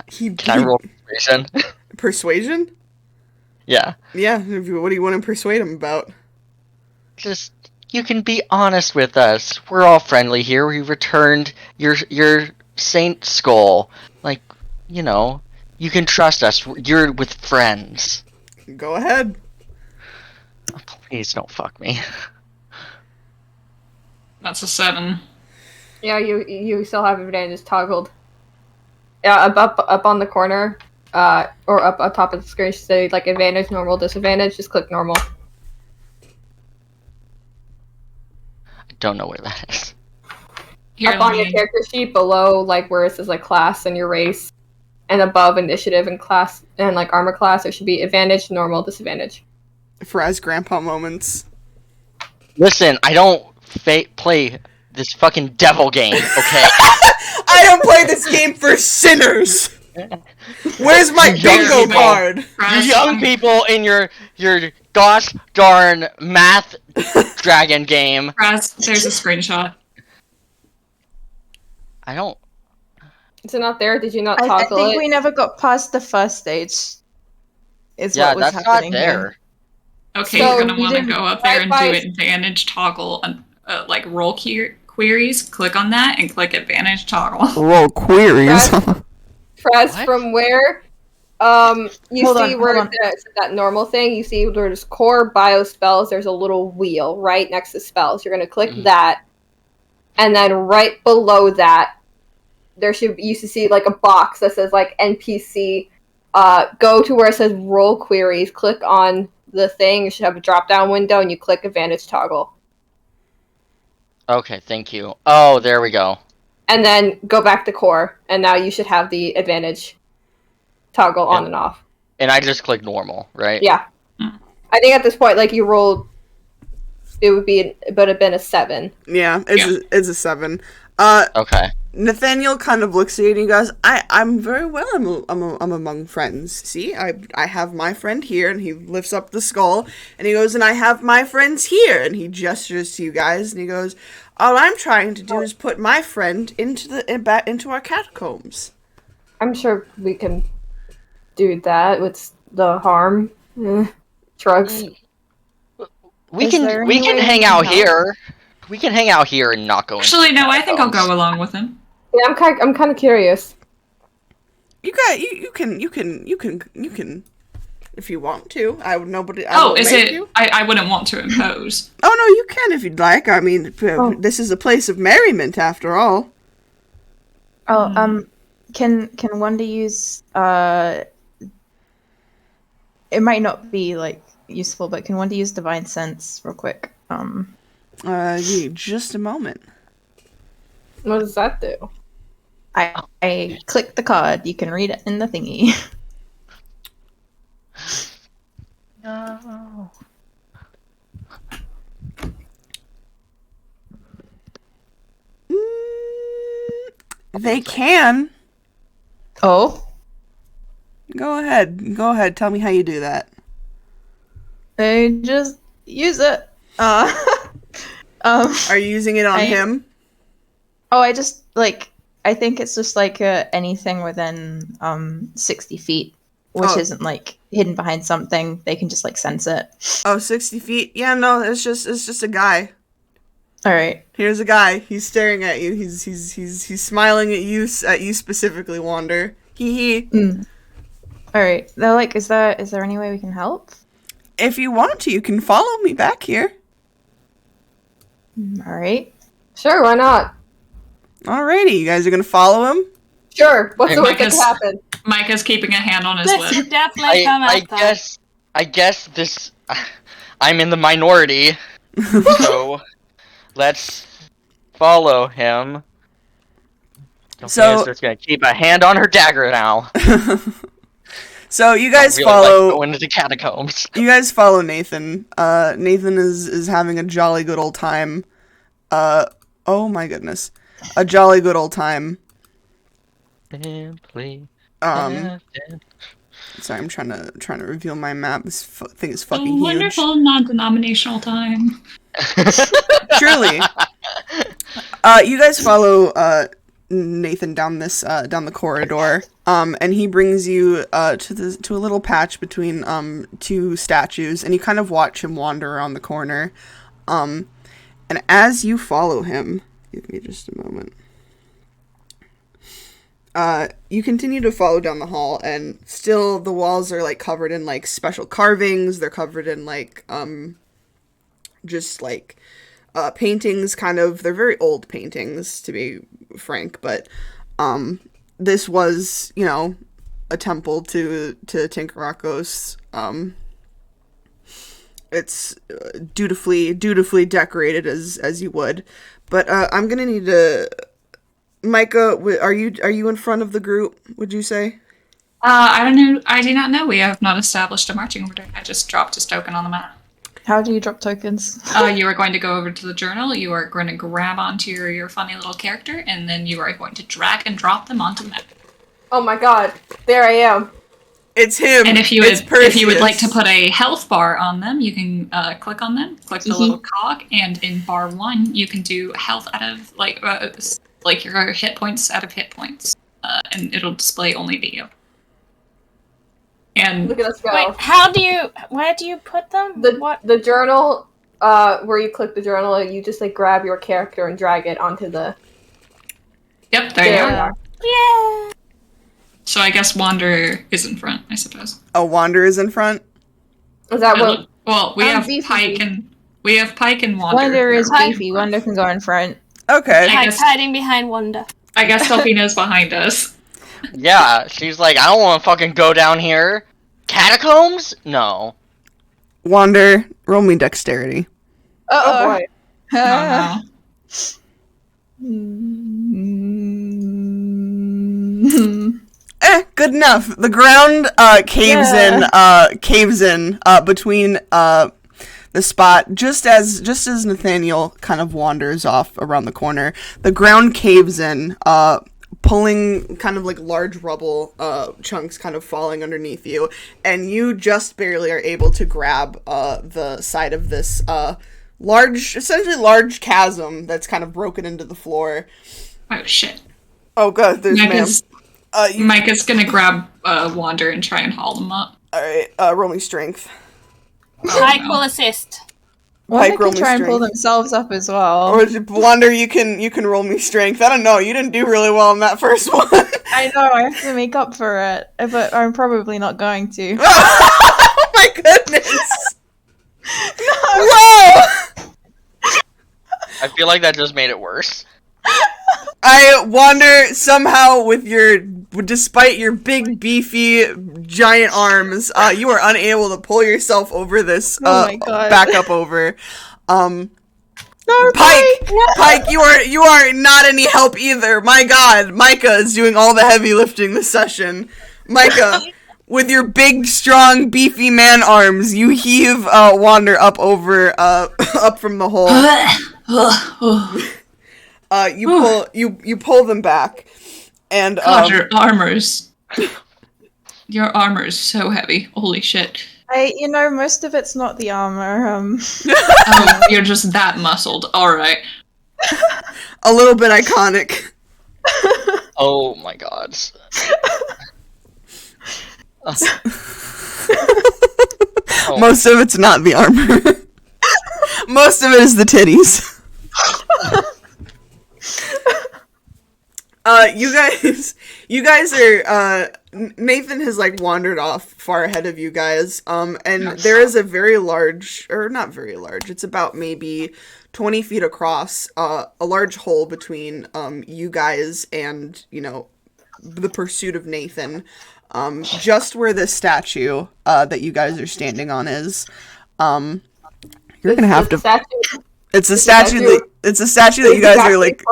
Can I roll persuasion? Persuasion? Yeah. Yeah. What do you want to persuade him about? Just, you can be honest with us. We're all friendly here. We returned your saint skull. Like, you know, you can trust us. You're with friends. Go ahead. Oh, please don't fuck me. That's a 7. Yeah, you still have advantage toggled. Yeah, up on the corner, or up top of the screen, say like advantage, normal, disadvantage. Just click normal. I don't know where that is. Here, Up on your character sheet, below like where it says like class and your race, and above initiative and class and like armor class, there should be advantage, normal, disadvantage. Fraz grandpa moments. Listen, I don't play this fucking devil game, okay? I don't play this game for sinners. Where's my bingo card? You young people in your gosh darn math dragon game. Raz, there's a screenshot. I don't. Is it not there? Did you not I toggle think it? we never got past the first stage. Is Yeah, what was that's happening not there. here. Okay, So you're gonna you want to didn't go up there and do right-click- advantage toggle and like roll queries. Click on that and click advantage toggle. Roll queries. Press What? from where? You Hold see on, where hold on. that normal thing. You see where there's core bio spells. There's a little wheel right next to spells. You're gonna click that, and then right below that, you should see like a box that says like NPC. Go to where it says roll queries. Click on the thing. You should have a drop down window, and you click advantage toggle. Okay, thank you. Oh, there we go. And then go back to core, and now you should have the advantage toggle on and off. And I just click normal, right? Yeah. I think at this point, like, you rolled, it would have been a 7. Yeah, it's a 7. Okay. Nathaniel kind of looks at you and he goes, I'm very well. I'm among friends. See, I have my friend here, and he lifts up the skull, and he goes, and I have my friends here, and he gestures to you guys, and he goes, all I'm trying to do is put my friend into our catacombs. I'm sure we can do that with the harm. Shrugs. We Is can there any way hang we out can help? here. We can hang out here and not go. Actually, no, I think I'll go along with him. Yeah, I'm kind of curious. You can, if you want to. I would nobody. I Oh, won't is make it? You. I wouldn't want to impose. Oh no, you can if you'd like. I mean, this is a place of merriment after all. Oh, can Wanda use it might not be like useful, but can Wanda use divine sense real quick? Yeah, just a moment. What does that do? I click the card. You can read it in the thingy. No. They can. Oh, Go ahead. Tell me how you do that. I just use it. Are you using it on him? Oh, I just I think it's just anything within 60 feet, which isn't hidden behind something. They can just sense it. Oh, 60 feet? Yeah, no, it's just a guy. All right. Here's a guy. He's staring at you. He's smiling at you specifically, Wander. Hee. All right. They're is there any way we can help? If you want to, you can follow me back here. All right. Sure, why not? Alrighty, you guys are gonna follow him? Sure. What's the worst that can happen? Micah's keeping a hand on his Let's lip. definitely come out there. I guess this. I'm in the minority, so let's follow him. So just gonna keep a hand on her dagger now. So you guys really follow going into the catacombs. You guys follow Nathan. Nathan is having a jolly good old time. Oh my goodness, a jolly good old time. Simply. Sorry, I'm trying to reveal my map. This thing is A fucking huge. wonderful non-denominational time. Truly. You guys follow Nathan down the corridor, and he brings you to a little patch between two statues, and you kind of watch him wander around the corner. And as you follow him, give me just a moment. You continue to follow down the hall, and still the walls are covered in special carvings. They're covered in paintings, kind of. They're very old paintings, to be frank, but this was, a temple to Tinkarakos. It's dutifully decorated as you would, but I'm gonna need to. Micah, are you in front of the group, would you say? I don't know. I do not know. We have not established a marching order. I just dropped a token on the map. How do you drop tokens? You are going to go over to the journal. You are going to grab onto your funny little character, and then you are going to drag and drop them onto the map. Oh my god, there I am. It's him. And if you would like to put a health bar on them, you can click on them, click the little cog, and in bar 1, you can do health out of your hit points out of hit points, and it'll display only video. And look at us go. Wait, where do you put them? The journal, where you click the journal, you just grab your character and drag it onto the. Yep, there you are. Yeah. So I guess Wander is in front, I suppose. Oh, Wander is in front? Is that what? Well, we have Pike and Wander. Wander is beefy. Wander can go in front. Okay. Pike's hiding behind Wanda. I guess Delphina's behind us. Yeah, she's I don't want to fucking go down here. Catacombs? No. Wander, roll me dexterity. Oh boy. Oh, no. Good enough. The ground caves in between the spot just as Nathaniel kind of wanders off around the corner. The ground caves in, pulling kind of large rubble chunks kind of falling underneath you, and you just barely are able to grab the side of this essentially large chasm that's kind of broken into the floor. Oh shit. Oh god, there's Micah's gonna grab Wander and try and haul them up. Alright, roll me strength. Pike will assist. Pike can try and pull themselves up as well. Or Wander, you can roll me strength. I don't know, you didn't do really well on that first one. I know, I have to make up for it, but I'm probably not going to. Oh my goodness! No! Whoa! I feel like that just made it worse. I wonder somehow despite your big, beefy, giant arms, you are unable to pull yourself over this, my God. back up over. No, Pike, you are not any help either. My God, Micah is doing all the heavy lifting this session. Micah, with your big, strong, beefy man arms, you heave Wander up over, up from the hole. You pull them back, and God, your armor is so heavy. Holy shit! Most of it's not the armor. Oh, you're just that muscled. All right. A little bit iconic. Oh my god. Oh. Most of it's not the armor. Most of it is the titties. You guys are, Nathan has, like, wandered off far ahead of you guys, and there is a very large, or not very large, it's about maybe 20 feet across, a large hole between, you guys and, the pursuit of Nathan, just where this statue, that you guys are standing on is, you're gonna have to... It's a statue that you guys are, like...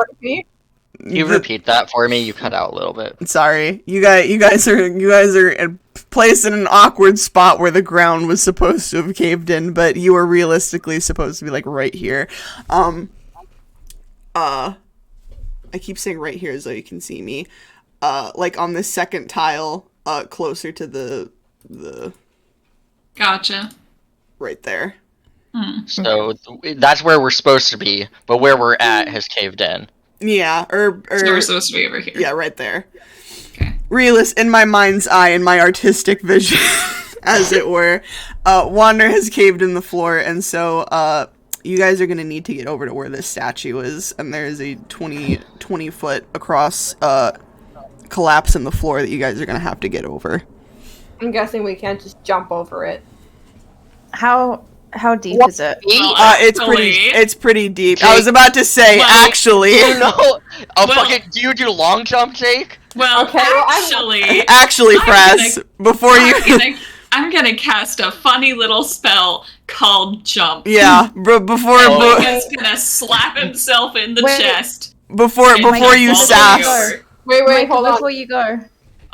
Can you repeat that for me? You cut out a little bit. Sorry, you guys are placed in an awkward spot where the ground was supposed to have caved in, but you are realistically supposed to be like right here. I keep saying right here as though you can see me. Like on the second tile, closer to the. Gotcha. Right there. So that's where we're supposed to be, but where we're at has caved in. Yeah, or so we're supposed to be over here. Yeah, right there. Okay. In my mind's eye, in my artistic vision, as it were, Wander has caved in the floor, and so you guys are gonna need to get over to where this statue is, and there's a 20 foot across collapse in the floor that you guys are gonna have to get over. I'm guessing we can't just jump over it. How deep is it? Well, It's pretty deep. I was about to say, actually. Do you do long jump, Jake? Well, Okay, actually, Press, before you... I'm gonna cast a funny little spell called Jump. Yeah, before... He's gonna slap himself in the chest. Before you sass. Wait, hold on. Before you go.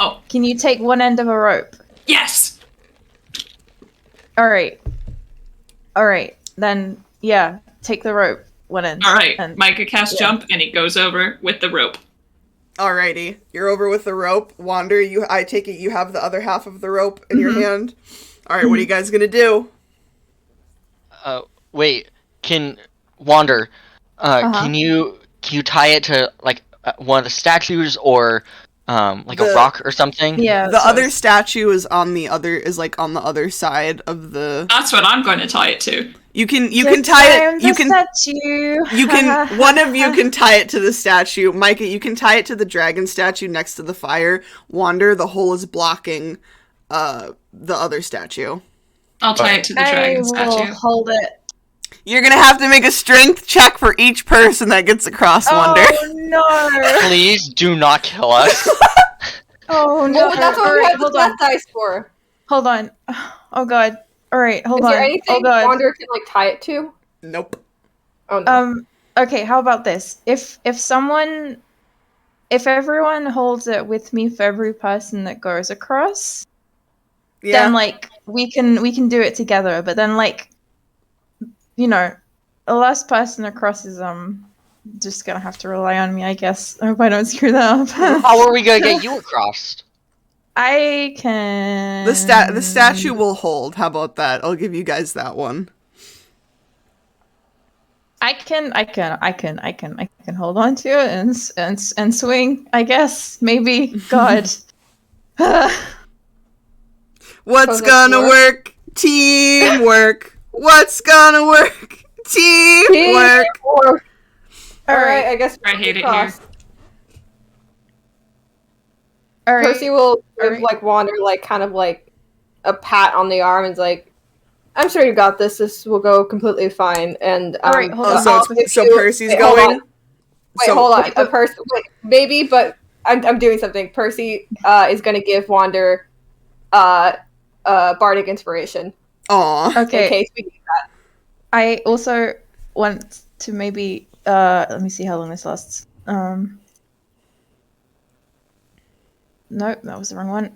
Oh. Can you take one end of a rope? Yes! Alright, then, yeah, take the rope, one end. Alright, Micah casts Jump, and he goes over with the rope. Alrighty, you're over with the rope. Wander, I take it you have the other half of the rope in your hand. Alright, what are you guys gonna do? Wait, Wander, can you tie it to, like, one of the statues, or, like a rock or something? Yeah. The other statue is on the other side of the... That's what I'm going to tie it to. You can tie it. Statue. One of you can tie it to the statue. Micah, you can tie it to the dragon statue next to the fire. Wander, the hole is blocking the other statue. I'll tie it to the dragon statue. Hold it. You're gonna have to make a strength check for each person that gets across, Wander. Oh no! Please do not kill us. Oh no! Well, that's what we have the death dice for. Hold on. Oh god. Alright, hold on. Is there anything Wander can, like, tie it to? Nope. Oh no. Okay, how about this? If everyone holds it with me for every person that goes across, then, like, we can do it together, but then, like, the last person across is just gonna have to rely on me, I guess. I hope I don't screw that up. How are we gonna get you across? I can... The statue will hold. How about that? I'll give you guys that one. I can hold on to it and swing, I guess. Maybe. God. What's gonna work? Teamwork. What's gonna work? Teamwork. Alright, I guess I hate it here. Alright. Percy will give, like, Wander, like, kind of, like, a pat on the arm and is like, I'm sure you got this. This will go completely fine. And, Alright, hold on. So Percy's going? Hold on. Maybe, but I'm doing something. Percy is going to give Wander Bardic Inspiration. Aw. Okay. In case we need that. I also want to maybe... let me see how long this lasts. Nope, that was the wrong one.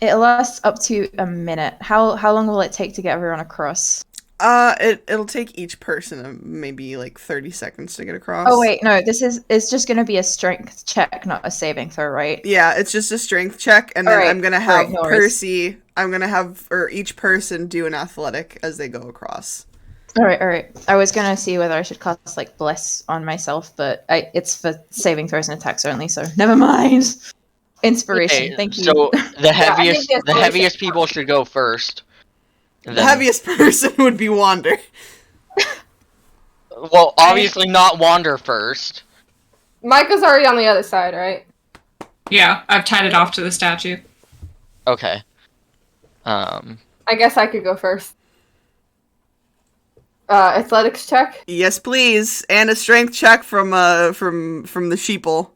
It lasts up to a minute. How long will it take to get everyone across? It'll take each person maybe like 30 seconds to get across. Oh wait, no, it's just gonna be a strength check, not a saving throw, right? Yeah, it's just a strength check, and then Alright, I'm gonna have no worries. Percy. I'm gonna have each person do an athletic as they go across. Alright. I was gonna see whether I should cast like bless on myself, but it's for saving throws and attacks only, so never mind. Inspiration, Okay, thank you. so the heaviest, think the that's heaviest people should go first. And The then- heaviest person would be Wander. Well, obviously not Wander first. Micah's already on the other side, right? Yeah, I've tied it off to the statue. Okay. I guess I could go first. Athletics check. Yes, please, and a strength check from the sheeple.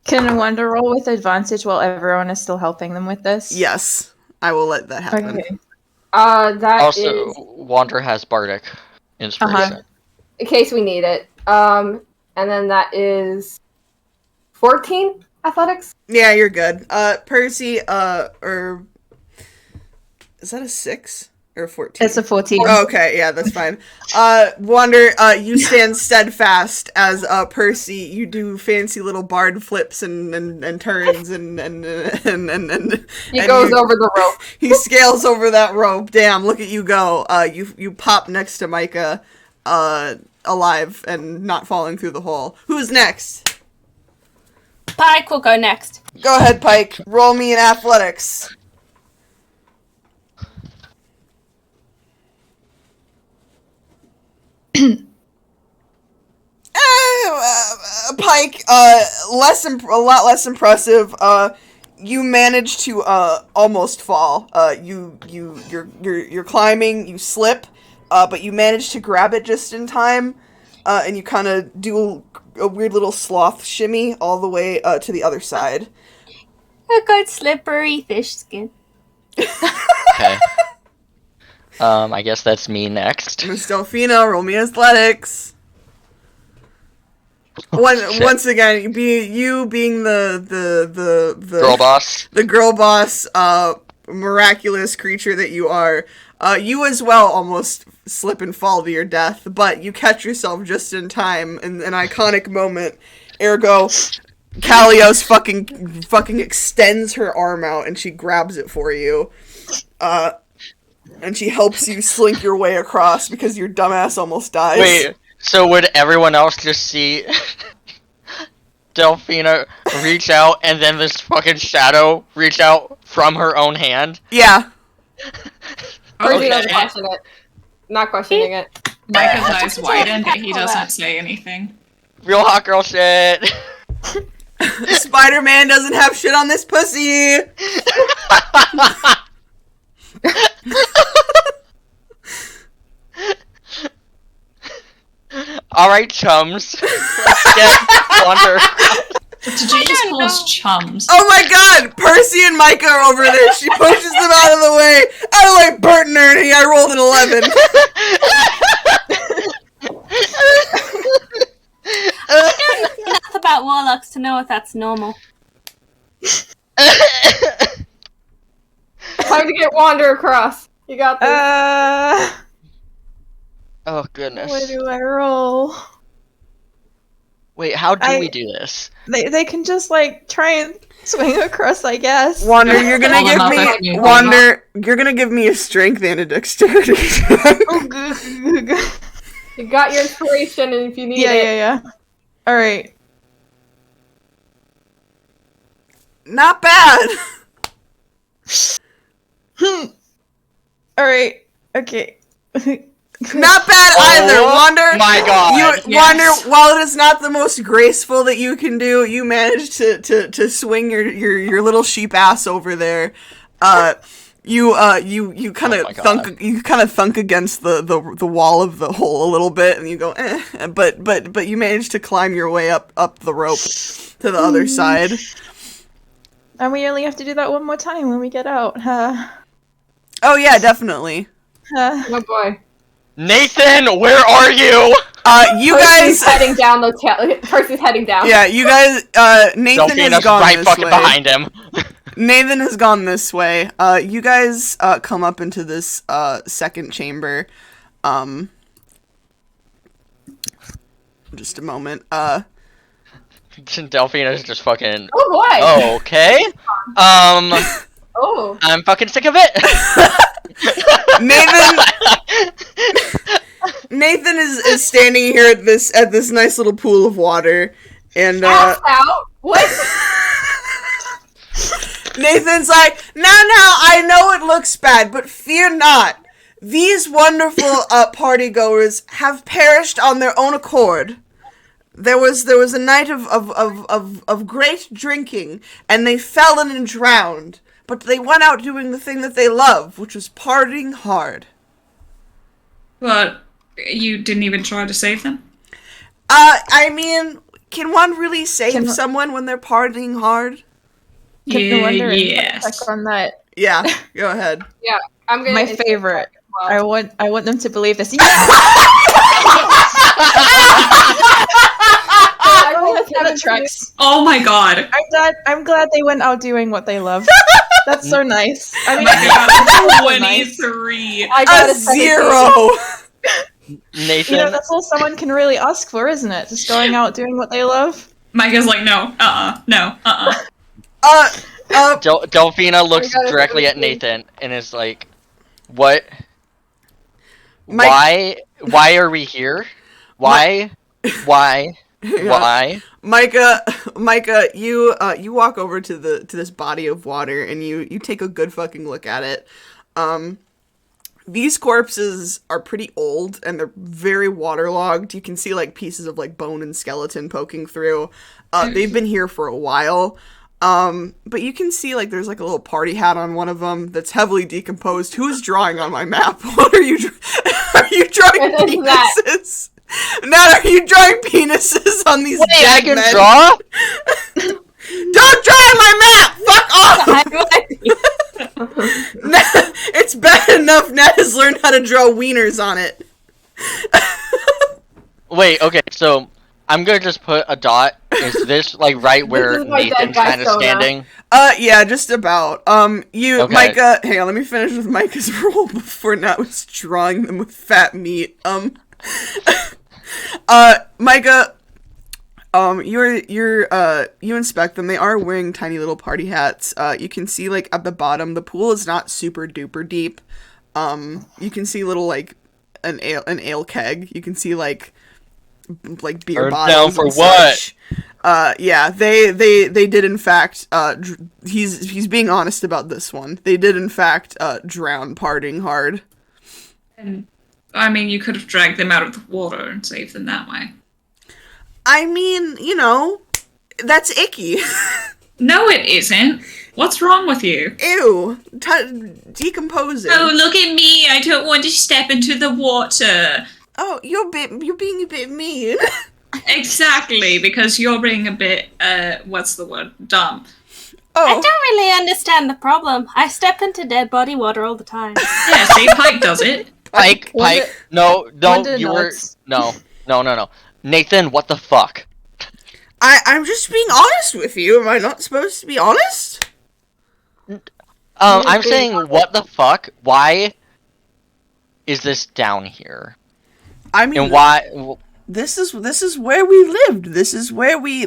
Can Wonder roll with advantage while everyone is still helping them with this? Yes, I will let that happen. Okay. That Also, is Wander has Bardic inspiration. in case we need it. And then that is 14 athletics. Yeah, you're good. Percy, or is that a 6 or a 14? It's a 14. Oh, okay, yeah, that's fine. Wander, you stand steadfast as Percy. You do fancy little bard flips and turns and He goes over the rope. he scales over that rope. Damn, look at you go. You pop next to Micah, alive and not falling through the hole. Who's next? Pike will go next. Go ahead, Pike. Roll me in athletics. Pike, a lot less impressive. You manage to almost fall. You're climbing. You slip, but you manage to grab it just in time, and you kind of do a weird little sloth shimmy all the way to the other side. A good slippery fish skin. Okay. I guess that's me next. Miss Delphina, roll me athletics. Once again, you being the Girl boss. the girl boss, miraculous creature that you are, you as well almost slip and fall to your death, but you catch yourself just in time in an iconic moment. Ergo, Kalios fucking extends her arm out and she grabs it for you, and she helps you slink your way across because your dumbass almost dies. Wait, so would everyone else just see Delphina reach out and then this fucking shadow reach out from her own hand? Yeah. Percy doesn't question it. Not questioning it. Micah's eyes widen, but he doesn't say anything. Real hot girl shit. Spider-Man doesn't have shit on this pussy! Alright, chums. Let's get Wander. Did you just call us chums? Oh my god! Percy and Micah are over there. She pushes them out of the way. Out of the way, Bert and Ernie. I rolled an 11. I don't know enough about warlocks to know if that's normal. Time to get Wander across. You got this. Oh goodness. What do I roll? Wait, how do we do this? They can just like try and swing across, I guess. Wander, you're gonna Hold them up, give me okay. Wander. You're gonna give me a strength and a dexterity. You got your inspiration, and if you need it, Yeah. All right. Not bad. All right. Okay. Not bad either, Wander. My god. Wander, while it is not the most graceful that you can do, you managed to swing your little sheep ass over there. You kind of thunk against the wall of the hole a little bit, and you go, but you managed to climb your way up the rope to the other side. And we only have to do that one more time when we get out. Oh yeah, definitely. oh boy. Nathan, where are you? You Percy's guys heading down. Percy's heading down. Yeah, you guys. Nathan has Delphina's gone right this fucking way. behind him. Nathan has gone this way. You guys come up into this second chamber. Just a moment. Delphina's just fucking. Oh boy. Oh, okay. Oh. I'm fucking sick of it. Nathan is standing here at this nice little pool of water, and Out. What? Nathan's like, now, I know it looks bad, but fear not. These wonderful partygoers have perished on their own accord. There was a night of great drinking, and they fell in and drowned. But they went out doing the thing that they love, which was partying hard. But you didn't even try to save them? I mean, can one really save someone when they're partying hard? Yes. Check on that. Yeah, go ahead. Yeah, I'm gonna. My favorite. I want them to believe this. Yeah. That tracks. Oh my god. I'm glad they went out doing what they love. That's so nice. I mean, I got 23. I got a 0. Nathan. You know, that's all someone can really ask for, isn't it? Just going out doing what they love. Micah's like, no, no, Delphina looks directly at Nathan and is like, "What? Why are we here? Why? Why? Micah, you walk over to this body of water and you take a good fucking look at it. These corpses are pretty old and they're very waterlogged. You can see like pieces of like bone and skeleton poking through. They've been here for a while. But you can see like there's like a little party hat on one of them that's heavily decomposed. Who's drawing on my map? What are you? Are you drawing penises? Nat, are you drawing penises on these dead men? Draw? Don't draw on my map! Fuck off! It's bad enough Nat has learned how to draw wieners on it. Wait, okay, so I'm gonna just put a dot. Is this like right where Nathan's kind of standing? Yeah, just about. Okay. Micah, hang on, let me finish with Micah's role before Nat was drawing them with fat meat. Micah, you inspect them. They are wearing tiny little party hats. You can see like at the bottom, the pool is not super duper deep. You can see little like an ale keg. You can see like beer bottles. Down for what? Yeah, they did in fact. He's being honest about this one. They did in fact drown partying hard. And I mean, you could have dragged them out of the water and saved them that way. I mean, you know, that's icky. No, it isn't. What's wrong with you? Ew. Decomposing. Oh, look at me. I don't want to step into the water. Oh, you're being a bit mean. Exactly, because you're being a bit, what's the word? Dumb. Oh. I don't really understand the problem. I step into dead body water all the time. Yeah, see, Pike does it. Pike, no, you were, no. Nathan, what the fuck? I'm just being honest with you. Am I not supposed to be honest? I'm saying, what the fuck? Why is this down here? I mean, and why? This is where we lived. This is where we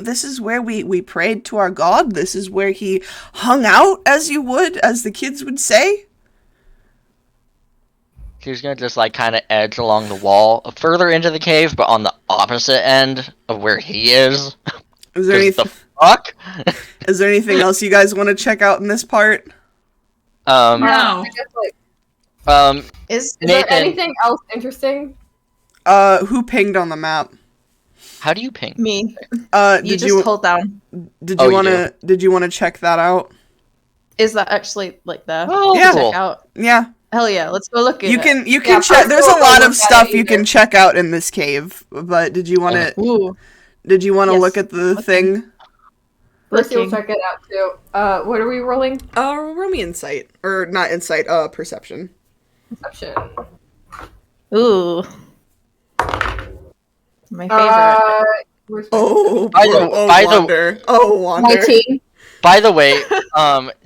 prayed to our God. This is where he hung out, as the kids would say. He's gonna just like kind of edge along the wall further into the cave, but on the opposite end of where he is. Is there anything? The fuck? Is there anything else you guys want to check out in this part? No. Is there anything else interesting? Who pinged on the map? How do you ping? Me. You just hold down. Did you want to check that out? Is that actually like there? Oh, yeah. Cool. Check out. Yeah. Hell yeah, let's go look at it. You can check. There's a lot of stuff you can check out in this cave, but did you want to? Did you want to look at the thing? Percy will check it out too. What are we rolling? Roll me insight, or not insight. Perception. Perception. Ooh. My favorite. Wander. 19. By the way,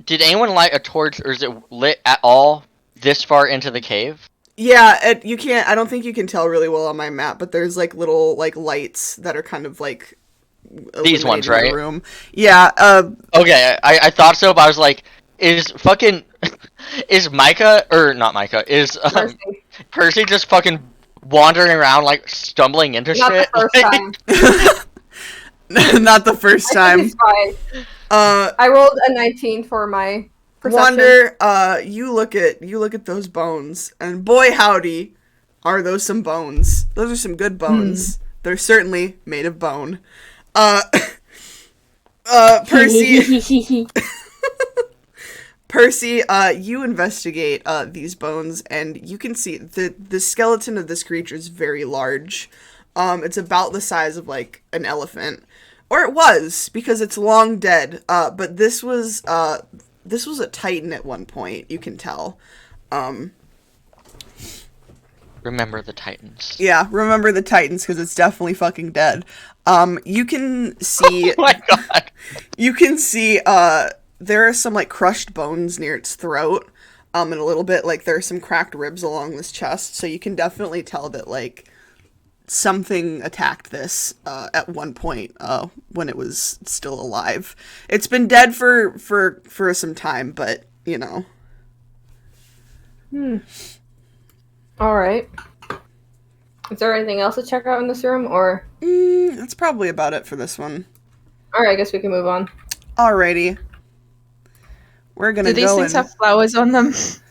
did anyone light a torch, or is it lit at all this far into the cave? Yeah, you can't. I don't think you can tell really well on my map, but there's like little like lights that are kind of like these ones, right? The room. Yeah. Okay, I thought so, but I was like, is Micah or not Micah? Is Percy just fucking wandering around like stumbling into Not shit? the first time. Not the first time. I rolled a 19 for my perception. Wander, you look at those bones, and boy howdy, are those some bones. Those are some good bones. They're certainly made of bone. Percy Percy, you investigate these bones, and you can see the skeleton of this creature is very large. It's about the size of like an elephant. Or it was, because it's long dead. But this was a titan at one point, you can tell. Remember the Titans. Yeah, remember the Titans, because it's definitely fucking dead. You can see... Oh my god! You can see, there are some, like, crushed bones near its throat. And a little bit, like, there are some cracked ribs along this chest. So you can definitely tell that, like, something attacked this at one point when it was still alive. It's been dead for some time, but, you know. Alright. Is there anything else to check out in this room, or? That's probably about it for this one. Alright, I guess we can move on. Alrighty. We're gonna go. Do these things have flowers on them? Do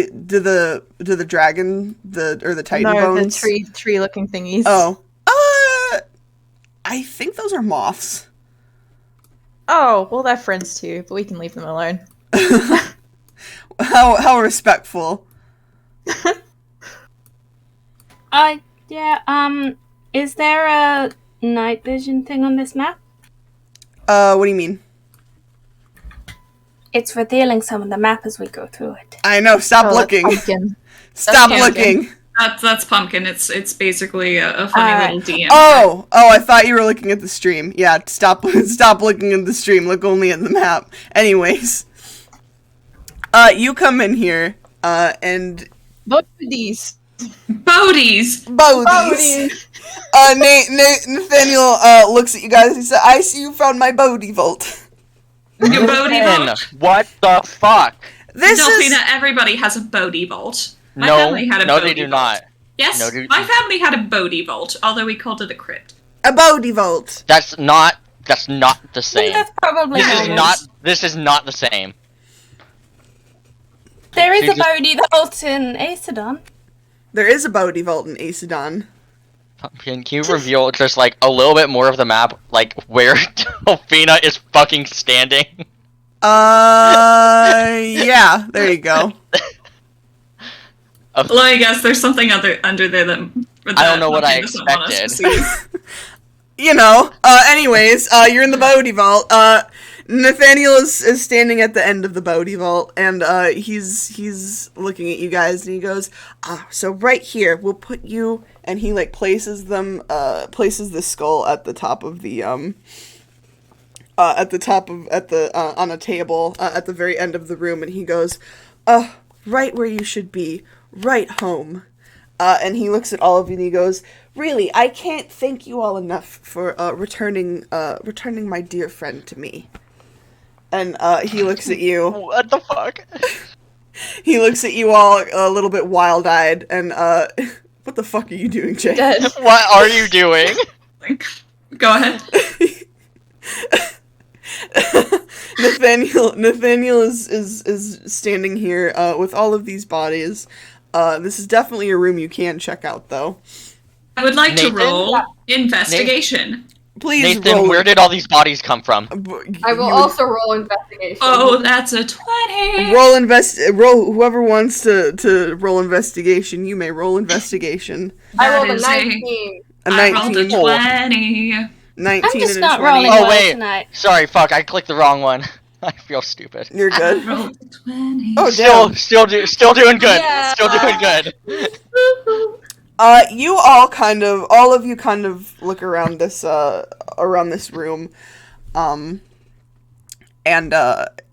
the dragon or the titan bones? The tree looking thingies. Oh. I think those are moths. Oh, well they're friends too, but we can leave them alone. How respectful. Is there a night vision thing on this map? What do you mean? It's revealing some of the map as we go through it. I know, stop looking. Stop looking. That's Pumpkin. It's basically a funny little DM. Oh, I thought you were looking at the stream. Yeah, stop looking at the stream. Look only at the map. Anyways. You come in here, and... Bodies. Nathaniel looks at you guys and he said, I see you found my Bodhi Vault. Your Bodhi Vault? What the fuck? Delphina, everybody has a Bodhi Vault. My family had a no, Bodhi they do Vault. not. Yes, my family had a Bodhi Vault, although we called it a crypt. A Bodhi Vault. That's not the same. That's probably This is not the same. There is a Bodhi Vault in Aesidon. There is a Bodhi Vault in Aesidon. Can you reveal just like a little bit more of the map, like where Delphina is fucking standing? Yeah, there you go. Let me guess, there's something under there that I don't know what I expected. You know, anyways, you're in the Bodhi Vault. Nathaniel is standing at the end of the Bodhi Vault, and he's looking at you guys, and he goes, so right here, we'll put you, and he, like, places the skull at the top of the, on a table, at the very end of the room, and he goes, right where you should be, right home. And he looks at all of you, and he goes, really, I can't thank you all enough for, returning my dear friend to me. And, he looks at you. What the fuck? He looks at you all a little bit wild-eyed, and, what the fuck are you doing, Jay? What are you doing? Go ahead. Nathaniel is standing here, with all of these bodies. This is definitely a room you can check out, though. I would like to roll investigation. Please, Nathan, where did all these bodies come from? I will also roll investigation. Oh, that's a 20. Roll. Whoever wants to roll investigation, you may roll investigation. I rolled a 19. I rolled a 20. 19 I'm just and not 20. rolling Oh well wait, tonight. sorry, fuck, I clicked the wrong one. I feel stupid. You're good. I rolled a 20. Oh, damn. Still doing good. Yeah. Still doing good. You all of you kind of look around this room, and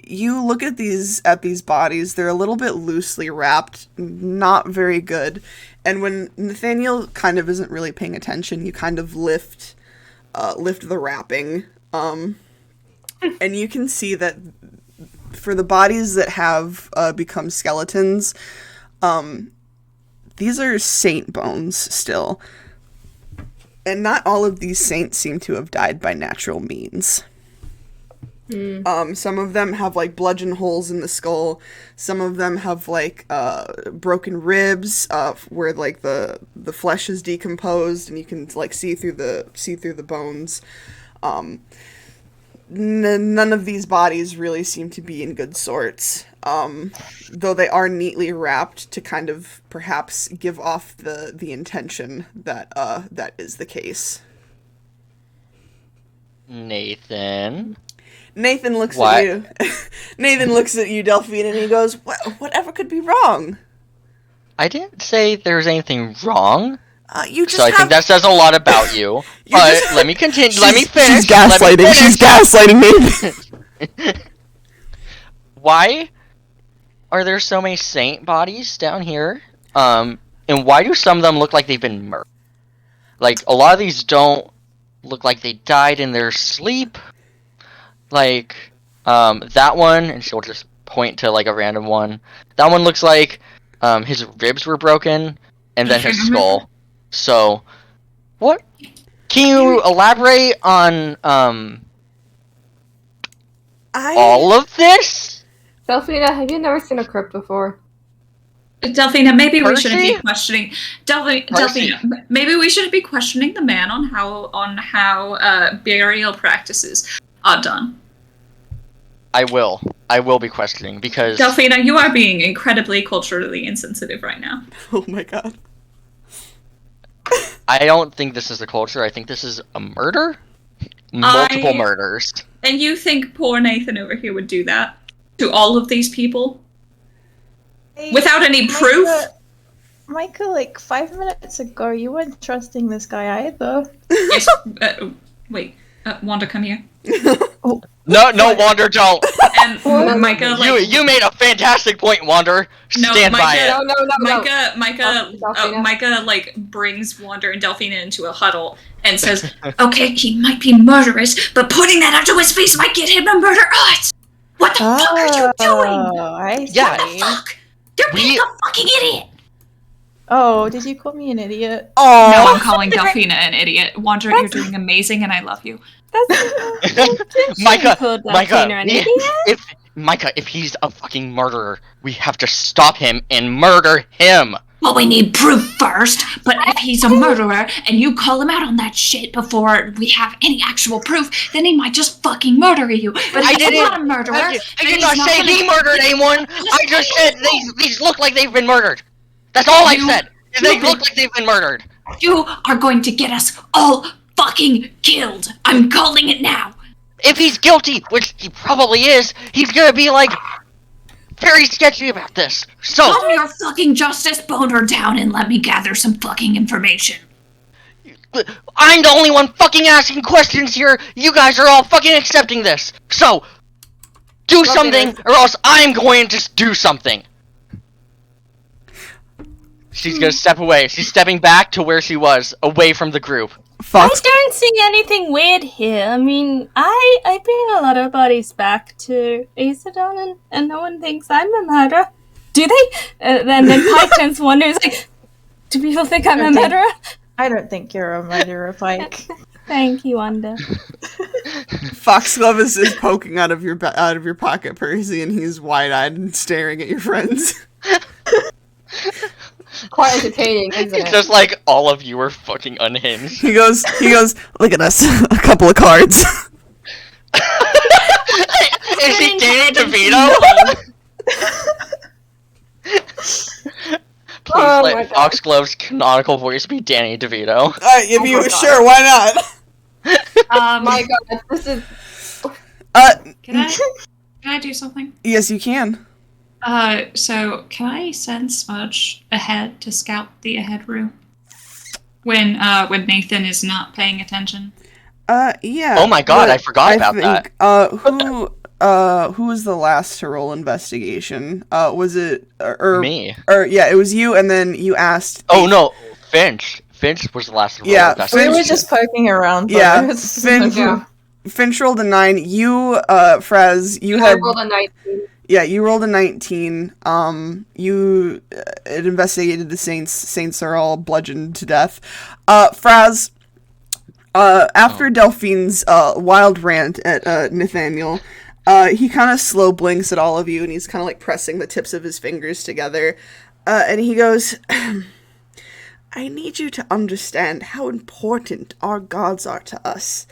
you look at these bodies, they're a little bit loosely wrapped, not very good. And when Nathaniel kind of isn't really paying attention, you kind of lift the wrapping, and you can see that for the bodies that have become skeletons, these are saint bones still. And not all of these saints seem to have died by natural means. Some of them have like bludgeon holes in the skull. Some of them have like broken ribs, where like the flesh is decomposed and you can like see through the bones. None of these bodies really seem to be in good sorts, though they are neatly wrapped to kind of perhaps give off the intention that that is the case. Nathan looks what? at you. Nathan looks at you, Delphine, and he goes, "Whatever could be wrong?" I didn't say there was anything wrong. You just so I think that says a lot about you. But let me continue. Let me finish. She's gaslighting. She's gaslighting Nathan. Why are there so many saint bodies down here? And why do some of them look like they've been murdered? Like, a lot of these don't look like they died in their sleep. Like, that one, and she'll just point to, like, a random one. That one looks like, his ribs were broken, and then his skull. So, what? Can you elaborate on, all of this? Delphina, have you never seen a crypt before? Delphina, maybe we Percy? shouldn't be questioning. Delphina, maybe we shouldn't be questioning the man on how burial practices are done. I will be questioning because Delphina, you are being incredibly culturally insensitive right now. Oh my god. I don't think this is a culture. I think this is a murder. Multiple murders. And you think poor Nathan over here would do that to all of these people? Without any proof? Micah, like 5 minutes ago, you weren't trusting this guy either. Yes. Wait. Wanda, come here. No, Wander, don't. And Micah, like, you made a fantastic point, Wander. Stand by it. Micah, like, brings Wander and Delphina into a huddle and says, "Okay, he might be murderous, but putting that onto his face might get him to murder us. What the fuck are you doing? I see. Yeah. What the fuck? You're being a fucking idiot." Oh, did you call me an idiot? Oh, No, I'm calling Delphina an idiot. Wander, you're doing amazing, and I love you. Micah, Micah, if he's a fucking murderer, we have to stop him and murder him. Well, we need proof first, but if he's a murderer and you call him out on that shit before we have any actual proof, then he might just fucking murder you. But if he's not a murderer, I did not say he murdered anyone. I just said these look like they've been murdered. That's all I said. They look like they've been murdered. You are going to get us all fucking killed. I'm calling it now. If he's guilty, which he probably is, he's gonna be like very sketchy about this. So calm your fucking justice boner down and let me gather some fucking information. I'm the only one fucking asking questions here. You guys are all fucking accepting this. So do something, or else I'm going to do something. She's gonna step away. She's stepping back to where she was, away from the group. Fox? I don't see anything weird here. I mean, I bring a lot of bodies back to Aesidon, and no one thinks I'm a murderer. Do they? And then Pike turns to Wonder and is like, do people think I'm a murderer? I don't think you're a murderer, Pike. Thank you, Wanda. Foxglove is poking out of your pocket, Percy, and he's wide-eyed and staring at your friends. Quite entertaining, isn't it? It's just like all of you are fucking unhinged. He goes, look at us, a couple of cards. Is he Danny DeVito? Please let Foxglove's canonical voice be Danny DeVito. If you were sure, why not? My god, this is... Can I do something? Yes, you can. So can I send Smudge ahead to scout the ahead room when Nathan is not paying attention? Yeah. Oh my god, I forgot about that. who was the last to roll investigation? Was it me? Or yeah, it was you, and then you asked. Oh no, Finch. Finch was the last to roll investigation. We were just poking around. Yeah, Finch rolled a 9. You, Fraz, you had rolled a 19. Yeah, you rolled a 19. You investigated the saints. Saints are all bludgeoned to death. Fraz, after Delphine's wild rant at Nathaniel, he kind of slow blinks at all of you, and he's kind of like pressing the tips of his fingers together. And he goes, I need you to understand how important our gods are to us.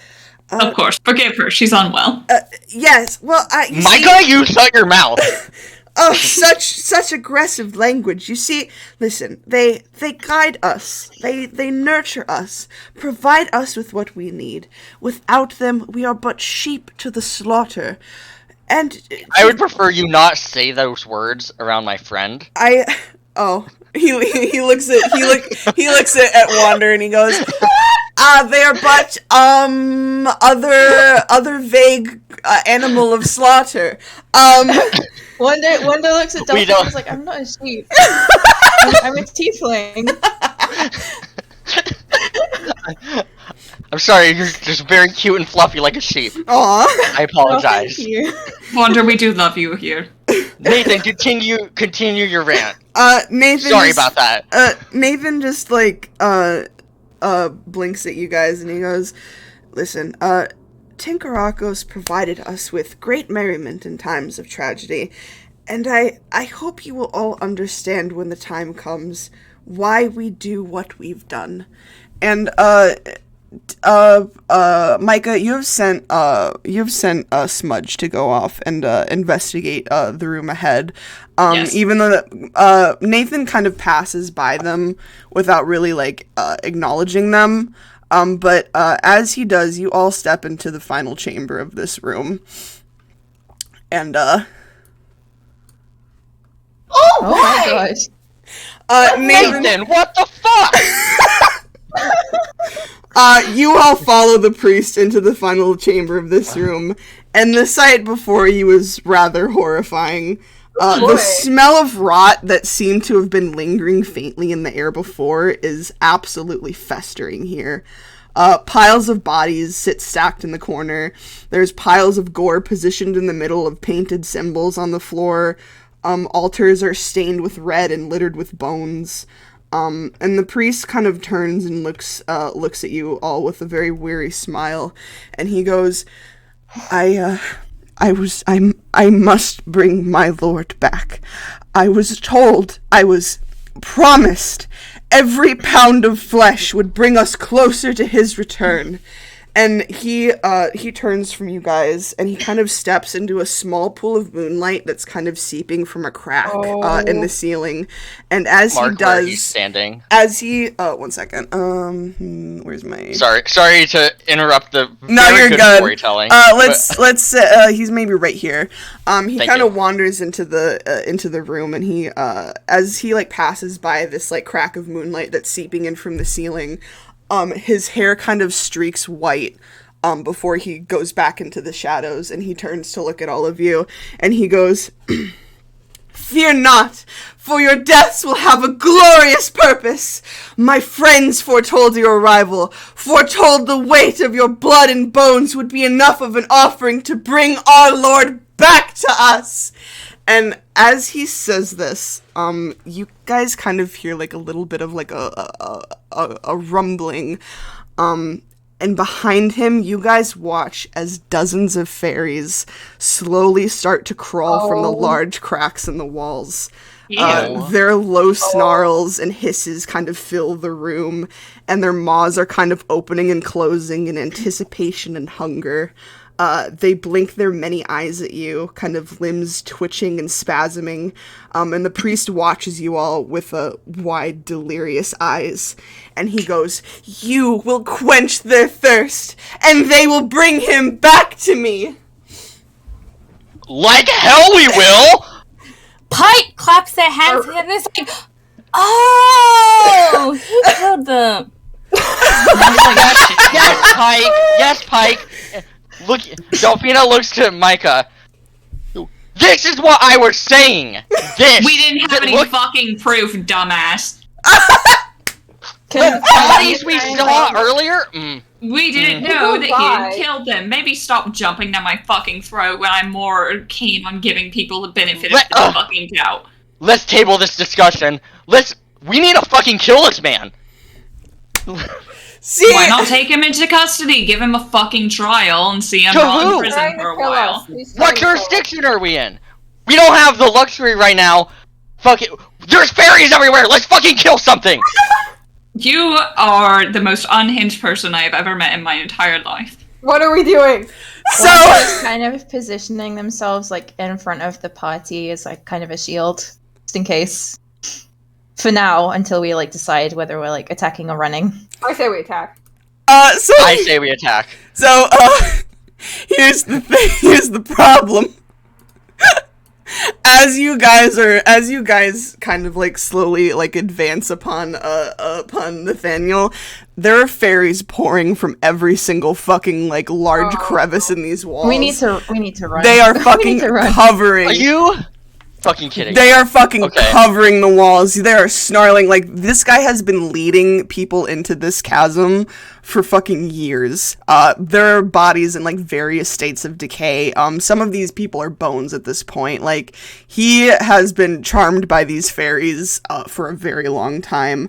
Of course, forgive her. She's unwell. Yes, well, Micah, you shut your mouth. Oh, such aggressive language. You see, listen, they guide us. They nurture us, provide us with what we need. Without them, we are but sheep to the slaughter. And I would prefer you not say those words around my friend. He looks at Wander and he goes, they are but other vague animal of slaughter. Wonder looks at Dolphin and is like, I'm not a sheep. I'm a tiefling. I'm sorry, you're just very cute and fluffy like a sheep. Aww. I apologize. Thank you. Wonder, we do love you here. Nathan, continue your rant. Nathan. Sorry about that. Nathan just like blinks at you guys and he goes, listen, Tinkarakos provided us with great merriment in times of tragedy, and I hope you will all understand when the time comes why we do what we've done. And Micah, you have sent Smudge to go off and investigate the room ahead. Yes. Even though Nathan kind of passes by them without really like acknowledging them. But as he does, you all step into the final chamber of this room. And oh my gosh. Nathan, what the fuck? You all follow the priest into the final chamber of this room, and the sight before you is rather horrifying. The smell of rot that seemed to have been lingering faintly in the air before is absolutely festering here. Piles of bodies sit stacked in the corner. There's piles of gore positioned in the middle of painted symbols on the floor. Altars are stained with red and littered with bones. And the priest kind of turns and looks at you all with a very weary smile, and he goes, I must bring my lord back. I was told, I was promised, every pound of flesh would bring us closer to his return. And he turns from you guys, and he kind of steps into a small pool of moonlight that's kind of seeping from a crack in the ceiling. And as Mark, he does, where are you standing? As he, one second, where's my? Sorry to interrupt the you're good. Storytelling. Let's he's maybe right here. He kind of wanders into the room, and he as he like passes by this like crack of moonlight that's seeping in from the ceiling. His hair kind of streaks white before he goes back into the shadows, and he turns to look at all of you, and he goes, Fear not, for your deaths will have a glorious purpose. My friends foretold your arrival, foretold the weight of your blood and bones would be enough of an offering to bring our Lord back to us. And as he says this, you guys kind of hear like a little bit of like a rumbling, and behind him, you guys watch as dozens of fairies slowly start to crawl from the large cracks in the walls. Their low snarls and hisses kind of fill the room, and their maws are kind of opening and closing in anticipation and hunger. They blink their many eyes at you, kind of limbs twitching and spasming, and the priest watches you all with wide, delirious eyes, and he goes, You will quench their thirst, and they will bring him back to me! Like hell we will! Pike claps their hands and is like, oh, he killed them. Yes, Pike! Yes, Pike! Look, Delphina looks to Micah. This is what I was saying! This! We didn't have any fucking proof, dumbass. The bodies we saw earlier? We didn't know that he had killed them. Maybe stop jumping down my fucking throat when I'm more keen on giving people the benefit of the fucking doubt. Let's table this discussion. We need to fucking kill this man. See, why not take him into custody, give him a fucking trial, and see him rot in prison for a while? What jurisdiction are we in? We don't have the luxury right now. Fuck it. There's fairies everywhere. Let's fucking kill something. You are the most unhinged person I have ever met in my entire life. What are we doing? So just kind of positioning themselves like in front of the party as like kind of a shield, just in case. For now, until we like decide whether we're like attacking or running. I say we attack. I say we attack. So, here's the thing. Here's the problem. As you guys kind of like slowly like advance upon Nathaniel, there are fairies pouring from every single fucking like large crevice in these walls. We need to run. They are fucking covering. Are you fucking kidding? They are fucking covering the walls. They are snarling. Like, this guy has been leading people into this chasm for fucking years. There are bodies in like various states of decay. Some of these people are bones at this point. Like, he has been charmed by these fairies for a very long time.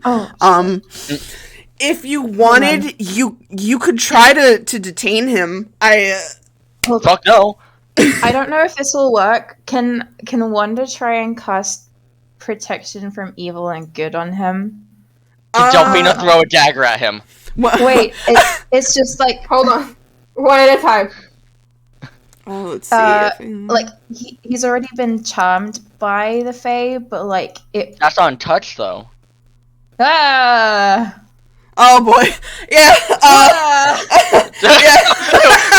If you wanted, you could try to detain him. Fuck no. I don't know if this will work. Can Wanda try and cast protection from evil and good on him? Delphina throw a dagger at him. Wait, it's just like, hold on, one at a time. Oh, let's see. Like he's already been charmed by the Fae, but like it. That's untouched though. Oh boy. Yeah.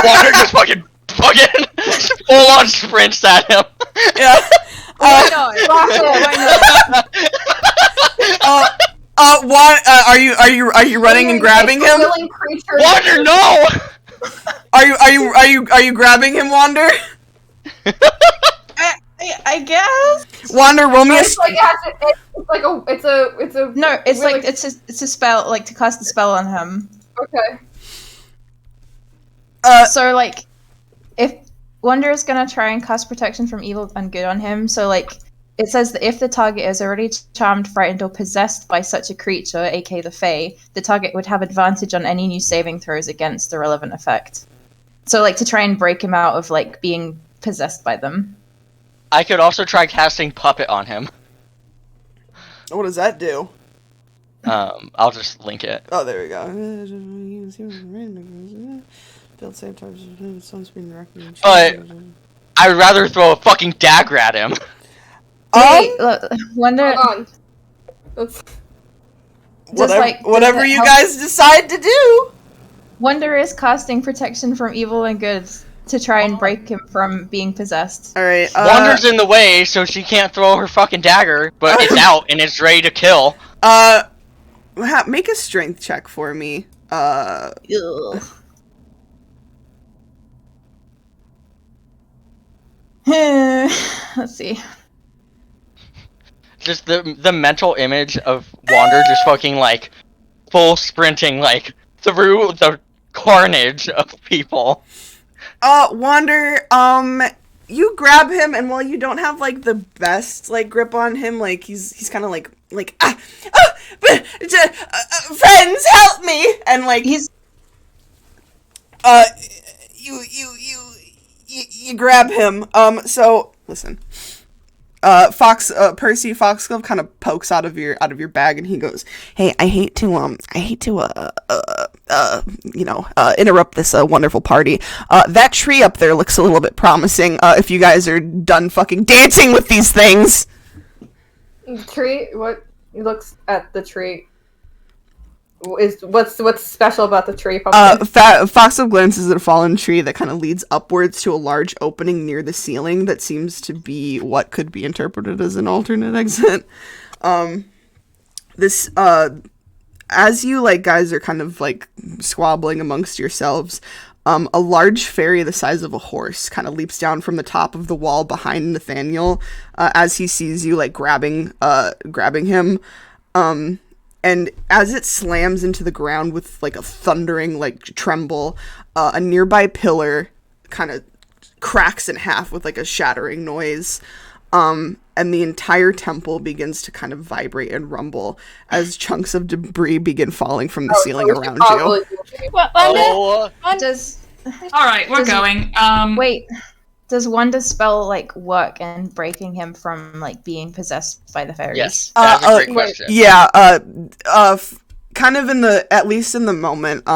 Water just fucking full on sprints at him. Yeah. Why not? Are you running and grabbing him? Wander, no! Are you grabbing him, Wander? I guess. Wander, roll me a. It's a. No, it's like it's a spell, like to cast a spell on him. Okay. So like, if Wonder is gonna try and cast protection from evil and good on him, so like it says that if the target is already charmed, frightened, or possessed by such a creature, aka the Fae, the target would have advantage on any new saving throws against the relevant effect. So like to try and break him out of like being possessed by them. I could also try casting Puppet on him. What does that do? I'll just link it. Oh, there we go. But I'd rather throw a fucking dagger at him. Wonder. Hold on. Whatever you guys decide to do. Wonder is casting protection from evil and good to try and break him from being possessed. All right. Wander's in the way, so she can't throw her fucking dagger, but it's out and it's ready to kill. Make a strength check for me. Let's see. Just the mental image of Wander just fucking like full sprinting like through the carnage of people. Wander, you grab him, and while you don't have like the best like grip on him, like he's kind of like friends, help me, and like he's you grab him. So listen. Percy Foxglove kind of pokes out of your bag, and he goes, "Hey, I hate to interrupt this wonderful party. That tree up there looks a little bit promising. If you guys are done fucking dancing with these things." The tree? What? He looks at the tree. What's special about the tree? Foxglove glances at a fallen tree that kind of leads upwards to a large opening near the ceiling that seems to be what could be interpreted as an alternate exit. As you guys are kind of like squabbling amongst yourselves, a large fairy the size of a horse kind of leaps down from the top of the wall behind Nathaniel as he sees you, like, grabbing him. And as it slams into the ground with, like, a thundering, like, tremble, a nearby pillar kind of cracks in half with, like, a shattering noise. And the entire temple begins to kind of vibrate and rumble as chunks of debris begin falling from the ceiling around you. Alright, we're going. Wait, does one dispel, like, work and breaking him from, like, being possessed by the fairies? Yes, that's a great question. Yeah, kind of at least in the moment,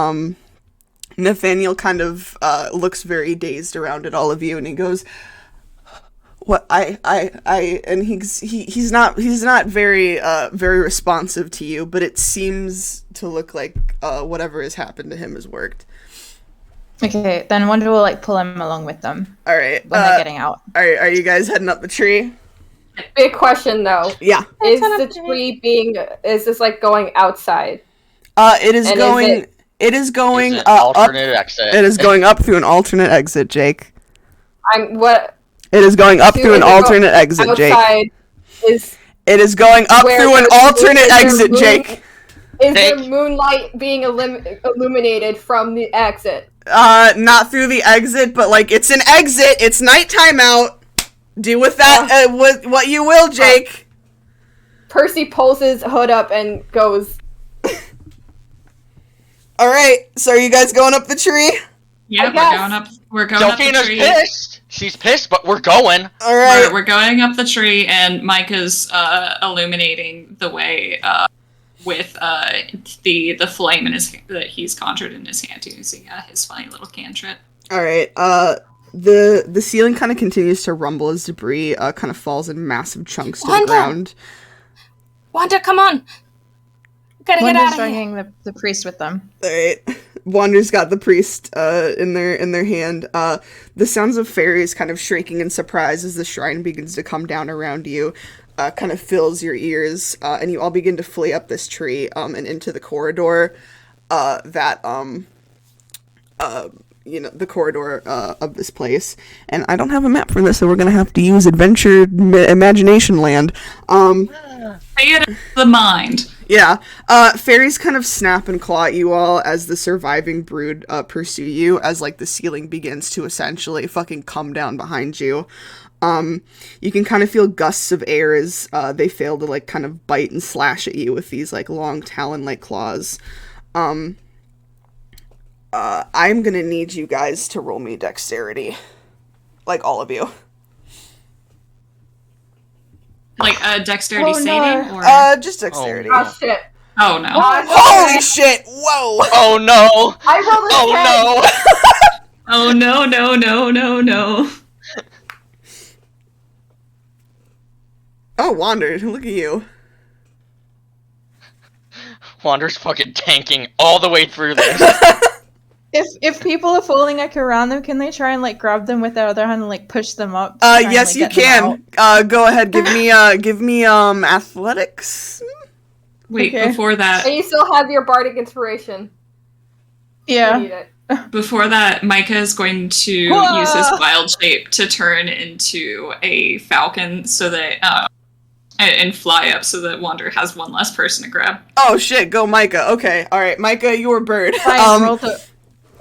Nathaniel kind of looks very dazed around at all of you, and he goes, "What and he's not very responsive to you, but it seems to look like whatever has happened to him has worked." Okay, then Wonder will, like, pull him along with them. All right, when they're getting out. Are you guys heading up the tree? Big question though. Yeah. Is this like going outside? It is going. It is going alternate exit. It is going up through an alternate exit, Jake. It is going up through an alternate exit, Jake. It is going up through an alternate exit, Jake. Is there moonlight being illuminated from the exit? Not through the exit, but, like, it's an exit. It's nighttime out. Do with that what you will, Jake. Percy pulls his hood up and goes. All right, so are you guys going up the tree? Yeah, we're going up the tree. Pissed. She's pissed, but we're going. All right. We're going up the tree, and Micah's illuminating the way with the flame in his that he's conjured in his hand using his funny little cantrip. All right. The ceiling kind of continues to rumble as debris kind of falls in massive chunks to the ground. Wanda, come on. Gotta get out of here. Wanda's the priest with them. All right. Wanda's got the priest in their hand. The sounds of fairies kind of shrieking in surprise as the shrine begins to come down around you kind of fills your ears, and you all begin to flee up this tree and into the corridor the corridor of this place. And I don't have a map for this, so we're gonna have to use Adventure Imagination Land. Theater of the mind. Yeah. Fairies kind of snap and claw at you all as the surviving brood pursue you, as, like, the ceiling begins to essentially fucking come down behind you. You can kind of feel gusts of air as they fail to, like, kind of bite and slash at you with these, like, long talon-like claws. I'm gonna need you guys to roll me dexterity. Like, all of you. Like a dexterity saving? Or? Just dexterity. Oh, shit. Oh, no. Holy shit! Whoa! Oh, no! I rolled a 10. Oh, no, no, no, no, no. Oh, Wander, look at you. Wander's fucking tanking all the way through this. If people are falling, like, around them, can they try and, like, grab them with their other hand and, like, push them up? Yes, you can. Go ahead, give me athletics. Wait, before that... And you still have your bardic inspiration. Yeah. You need it. Before that, Micah is going to use his wild shape to turn into a falcon so that... and fly up so that Wander has one less person to grab. Oh, shit, go Micah. Okay, alright, Micah, you're a bird.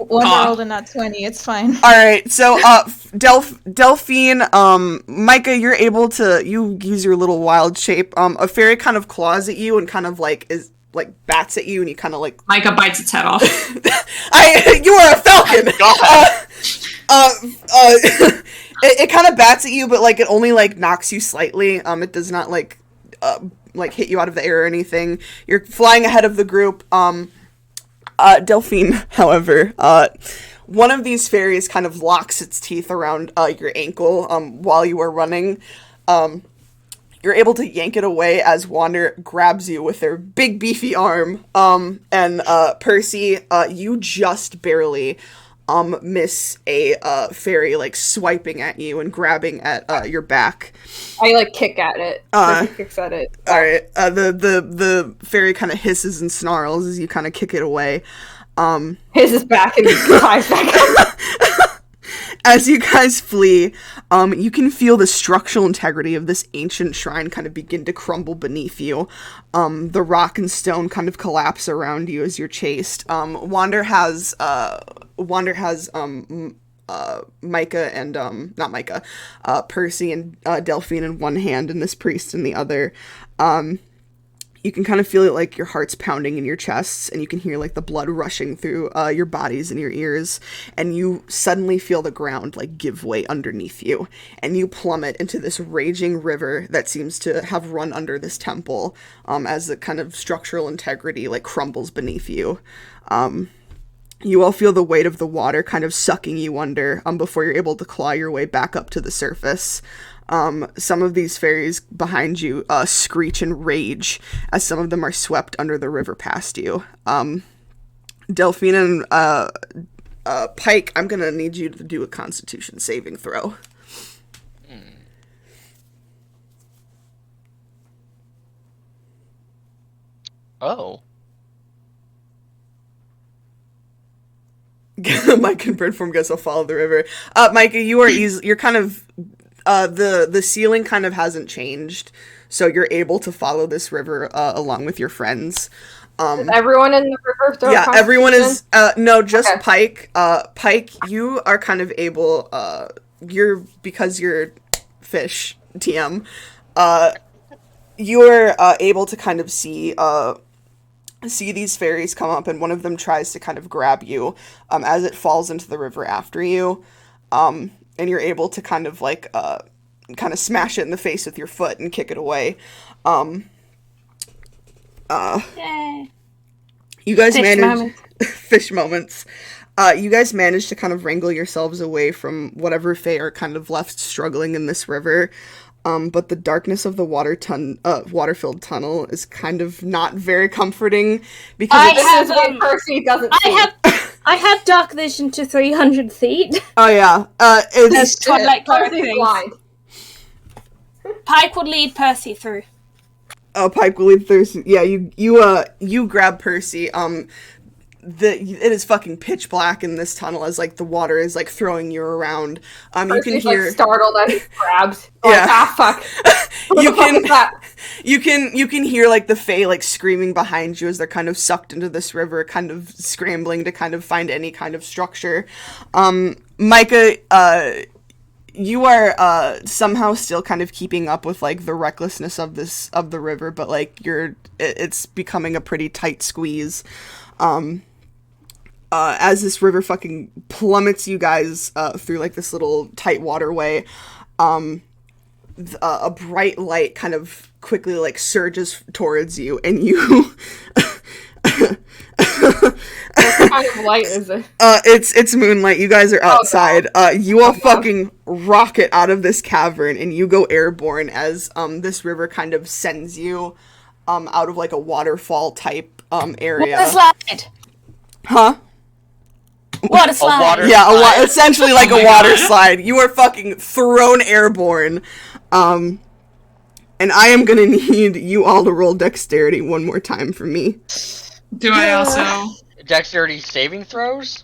Wander rolled a nat 20, it's fine. Alright, so, Delphine, Micah, you're able to, you use your little wild shape. A fairy kind of claws at you and kind of, like, bats at you, and you kind of, like... Micah bites its head off. You are a falcon! It kind of bats at you, but, like, it only, like, knocks you slightly. It does not, like, hit you out of the air or anything. You're flying ahead of the group. Delphine, however, one of these fairies kind of locks its teeth around your ankle while you are running. You're able to yank it away as Wander grabs you with their big beefy arm. And Percy, you just barely miss a fairy, like, swiping at you and grabbing at your back. I, like, kick at it. Percy kicks at it. Alright, the fairy kind of hisses and snarls as you kind of kick it away. His is back and Kai's back. As you guys flee, you can feel the structural integrity of this ancient shrine kind of begin to crumble beneath you. The rock and stone kind of collapse around you as you're chased. Wander has Micah and not Micah, Percy and Delphine in one hand and this priest in the other. You can kind of feel it like your heart's pounding in your chests, and you can hear like the blood rushing through your bodies and your ears, and you suddenly feel the ground like give way underneath you, and you plummet into this raging river that seems to have run under this temple, as the kind of structural integrity like crumbles beneath you. You all feel the weight of the water kind of sucking you under before you're able to claw your way back up to the surface. Some of these fairies behind you screech and rage as some of them are swept under the river past you. Delphine and Pike, I'm going to need you to do a Constitution saving throw. Oh. Micah and Birdform guess I'll follow the river. Micah, you're kind of the ceiling kind of hasn't changed, so you're able to follow this river along with your friends. Is everyone in the river throw Yeah, everyone is no, just Okay. Pike. Pike, you are kind of able because you're fish TM, you're able to kind of see these fairies come up, and one of them tries to kind of grab you as it falls into the river after you, and you're able to kind of like kind of smash it in the face with your foot and kick it away. Yay. You guys Fish managed moments. fish moments. You guys managed to kind of wrangle yourselves away from whatever fae are kind of left struggling in this river. But the darkness of the water-filled tunnel is kind of not very comforting because This is what Percy doesn't see. I have dark vision to 300 feet. Oh yeah, As Twilight cleric Percy's things. blind. Pike would lead Percy through. Pike will lead Thursday. Yeah, you grab Percy. It is fucking pitch black in this tunnel as like the water is like throwing you around. You can Percy's hear like startled as he grabs. Yeah. Fuck. you What the fuck is that? you can hear like the fae like screaming behind you as they're kind of sucked into this river, kind of scrambling to kind of find any kind of structure. Micah, you are somehow still kind of keeping up with like the recklessness of the river, but like it's becoming a pretty tight squeeze. As this river fucking plummets you guys through like this little tight waterway, a bright light kind of quickly like surges towards you, and you What kind of light is it? it's moonlight. You guys are outside. You all fucking rocket out of this cavern, and you go airborne as this river kind of sends you out of like a waterfall type area. Water slide. Huh? Water slide. water- Yeah, essentially like a water slide. You are fucking thrown airborne. And I am gonna need you all to roll dexterity one more time for me. Do I also? Dexterity saving throws?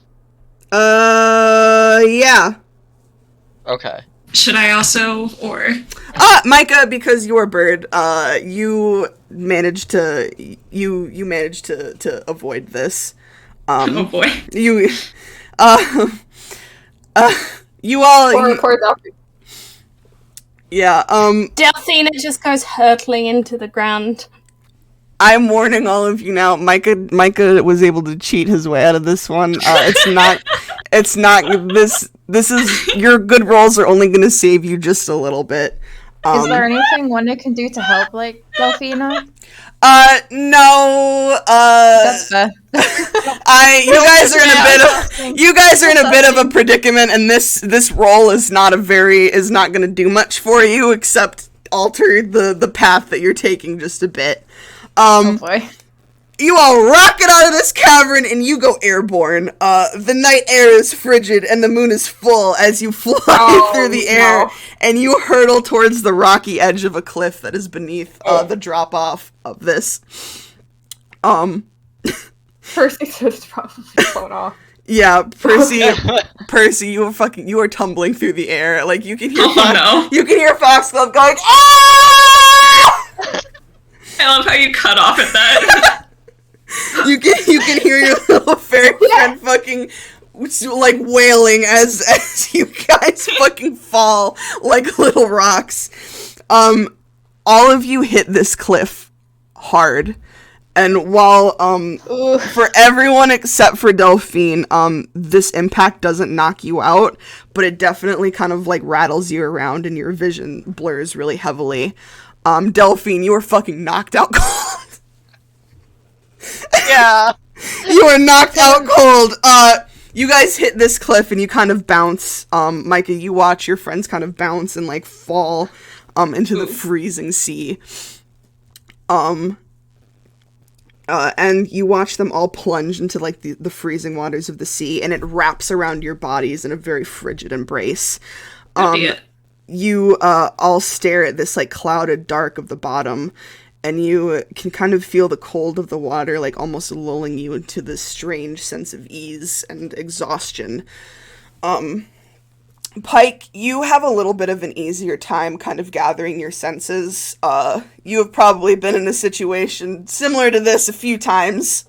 Yeah. Okay. Should I also, or? Micah, because you're a bird, you managed to avoid this. Oh boy. You all, Poor Delphine. yeah, Delphina just goes hurtling into the ground. I'm warning all of you now. Micah was able to cheat his way out of this one. It's not this is your good rolls are only going to save you just a little bit. Is there anything Wanda can do to help, like, Delphina? No, That's fair. you guys are in a bit of a predicament, and this roll is not going to do much for you except alter the path that you're taking just a bit. Oh boy. You all rocket out of this cavern and you go airborne. The night air is frigid and the moon is full as you fly through the air and you hurtle towards the rocky edge of a cliff that is beneath the drop off of this. Percy's just probably flown off. Yeah, Percy, you are tumbling through the air. Like you can hear you can hear Foxglove going, "Ah!" I love how you cut off at that. you can hear your little fairy friend fucking like wailing as you guys fucking fall like little rocks. All of you hit this cliff hard. And while, for everyone except for Delphine, this impact doesn't knock you out, but it definitely kind of, like, rattles you around and your vision blurs really heavily. Delphine, you are fucking knocked out cold. Yeah. You are knocked out cold. You guys hit this cliff and you kind of bounce. Micah, you watch your friends kind of bounce and, like, fall, into the freezing sea. And you watch them all plunge into, like, the freezing waters of the sea, and it wraps around your bodies in a very frigid embrace. You all stare at this, like, clouded dark of the bottom, and you can kind of feel the cold of the water, like, almost lulling you into this strange sense of ease and exhaustion. Pike, you have a little bit of an easier time kind of gathering your senses. You have probably been in a situation similar to this a few times.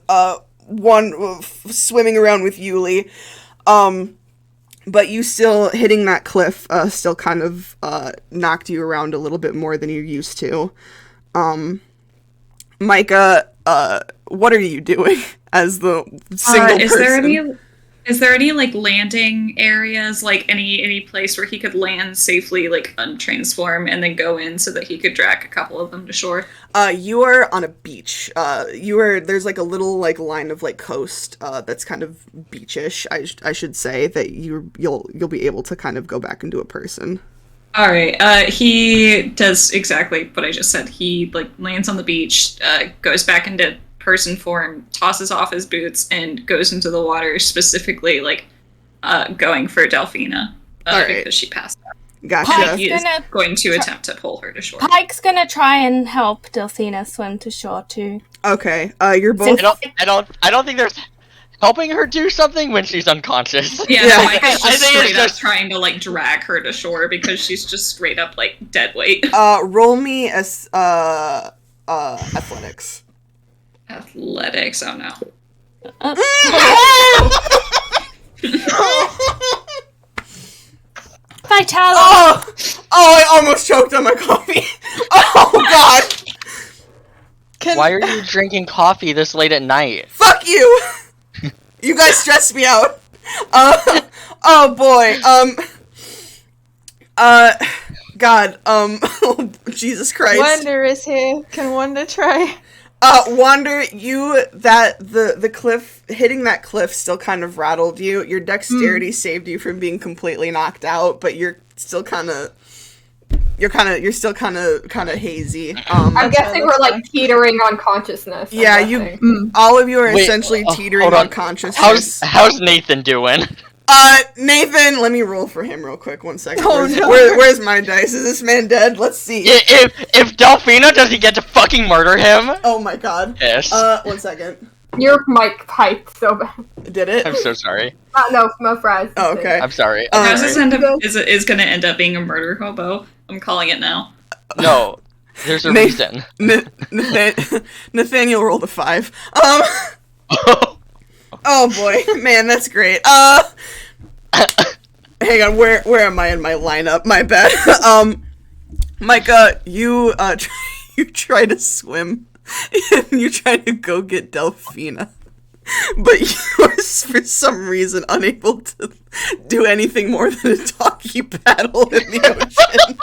Swimming around with Yuli. But you still, hitting that cliff, still kind of, knocked you around a little bit more than you're used to. Micah, what are you doing as the single person? Is there any, like, landing areas, like, any place where he could land safely, like, untransform, and then go in so that he could drag a couple of them to shore? You are on a beach. There's, like, a little, like, line of, like, coast, that's kind of beachish, I should say, that you'll be able to kind of go back into a person. Alright, he does exactly what I just said. He, like, lands on the beach, goes back into person form, tosses off his boots, and goes into the water, specifically, like, going for Delphina, because she passed out. Gotcha. He is going to attempt to pull her to shore. Pike's gonna try and help Delphina swim to shore, too. Okay, you're both... I don't think there's helping her do something when she's unconscious. Yeah. Mike is just straight up trying to, like, drag her to shore, because she's just straight up, like, dead weight. Roll me as, athletics. Athletics, oh no. Vitality! Oh, I almost choked on my coffee. Oh, God. Why are you drinking coffee this late at night? Fuck you! You guys stress me out. Oh, boy. God, Jesus Christ. Wonder is here. Can Wonder try? Wander, the cliff, hitting that cliff still kind of rattled you. Your dexterity saved you from being completely knocked out, but you're still kind of hazy. I'm guessing we're, like, teetering on consciousness. Yeah, all of you are essentially teetering on consciousness. How's Nathan doing? Nathan, let me roll for him real quick. 1 second. Oh, no. Where's my dice? Is this man dead? Let's see. If Delphina, does he get to fucking murder him? Oh my God. Yes. 1 second. Your mic piped so bad. Did it? I'm so sorry. No fries. Oh, okay. I'm sorry. How's this is going to end up being a murder hobo? I'm calling it now. No, there's a reason. Nathaniel rolled a 5. Oh boy, man, that's great. Hang on, where am I in my lineup? My bad. Micah, you try to swim, and you try to go get Delphina, but you are for some reason unable to do anything more than a doggy paddle in the ocean.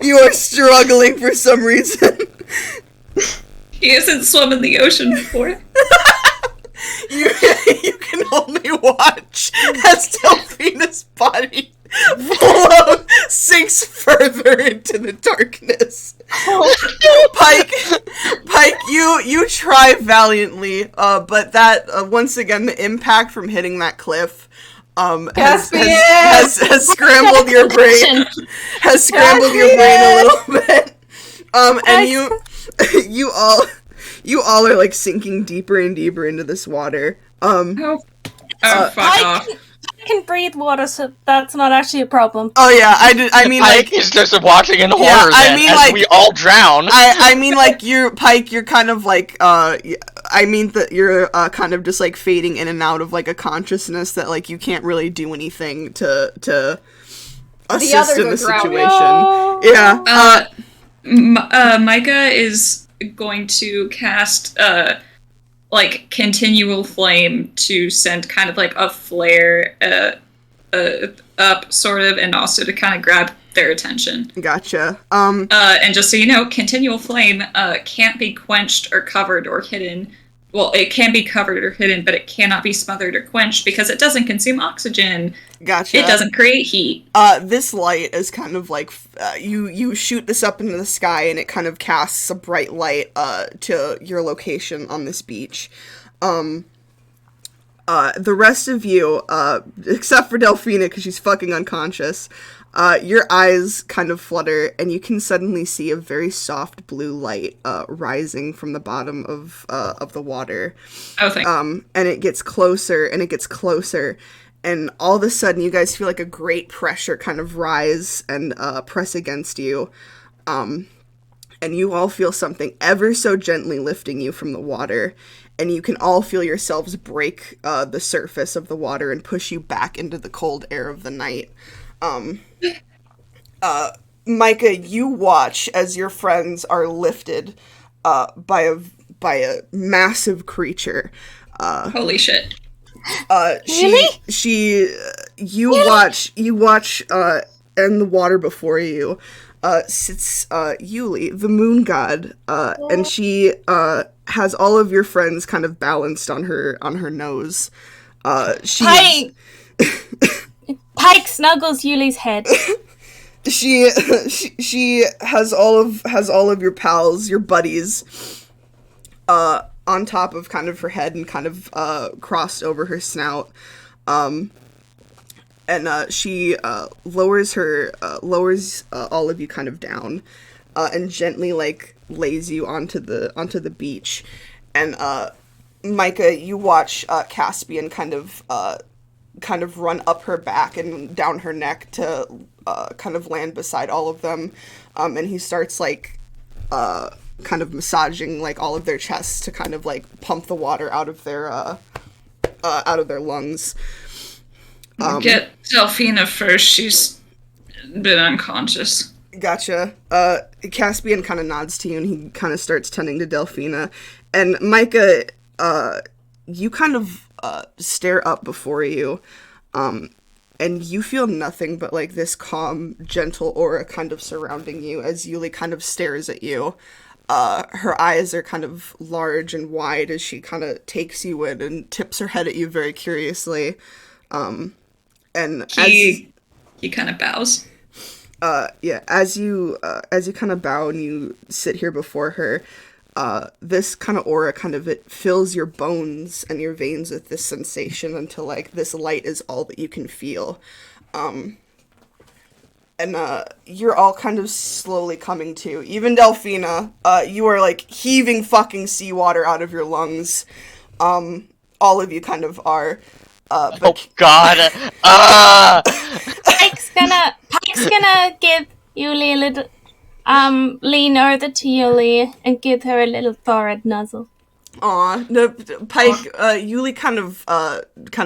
You are struggling for some reason. He hasn't swum in the ocean before. You can only watch as Delphina's body sinks further into the darkness. Pike, you try valiantly, but that once again the impact from hitting that cliff has scrambled your brain. Has scrambled your brain a little bit. And You all are like sinking deeper and deeper into this water. Fuck off. I can breathe water, so that's not actually a problem. Oh yeah, I mean, Pike like, is just watching in horror. Yeah, I then, mean, as like, we all drown. I mean, like, Pike, you're kind of like, I mean that you're kind of just like fading in and out of like a consciousness that like you can't really do anything to assist in the situation. No. Yeah. Micah is going to cast like continual flame to send kind of like a flare up sort of, and also to kind of grab their attention. Gotcha. And just so you know, continual flame can't be quenched or covered or hidden. Well, it can be covered or hidden, but it cannot be smothered or quenched because it doesn't consume oxygen. Gotcha. It doesn't create heat. This light is kind of like you shoot this up into the sky, and it kind of casts a bright light to your location on this beach. The rest of you, except for Delphina, because she's fucking unconscious, your eyes kind of flutter, and you can suddenly see a very soft blue light rising from the bottom of the water. Oh, thank and it gets closer, and it gets closer, and all of a sudden you guys feel like a great pressure kind of rise and press against you. And you all feel something ever so gently lifting you from the water, and you can all feel yourselves break the surface of the water and push you back into the cold air of the night. Micah, you watch as your friends are lifted by a massive creature. Holy shit. You watch in the water before you sits Yuli, the moon god, and she has all of your friends kind of balanced on her nose. Pike snuggles Yuli's head. She has all of your pals, your buddies, on top of kind of her head and kind of crossed over her snout, and she lowers all of you kind of down, and gently like lays you onto the beach, and Micah, you watch Caspian kind of run up her back and down her neck to kind of land beside all of them, and he starts like kind of massaging like all of their chests to kind of like pump the water out of their lungs. Get Delphina first. She's been unconscious. Gotcha. Caspian kind of nods to you, and he kind of starts tending to Delphina. And Micah, you kind of stare up before you, and you feel nothing but like this calm, gentle aura kind of surrounding you as Yuli kind of stares at you. Her eyes are kind of large and wide as she kind of takes you in and tips her head at you very curiously. And he kind of bows. Yeah, as you kind of bow and you sit here before her, this kind of aura it fills your bones and your veins with this sensation until like this light is all that you can feel. And you're all kind of slowly coming to. Even Delphina, you are like heaving fucking seawater out of your lungs. All of you kind of are. But oh God! Pike's gonna give Yuli a little, lean over to Yuli and give her a little forehead nuzzle. Aw, no, Pike. Yuli kind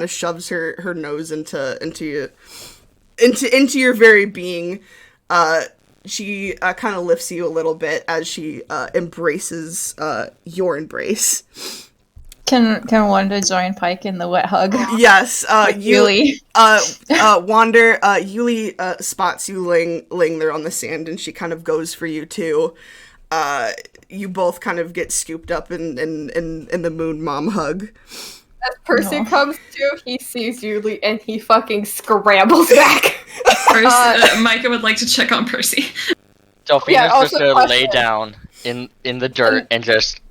of shoves her nose into your very being. She kind of lifts you a little bit as she embraces your embrace. Can Wanda join Pike in the wet hug? Yes, Yuli. Wander, Yuli spots you laying there on the sand, and she kind of goes for you too. You both kind of get scooped up in the moon mom hug. As Percy comes to, he sees Yuli and he fucking scrambles back. First, Micah would like to check on Percy. Delphina's just gonna lay down in the dirt and just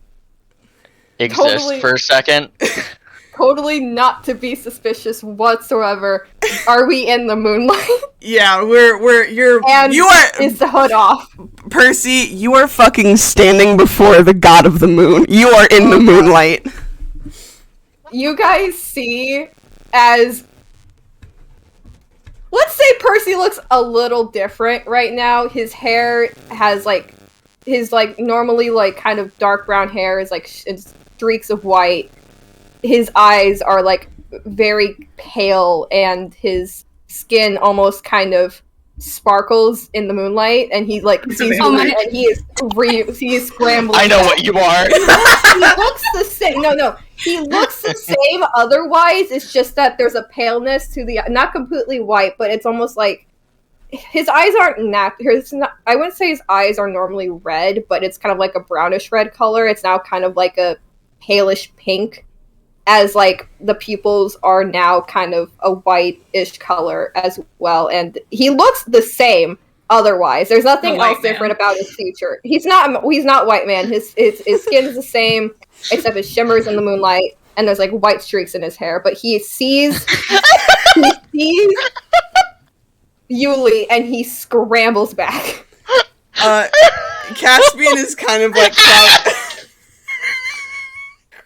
exist for a second. Totally not to be suspicious whatsoever. Are we in the moonlight? Yeah, And you are is the hood off? Percy, you are fucking standing before the god of the moon. You are in the moonlight. You guys see as... Let's say Percy looks a little different right now. His hair has, like... His, like, normally, like, kind of dark brown hair is, like, in streaks of white. His eyes are, like, very pale, and his skin almost kind of sparkles in the moonlight, and he, like, sees you, and he is scrambling. I know what you are! He looks the same. No. He looks the same otherwise, it's just that there's a paleness to the... Not completely white, but it's almost like... His eyes aren't I wouldn't say his eyes are normally red, but it's kind of like a brownish red color. It's now kind of like a palish pink, as like the pupils are now kind of a white-ish color as well. And he looks the same otherwise. There's nothing else different about his feature. He's not white man. His skin is the same, except it shimmers in the moonlight, and there's like white streaks in his hair. But he sees Yuli, and he scrambles back. Caspian is kind of like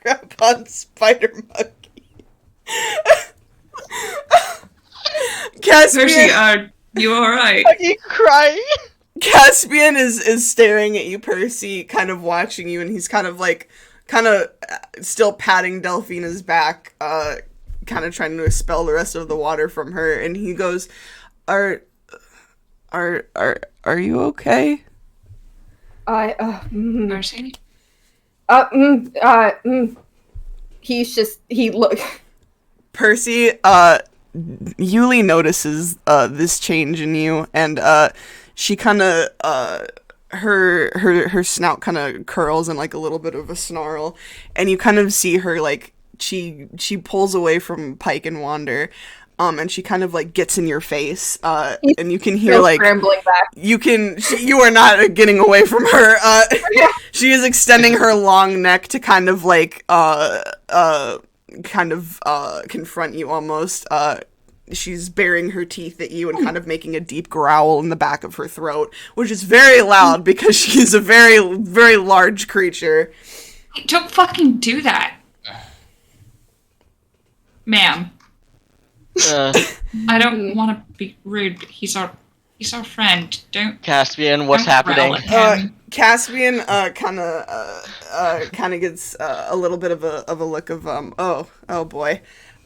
crap on spider monkey. Caspian, Percy, you alright? Are you crying? Caspian is staring at you, Percy, kind of watching you, and he's kind of still patting Delphina's back, kind of trying to expel the rest of the water from her, and he goes, Are you okay? Percy? Percy, Yuli notices this change in you, and she kind of her snout kind of curls in like a little bit of a snarl, and you kind of see her like she pulls away from Pike and Wander. And she kind of like gets in your face, and you can hear like back. You are not getting away from her. She is extending her long neck to kind of like confront you almost. She's baring her teeth at you and kind of making a deep growl in the back of her throat, which is very loud because she's a very, very large creature. Don't fucking do that, ma'am. I don't want to be rude, but he's our friend. Don't. Caspian, what's happening? Caspian kind of gets a little bit of a look of oh boy,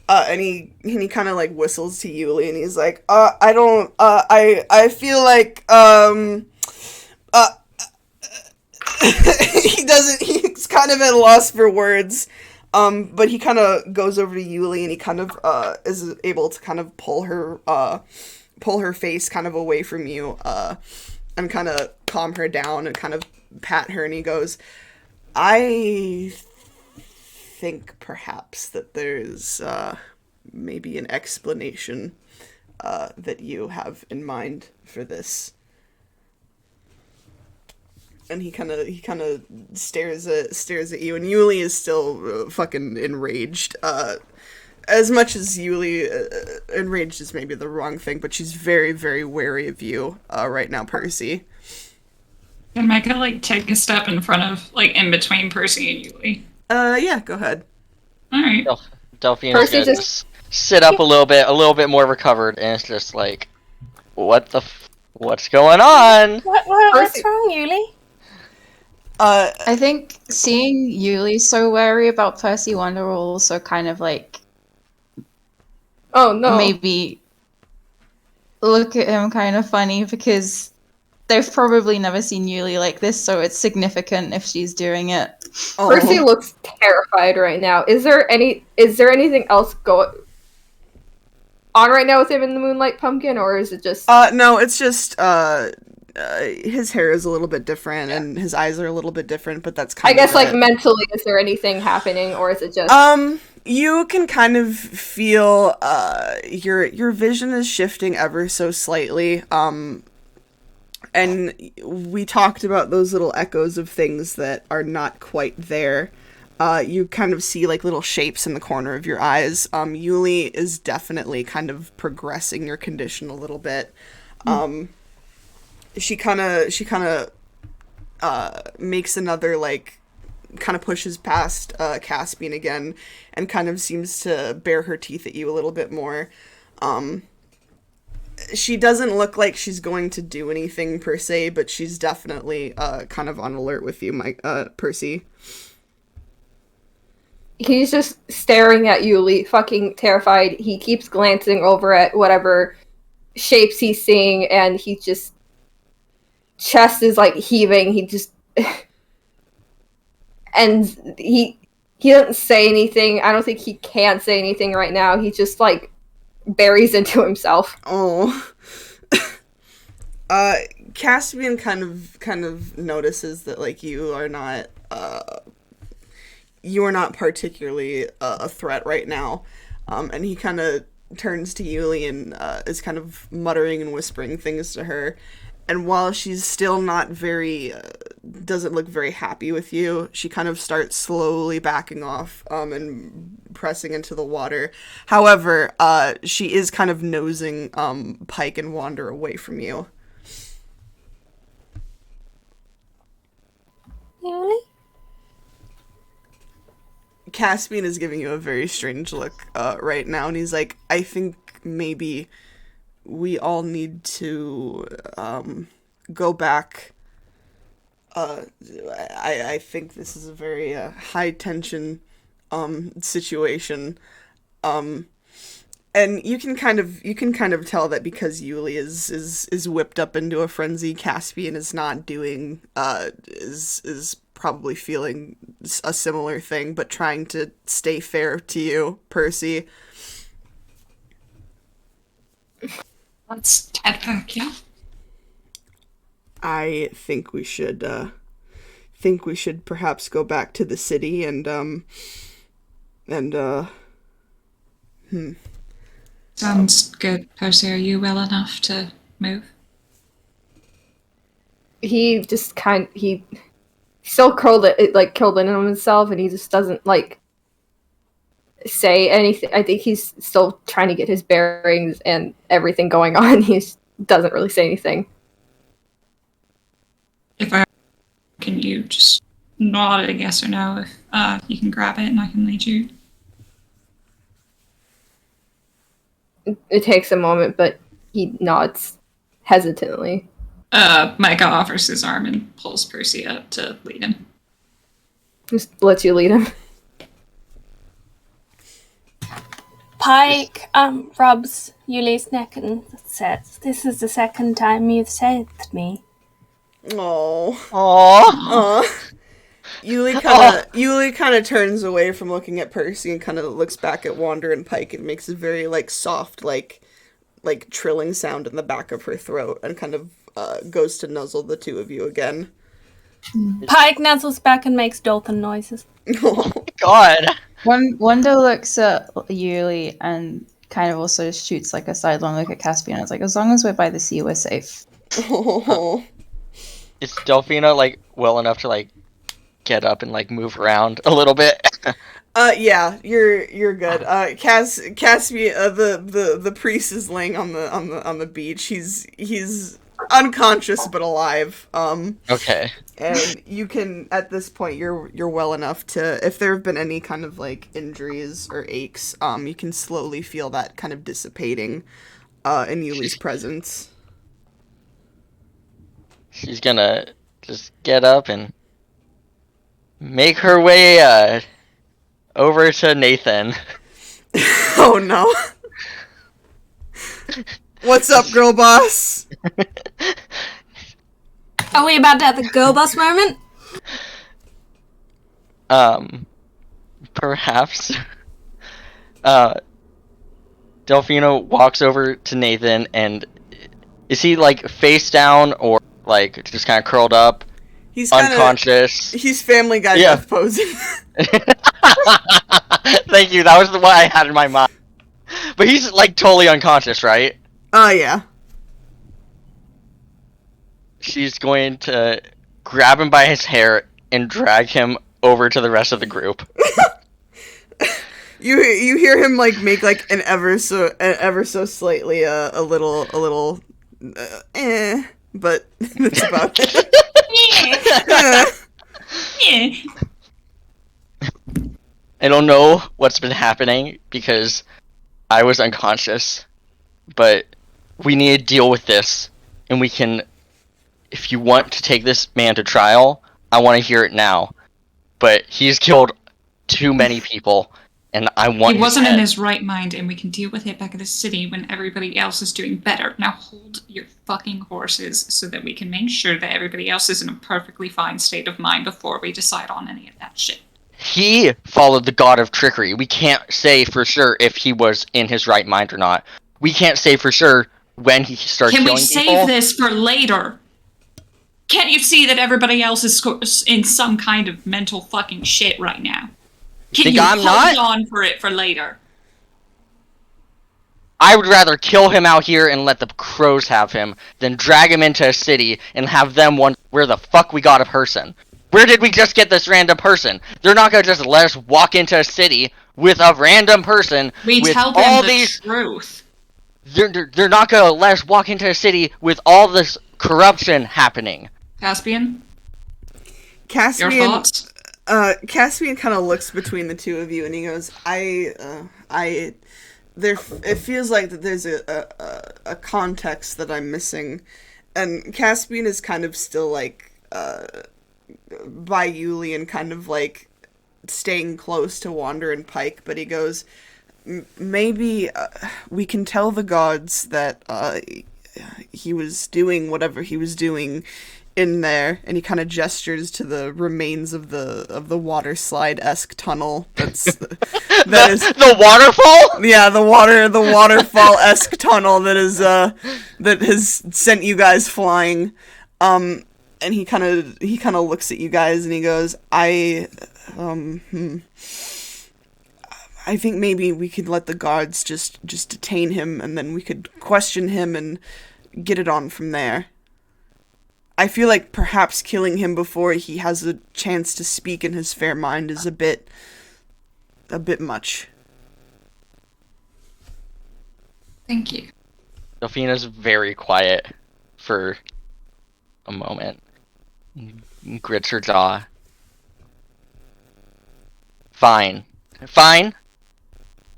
and he kind of like whistles to Yuli, and he's like, I feel like he's kind of at a loss for words. But he kind of goes over to Yuli, and he kind of is able to kind of pull her face kind of away from you, and kind of calm her down and kind of pat her, and he goes, I think perhaps that there's maybe an explanation that you have in mind for this. And he kind of stares at you, and Yuli is still fucking enraged. As much as Yuli, enraged is maybe the wrong thing, but she's very, very wary of you right now, Percy. Can Micah like take a step in front of, like, in between Percy and Yuli? Yeah, go ahead. All right. Delphina's gonna just sit up a little bit more recovered, and it's just like, what's going on? What's wrong, Yuli? I think seeing Yuli so wary about Percy Wonder will also kind of like... Oh, no. Maybe look at him kind of funny, because they've probably never seen Yuli like this, so it's significant if she's doing it. Oh. Percy looks terrified right now. Is there anything else going on right now with him in the Moonlight Pumpkin, or is it just... No, it's just, his hair is a little bit different, and his eyes are a little bit different, but that's kind of... I guess, like, mentally, is there anything happening, or is it just... You can kind of feel, your vision is shifting ever so slightly, and we talked about those little echoes of things that are not quite there, You kind of see like little shapes in the corner of your eyes. Yuli is definitely kind of progressing your condition a little bit. She kind of makes another like kind of pushes past Caspian again and kind of seems to bare her teeth at you a little bit more. She doesn't look like she's going to do anything per se, but she's definitely kind of on alert with you, Percy. He's just staring at Yuli, fucking terrified. He keeps glancing over at whatever shapes he's seeing, and he just... chest is, like, heaving. He just... and he doesn't say anything. I don't think he can say anything right now. He just, like, buries into himself. Oh. Caspian kind of notices that, like, you are not particularly a threat right now, and he kind of turns to Yuli and is kind of muttering and whispering things to her. And while she's still not doesn't look very happy with you, she kind of starts slowly backing off and pressing into the water. However, she is kind of nosing Pike and Wander away from you. Yuli? Caspian is giving you a very strange look right now, and he's like, I think maybe we all need to go back. I think this is a very high tension situation. And you can kind of tell that because Yuli is whipped up into a frenzy, Caspian is not doing is probably feeling a similar thing, but trying to stay fair to you, Percy. Let's head back, yeah? I think we should perhaps go back to the city and Sounds good. Percy, are you well enough to move? He just he still curled in on himself, and he just doesn't like say anything. I think he's still trying to get his bearings and everything going on. He doesn't really say anything. Can you just nod a yes or no if you can grab it and I can lead you? It takes a moment, but he nods hesitantly. Micah offers his arm and pulls Percy up to lead him. Just lets you lead him. Pike rubs Yuli's neck and says, "This is the second time you've saved me." Aww. Yuli kind of turns away from looking at Percy and kind of looks back at Wander and Pike and makes a very like soft like trilling sound in the back of her throat and kind of goes to nuzzle the two of you again. Pike nuzzles back and makes dolphin noises. Oh God. Wanda looks at Yuli and kind of also shoots like a sidelong look at Caspian. It's like, as long as we're by the sea, we're safe. Oh. Is Delphina like well enough to like get up and like move around a little bit? Yeah, you're good. Caspian, the priest is laying on the beach. He's unconscious but alive. Okay. And you can, at this point, you're well enough to, if there have been any kind of like injuries or aches, you can slowly feel that kind of dissipating in Yuli's presence. She's gonna just get up and make her way over to Nathan. Oh no. What's up, girl boss? Are we about to have the girl boss moment? Perhaps. Delphino walks over to Nathan, and is he like face down or like just kind of curled up? He's unconscious. He's Family Guy death posing. Thank you. That was what I had in my mind. But he's like totally unconscious, right? Oh yeah. She's going to grab him by his hair and drag him over to the rest of the group. You hear him like make like an ever so slightly a little but that's about it. Yeah. I don't know what's been happening because I was unconscious, but we need to deal with this, and we can. If you want to take this man to trial, I want to hear it now. But he's killed too many people, and I want. He wasn't his in head. his right mind, and we can deal with it back at the city when everybody else is doing better. Now hold your fucking horses so that we can make sure that everybody else is in a perfectly fine state of mind before we decide on any of that shit. He followed the god of trickery. We can't say for sure if he was in his right mind or not. We can't say for sure when he started killing people. Can we save this for later? Can't you see that everybody else is in some kind of mental fucking shit right now? Can you hold on for it for later? I would rather kill him out here and let the crows have him than drag him into a city and have them wonder where the fuck we got a person. Where did we just get this random person? They're not gonna just let us walk into a city with a random person. We with tell them all the these... truth. They're not gonna let us walk into a city with all this corruption happening. Caspian? Caspian, your thoughts? Caspian kind of looks between the two of you, and he goes, it feels like that there's a context that I'm missing, and Caspian is kind of still like by Yuli and kind of like staying close to Wander and Pike, but he goes, maybe we can tell the gods that he was doing whatever he was doing in there, and he kind of gestures to the remains of the water slide-esque tunnel. That's the waterfall. Yeah, the waterfall-esque tunnel that has sent you guys flying. And he kind of looks at you guys and he goes, I think maybe we could let the guards just detain him, and then we could question him and get it on from there. I feel like perhaps killing him before he has a chance to speak in his fair mind is a bit much. Thank you. Delphina's very quiet for a moment. Grits her jaw. Fine.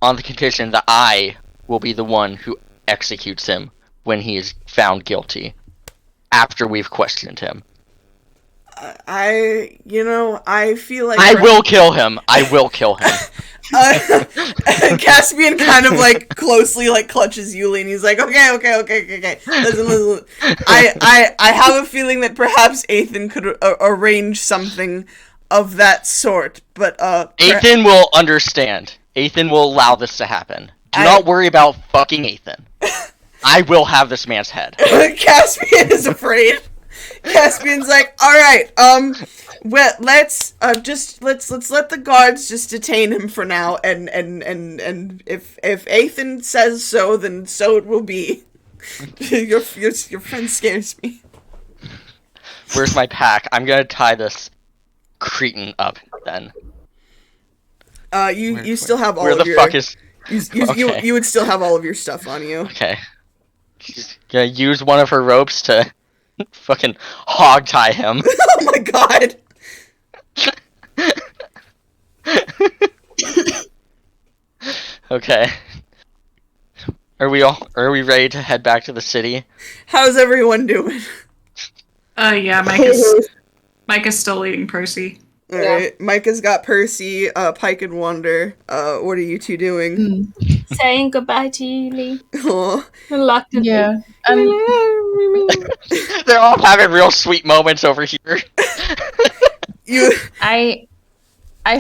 On the condition that I will be the one who executes him when he is found guilty. After we've questioned him. I feel like... I will kill him. Caspian kind of like closely like clutches Yuli, and he's like, okay. Listen. I have a feeling that perhaps Ethan could arrange something of that sort, but Ethan will understand. Ethan will allow this to happen. Do not worry about fucking Ethan. I will have this man's head. Caspian is afraid. Caspian's like, all right, well, let's let the guards just detain him for now, and if Ethan says so, then so it will be. Your friend scares me. Where's my pack? I'm gonna tie this cretin up then. You still have all of your... Where the fuck is... You would still have all of your stuff on you. Okay. She's gonna use one of her ropes to fucking hog tie him. Oh my god! Okay. Are we ready to head back to the city? How's everyone doing? Yeah, Micah's still leading Percy. Alright, Micah's got Percy, Pike and Wander. What are you two doing? Saying goodbye to Yuli. Aww. Reluctantly. Yeah. They're all having real sweet moments over here. I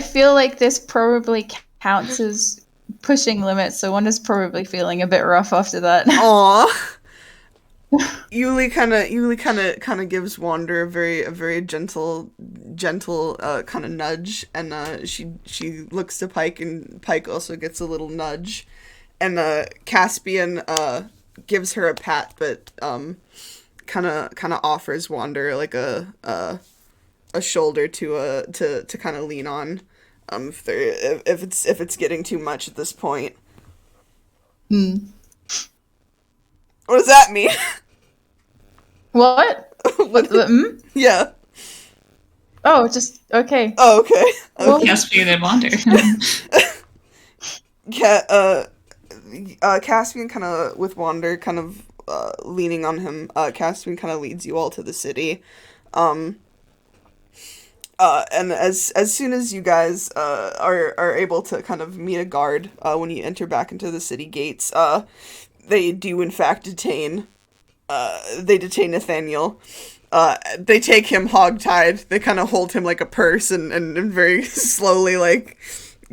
feel like this probably counts as pushing limits, so one is probably feeling a bit rough after that. Aww. Yuli kind of gives Wander a very gentle kind of nudge, and she looks to Pike, and Pike also gets a little nudge, and Caspian gives her a pat, but kind of offers Wander like a a shoulder to kind of lean on, if it's getting too much at this point. Hmm. What does that mean? What? Yeah. Oh, just okay. Oh, okay. Well, Caspian and Wander. Caspian kind of, with Wander kind of leaning on him, Caspian kind of leads you all to the city. And as soon as you guys are able to kind of meet a guard when you enter back into the city gates, they do in fact detain Nathaniel. They take him hogtied. They kind of hold him like a purse and very slowly like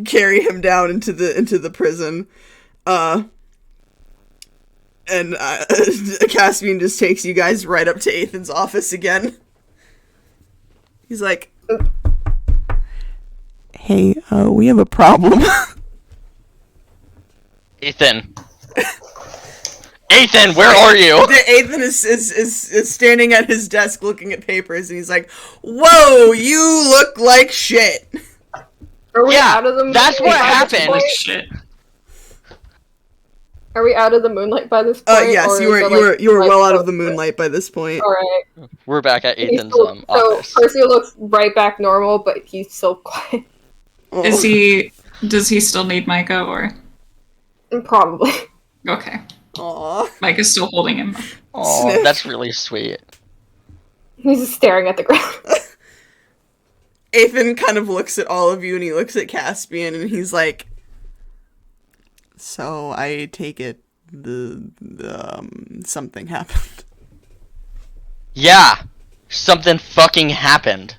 carry him down into the prison. And Caspian just takes you guys right up to Ethan's office again. He's like, "Hey, we have a problem." Ethan, where are you? Ethan is standing at his desk looking at papers, and he's like, "Whoa, you look like shit." Are we out of the moonlight? That's what happened. Shit. Are we out of the moonlight by this point? Yes, you were well out of the moonlight by this point. Alright. We're back at Ethan's So office. Percy looks right back normal, but he's so quiet. Does he still need Micah, or? Probably. Okay. Aww. Micah's still holding him. Oh, that's really sweet. He's just staring at the ground. Ethan kind of looks at all of you, and he looks at Caspian, and he's like, "So I take it something happened." Yeah, something fucking happened.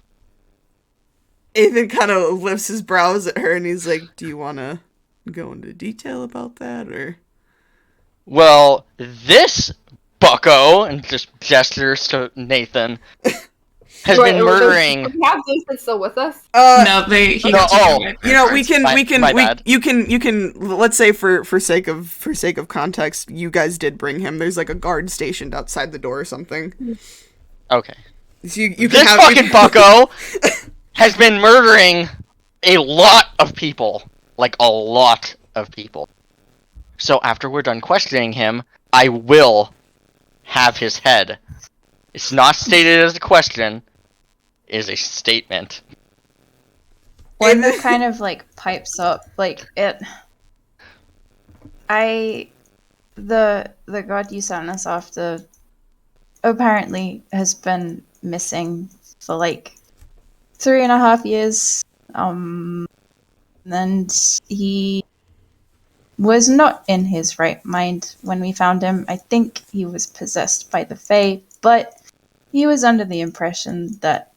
Ethan kind of lifts his brows at her, and he's like, "Do you want to go into detail about that, or?" Well, this bucko, and just gestures to Nathan, has been murdering. Do we have Jason still with us? No, he got taken away. You know, we can, bad. you can, let's say for sake of context, you guys did bring him. There's like a guard stationed outside the door or something. Okay. So you This can fucking bucko has been murdering a lot of people. Like, a lot of people. So after we're done questioning him, I will have his head. It's not stated as a question. It is a statement. Wanda kind of like pipes up, like it. The god you sent us after apparently has been missing for like 3.5 years. And he was not in his right mind when we found him. I think he was possessed by the Fae, but he was under the impression that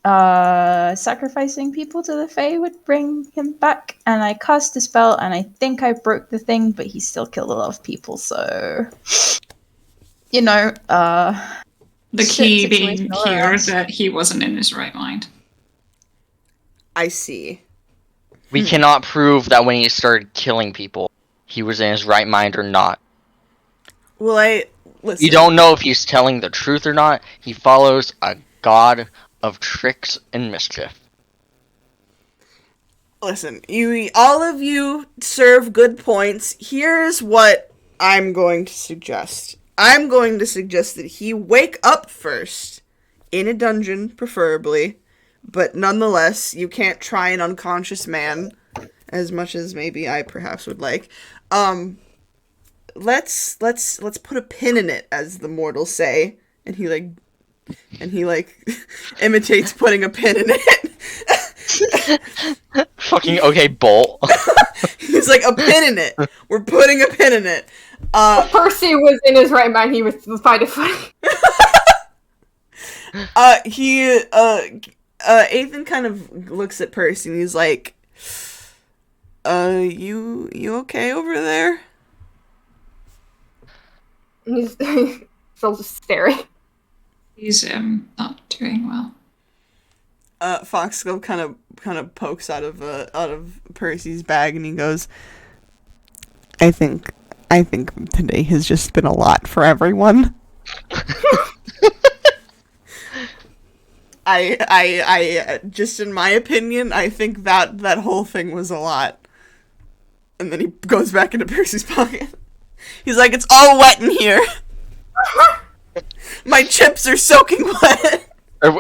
sacrificing people to the Fae would bring him back, and I cast a spell, and I think I broke the thing, but he still killed a lot of people, so... You know, The key being here that he wasn't in his right mind. I see. We cannot prove that when he started killing people, he was in his right mind or not. Well, listen. You don't know if he's telling the truth or not. He follows a god of tricks and mischief. Listen, all of you serve good points. Here's what I'm going to suggest. I'm going to suggest that he wake up first, in a dungeon, preferably, but nonetheless, you can't try an unconscious man, as much as maybe I perhaps would like. Let's put a pin in it, as the mortals say, and he imitates putting a pin in it. Fucking okay, Bolt. He's like, a pin in it. We're putting a pin in it. Percy was in his right mind. He was fighting. Ethan kind of looks at Percy and he's like, you okay over there? He's still just staring. He's not doing well. Foxglove kind of pokes out of Percy's bag and he goes, I think today has just been a lot for everyone. just in my opinion, I think that whole thing was a lot. And then he goes back into Percy's pocket. He's like, it's all wet in here. My chips are soaking wet.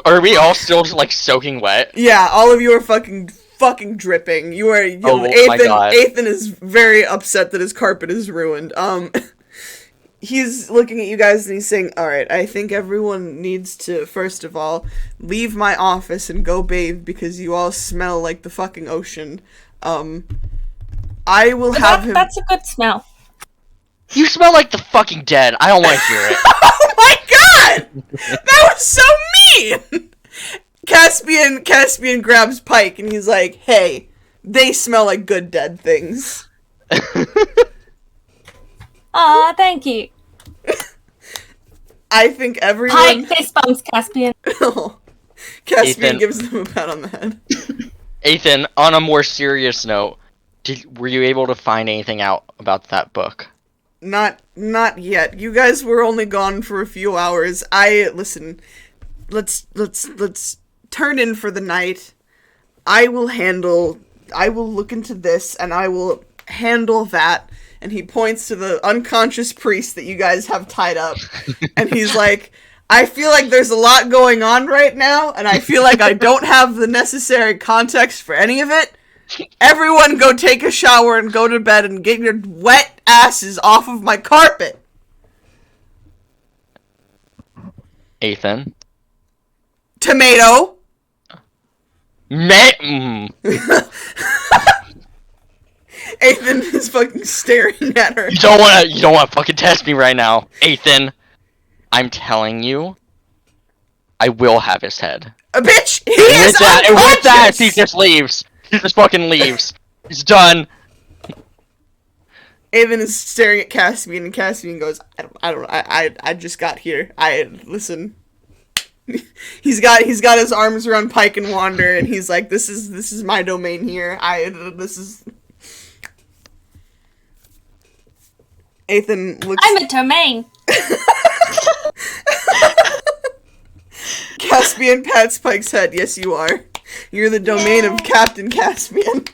Are we all still like soaking wet? Yeah, all of you are fucking dripping. You are. My God. Ethan is very upset that his carpet is ruined. He's looking at you guys and he's saying, "All right, I think everyone needs to first of all leave my office and go bathe because you all smell like the fucking ocean." I will have him. That's a good smell. You smell like the fucking dead. I don't want to hear it. Oh my God! That was so mean. Caspian grabs Pike and he's like, "Hey, they smell like good dead things." Aw, thank you. I think everyone. Pike fist bumps Caspian. Caspian Ethan. gives them a pat on the head. Ethan, on a more serious note, were you able to find anything out about that book? Not yet. You guys were only gone for a few hours. Listen. Let's turn in for the night. I will look into this and I will handle that. And he points to the unconscious priest that you guys have tied up. And he's like, I feel like there's a lot going on right now, and I feel like I don't have the necessary context for any of it. Everyone go take a shower and go to bed and get your wet asses off of my carpet. Ethan. Tomato. Ethan is fucking staring at her. You don't wanna fucking test me right now. Ethan, I'm telling you, I will have his head. A bitch! He is unconscious! And with that, he just leaves. He just fucking leaves. He's done. Avon is staring at Caspian, and Caspian goes, I just got here. Listen. He's got his arms around Pike and Wander, and he's like, this is my domain here. Ethan looks... I'm a domain. Caspian pats Pike's head. Yes, you are. You're the domain of Captain Caspian.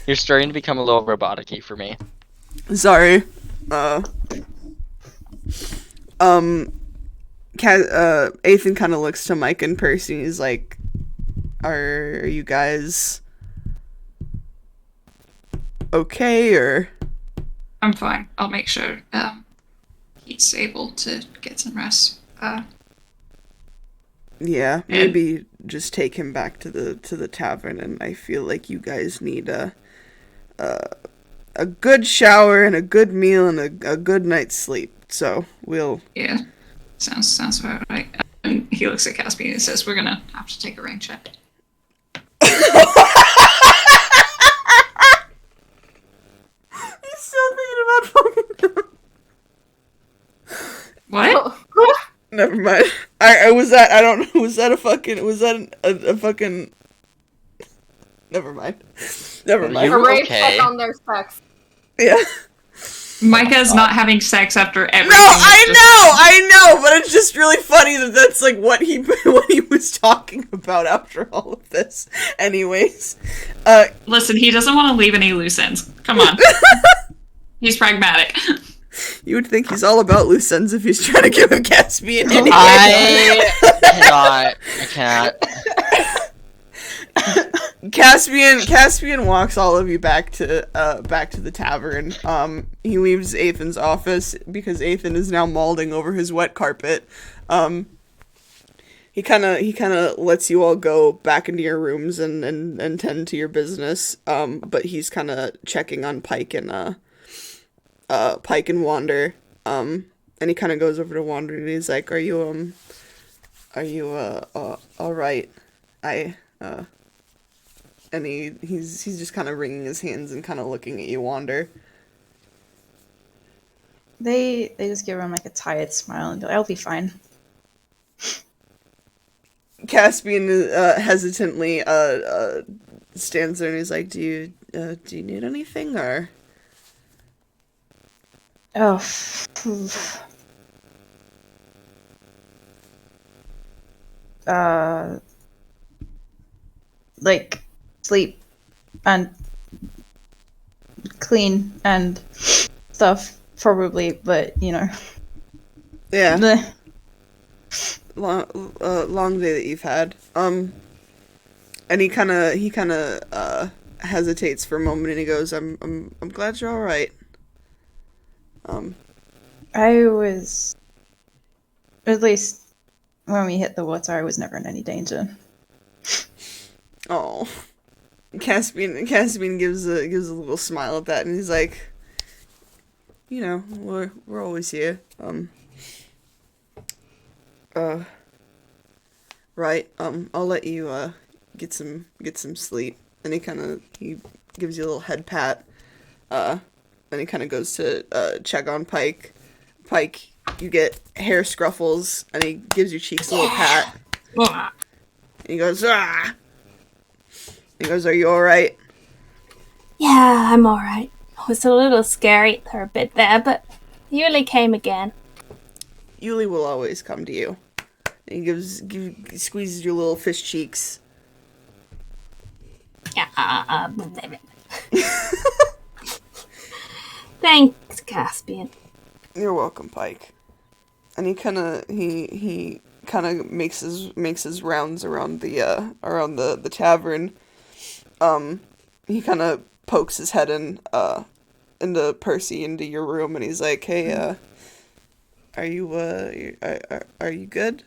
You're starting to become a little robotic-y for me. Sorry. Ethan kind of looks to Mike and Percy and he's like, are you guys okay, or? I'm fine. I'll make sure he's able to get some rest. Yeah, maybe just take him back to the tavern, and I feel like you guys need a good shower and a good meal and a good night's sleep. So we'll... Yeah, sounds about right. And he looks at Caspian and says, we're gonna have to take a rain check. He's still thinking about fucking... What? Never mind. I was that... I don't know. Was that a fucking... Was that a fucking... Never mind. Never mind. A rain check on their sex. Yeah. Micah's not having sex after everything. No, I know, but it's just really funny that that's like what he was talking about after all of this. Anyways, listen, he doesn't want to leave any loose ends. Come on, he's pragmatic. You would think he's all about loose ends if he's trying to give a Caspian. Anyway. I cannot. Caspian walks all of you back to the tavern. He leaves Ethan's office because Ethan is now mauling over his wet carpet. He kind of lets you all go back into your rooms and tend to your business. But he's kind of checking on Pike and Wander. And he kind of goes over to Wander and he's like, "Are you all right? And he's just kind of wringing his hands and kind of looking at you, Wander. They just give him like a tired smile and be like, I'll be fine. Caspian hesitantly stands there and he's like, do you need anything, or? like sleep and clean and stuff, probably, but you know. Yeah. Long day that you've had. And he kind of hesitates for a moment, and he goes, I'm glad you're all right. I was, at least when we hit the water, I was never in any danger. Oh, Caspian gives a little smile at that, and he's like, you know, we're always here. Right. I'll let you get some sleep. And he gives you a little head pat. Then he kind of goes to check on Pike. Pike, you get hair scruffles, and he gives your cheeks a little pat. And he goes, ah. He goes, are you all right? Yeah, I'm all right. It was a little scary for a bit there, but Yuli came again. Yuli will always come to you. And he squeezes your little fish cheeks. Yeah. Thanks, Caspian. You're welcome, Pike. And he kind of makes his rounds around the tavern. He kind of pokes his head into Percy, into your room, and he's like, "Hey, are you good?"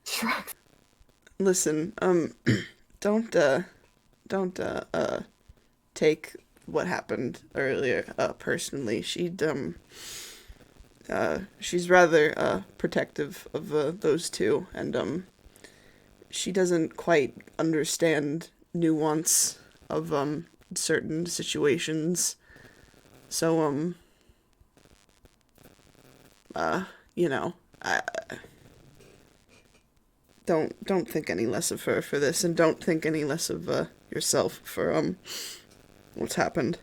Shrug. Listen, don't take what happened earlier personally. She's rather protective of those two, and she doesn't quite understand nuance of certain situations. So you know, I don't think any less of her for this, and don't think any less of yourself for what's happened.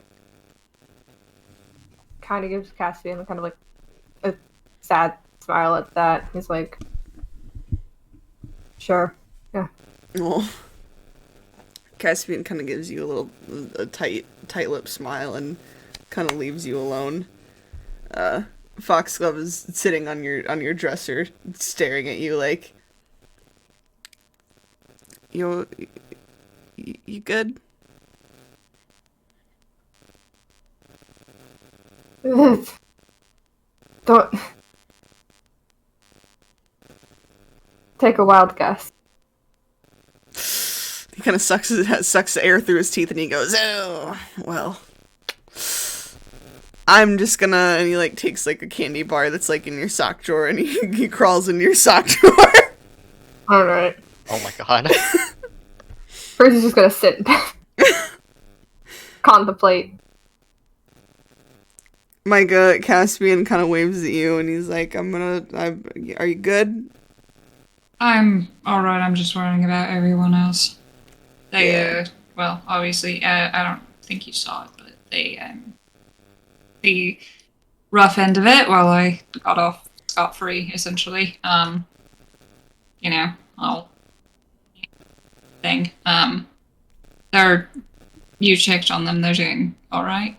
Kind of gives Caspian kind of like a sad smile at that. He's like, sure, yeah. Well, Caspian kind of gives you a tight-lipped smile and kind of leaves you alone. Foxglove is sitting on your dresser, staring at you like, you good? Don't take a wild guess. He kind of sucks the air through his teeth, and he goes, "Oh, well, I'm just gonna," and he like takes like a candy bar that's like in your sock drawer, and he crawls into your sock drawer. All right. Oh my god. First, he's just gonna sit and contemplate. Micah, Caspian kind of waves at you, and he's like, are you good? I'm alright, I'm just worrying about everyone else. They, well, obviously, I don't think you saw it, but the rough end of it while I got off scot-free, essentially. You know, thing. You checked on them, they're doing alright.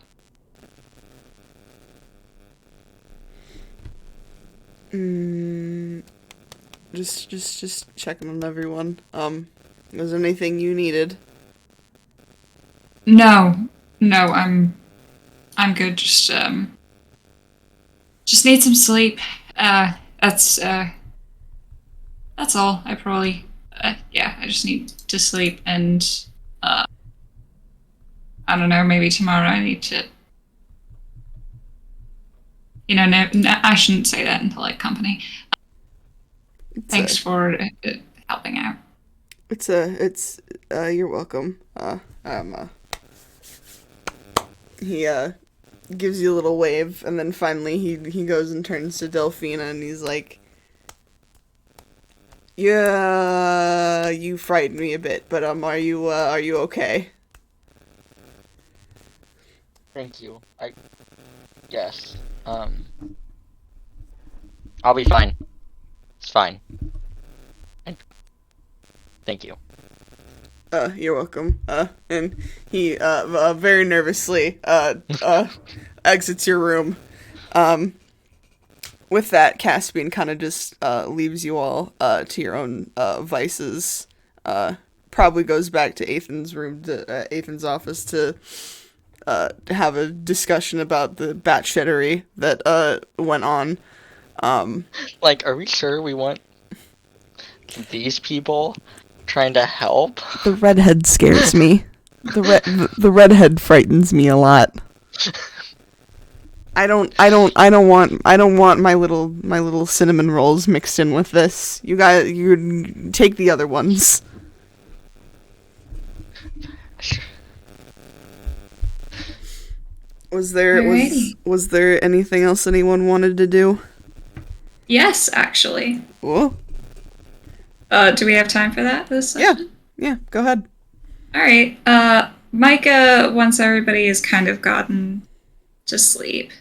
Just checking on everyone. Was there anything you needed? No, I'm good. Just need some sleep. That's all. I probably, I just need to sleep, and I don't know. Maybe tomorrow I need to. You know, no, I shouldn't say that in polite company. Thanks for helping out. You're welcome. He gives you a little wave, and then finally he goes and turns to Delphina, and he's like, "Yeah, you frightened me a bit, but are you okay?" Thank you. Yes. I'll be fine. It's fine. Thank you. You're welcome. And he, very nervously, exits your room. With that, Caspian kind of just, leaves you all, to your own, vices. Probably goes back to Ethan's room, to, Ethan's office to have a discussion about the batshittery that, went on. Like, are we sure we want these people trying to help? The redhead scares me. The redhead frightens me a lot. I don't want my little cinnamon rolls mixed in with this. You take the other ones. Was there anything else anyone wanted to do? Yes, actually. Cool. Do we have time for that this session? Yeah, go ahead. Alright, Micah, once everybody has kind of gotten to sleep,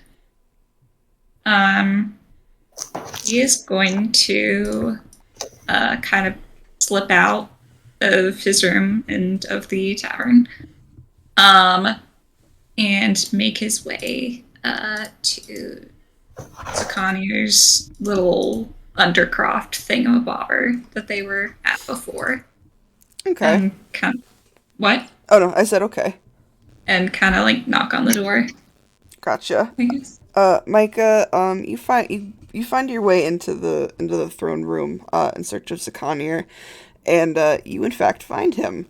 he is going to kind of slip out of his room and of the tavern, and make his way to Zakanir's little undercroft thingamabobber that they were at before. Okay. Kind of, what? Oh no, I said okay. And kind of like knock on the door. Gotcha. I guess. Micah, you find your way into the throne room in search of Zakanir, and you in fact find him.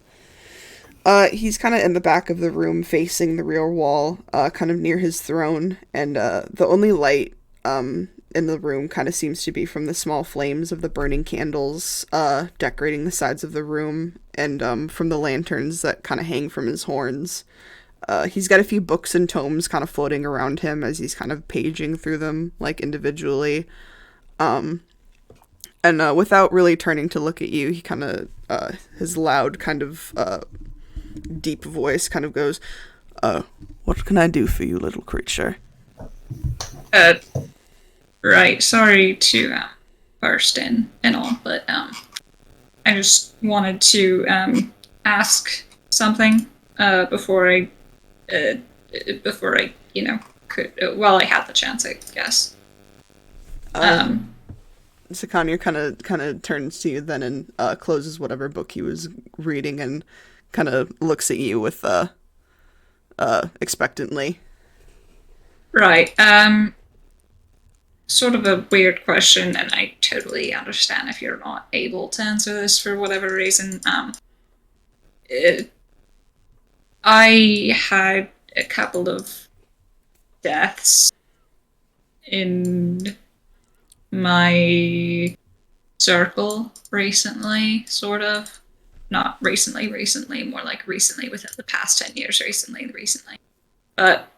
He's kind of in the back of the room, facing the rear wall, kind of near his throne, and the only light in the room kind of seems to be from the small flames of the burning candles decorating the sides of the room, and from the lanterns that kind of hang from his horns. He's got a few books and tomes kind of floating around him as he's kind of paging through them, like, individually. And without really turning to look at you, he kind of, his loud kind of, deep voice kind of goes, what can I do for you, little creature? Right, sorry to burst in and all, but I just wanted to ask something before I could, while I had the chance, I guess. Zakanir kind of turns to you then and closes whatever book he was reading and kind of looks at you with expectantly. Right. Sort of a weird question, and I totally understand if you're not able to answer this for whatever reason. I had a couple of deaths in my circle recently, sort of. Not recently, more like recently, within the past 10 years, recently. But,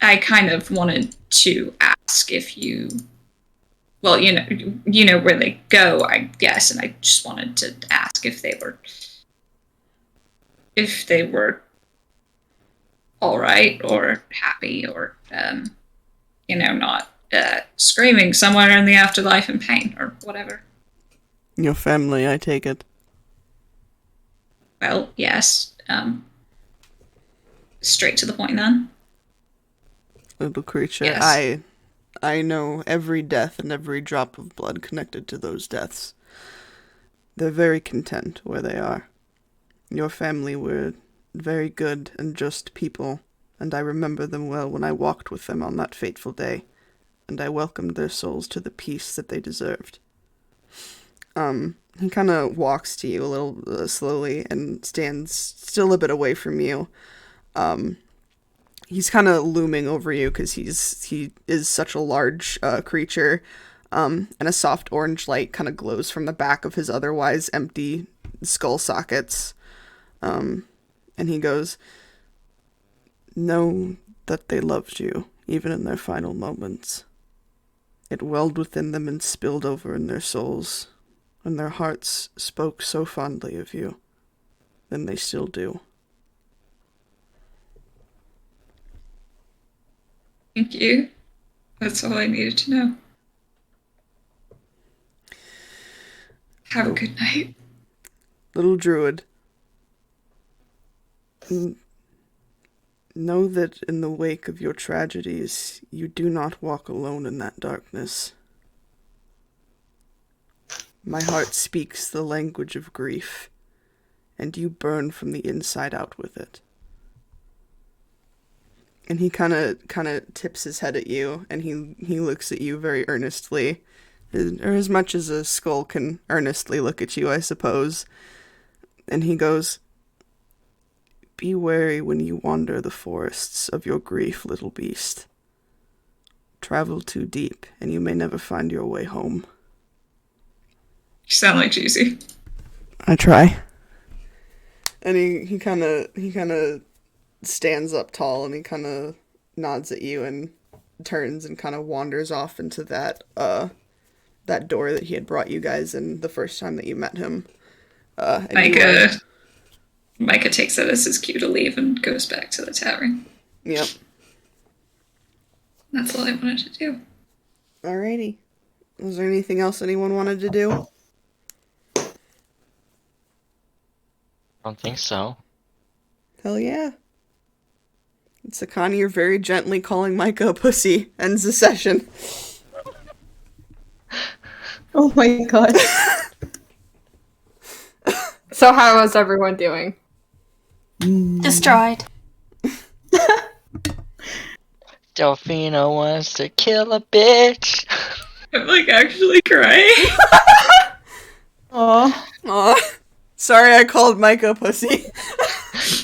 I kind of wanted to ask if you, well, you know where they go, I guess, and I just wanted to ask if they were all right or happy or, not screaming somewhere in the afterlife in pain or whatever. Your family, I take it. Well, yes. Straight to the point then. Little creature, Yes. I know every death and every drop of blood connected to those deaths. They're very content where they are. Your family were very good and just people, and I remember them well when I walked with them on that fateful day, and I welcomed their souls to the peace that they deserved. He kind of walks to you a little slowly and stands still a bit away from you. He's kind of looming over you because he is such a large creature, and a soft orange light kind of glows from the back of his otherwise empty skull sockets. And he goes, know that they loved you, even in their final moments. It welled within them and spilled over in their souls, and their hearts spoke so fondly of you. Then they still do. Thank you. That's all I needed to know. Have a good night. Little druid. Know that in the wake of your tragedies, you do not walk alone in that darkness. My heart speaks the language of grief, and you burn from the inside out with it. And he kind of tips his head at you, and he looks at you very earnestly, or as much as a skull can earnestly look at you, I suppose. And he goes, "Be wary when you wander the forests of your grief, little beast. Travel too deep, and you may never find your way home." You sound like Jeezy. I try. And he kind of stands up tall, and he kind of nods at you and turns and kind of wanders off into that door that he had brought you guys in the first time that you met him. Micah takes it as his cue to leave and goes back to the tavern. Yep. That's all I wanted to do. Alrighty. Was there anything else anyone wanted to do? I don't think so. Hell yeah. Sakani, you're very gently calling Micah a pussy. Ends the session. Oh my god. So how is everyone doing? Destroyed. Delphina wants to kill a bitch. I'm like actually crying. Aw. Sorry I called Micah a pussy.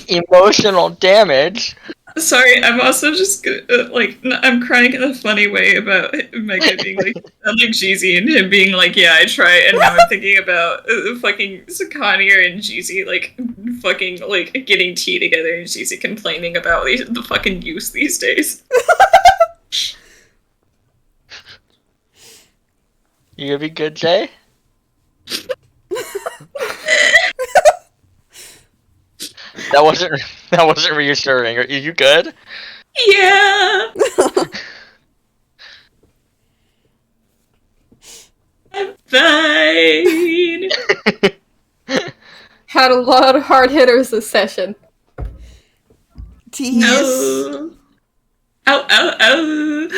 Emotional damage. Sorry, I'm also just I'm crying in a funny way about Micah being like Jeezy and him being like, yeah, I try, and now I'm thinking about fucking Sakani and Jeezy fucking getting tea together and Jeezy complaining about the fucking youth these days. You gonna be good, Jay? That wasn't reassuring. Are you good? Yeah. I'm fine. Had a lot of hard hitters this session. Tease. No. Ow.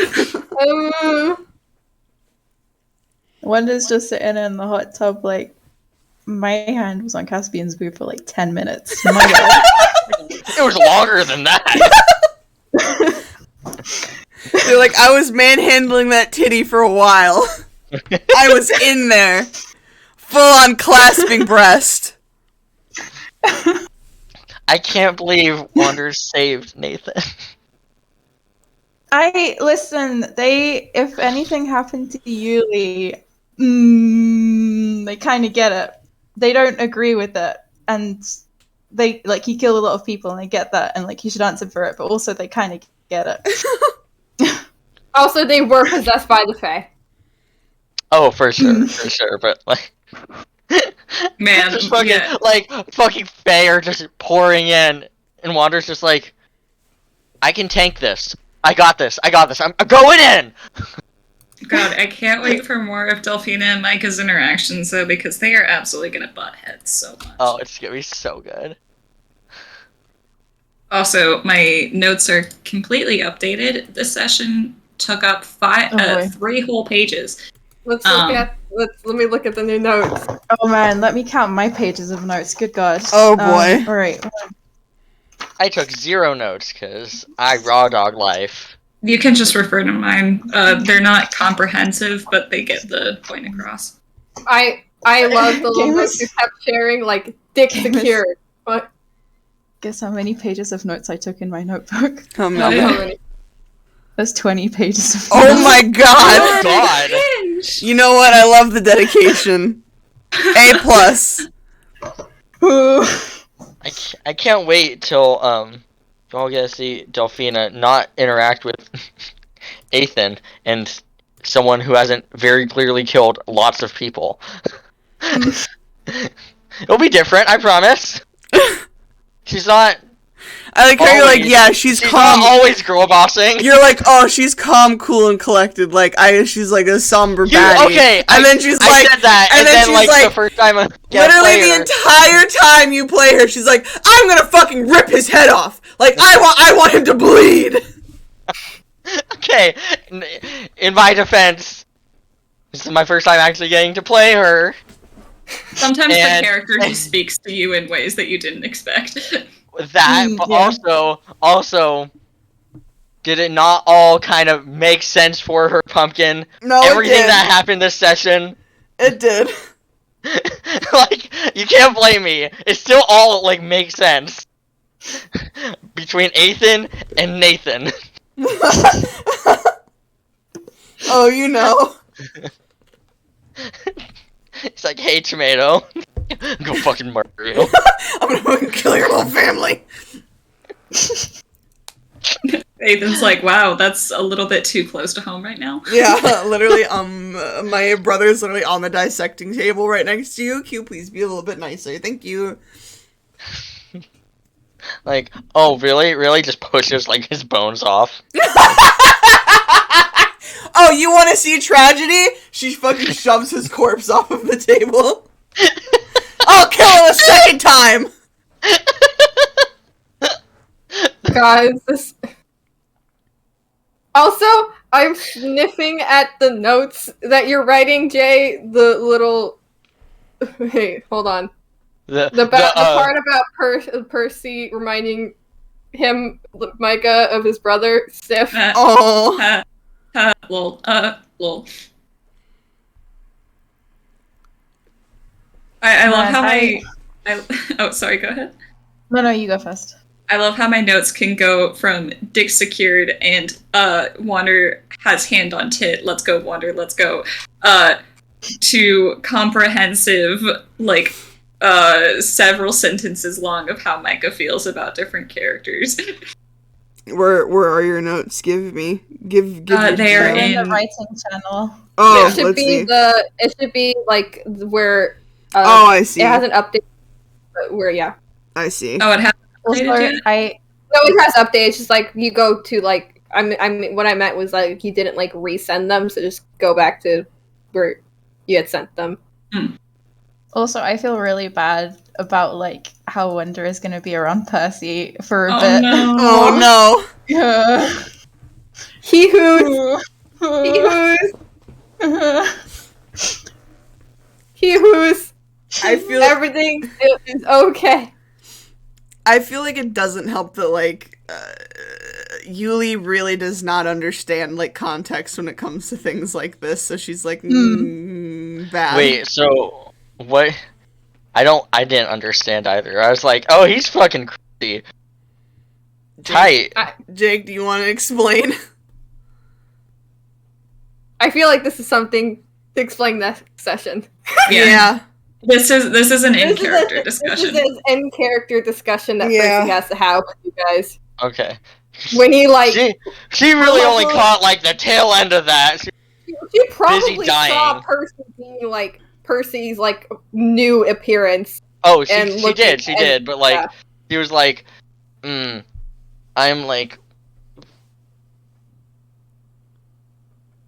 Wenda's just sitting in the hot tub, like, my hand was on Caspian's boob for like 10 minutes. My god. It was longer than that. They're like, I was manhandling that titty for a while. I was in there. Full on clasping breast. I can't believe Wanderers saved Nathan. If anything happened to Yuli, they kind of get it. They don't agree with it, and they he killed a lot of people, and they get that, and he should answer for it. But also, they kind of get it. Also, they were possessed by the Fae. Oh, for sure, but Man, just fucking yeah. fucking Fae are just pouring in, and Wander's just like, I can tank this. I got this. I'm going in. God, I can't wait for more of Delphina and Micah's interactions, though, because they are absolutely gonna butt heads so much. Oh, it's gonna be so good. Also, my notes are completely updated. This session took up 3 whole pages. Let me look at the new notes. Oh man, let me count my pages of notes. Good god. Oh boy. All right. I took 0 notes because I raw dog life. You can just refer to mine. They're not comprehensive, but they get the point across. I love the little notes you kept sharing, like dick secured. What? Guess how many pages of notes I took in my notebook? How many? There's 20 pages of notes. Oh my god! Oh god! You know what? I love the dedication. A+. I can't wait till y'all get to see Delphina not interact with Ethan and someone who hasn't very clearly killed lots of people. It'll be different, I promise. She's not I like how you're like, yeah, she's calm. Not always girl bossing. You're like, oh, she's calm, cool, and collected. Like, she's like a somber baddie. Okay, and then she's I like, said that, and then like the first time literally the entire time you play her, she's like, I'm gonna fucking rip his head off. Like, I want him to bleed. Okay, in my defense, this is my first time actually getting to play her. Sometimes the character just speaks to you in ways that you didn't expect. That, but also, did it not all kind of make sense for her, Pumpkin? No, everything it did. that happened this session. It did. Like, you can't blame me. It still all like makes sense between Ethan and Nathan. Oh, you know. It's like, hey, tomato, go fucking murder you. I'm gonna fucking kill your whole family. Ethan's like, wow, that's a little bit too close to home right now. Yeah, literally, my brother's literally on the dissecting table right next to you. Q, please be a little bit nicer. Thank you. Like, oh, really? Really? Just pushes, like, his bones off. Oh, you want to see tragedy? She fucking shoves his corpse off of the table. I'll kill him a second time! Guys, this... Also, I'm sniffing at the notes that you're writing, Jay. The little... Hey, hold on. The part about Percy reminding him, Micah, of his brother, Sif. Oh. Lol. Lol. I love how oh, sorry, go ahead. No, you go first. I love how my notes can go from Dick secured and Wander has hand on tit, let's go Wander, let's go, to comprehensive, like, several sentences long of how Micah feels about different characters. Where are your notes? Give me. They're in the writing channel. Oh, it should be it should be like where oh, I see. It hasn't updated, but where I see. Oh, it has also, updated yet? No, it has updated. It's just like you go to like I mean what I meant was like you didn't like resend them, so just go back to where you had sent them. Also, I feel really bad about like how Wonder is going to be around Percy for a bit. No. Oh no. Yeah. He who's. He who's. I feel everything is okay. I feel like it doesn't help that like Yuli really does not understand like context when it comes to things like this, so she's like bad. Wait, so what? I didn't understand either. I was like, oh, he's fucking crazy. Tight. Jake, do you want to explain? I feel like this is something to explain next session. Yeah. This is an in-character discussion. This is an in-character discussion that Percy has to have with you guys. Okay. When he like... She really only caught like the tail end of that. She probably saw Percy being like Percy's like new appearance. Oh, she did, but like she was like, I'm like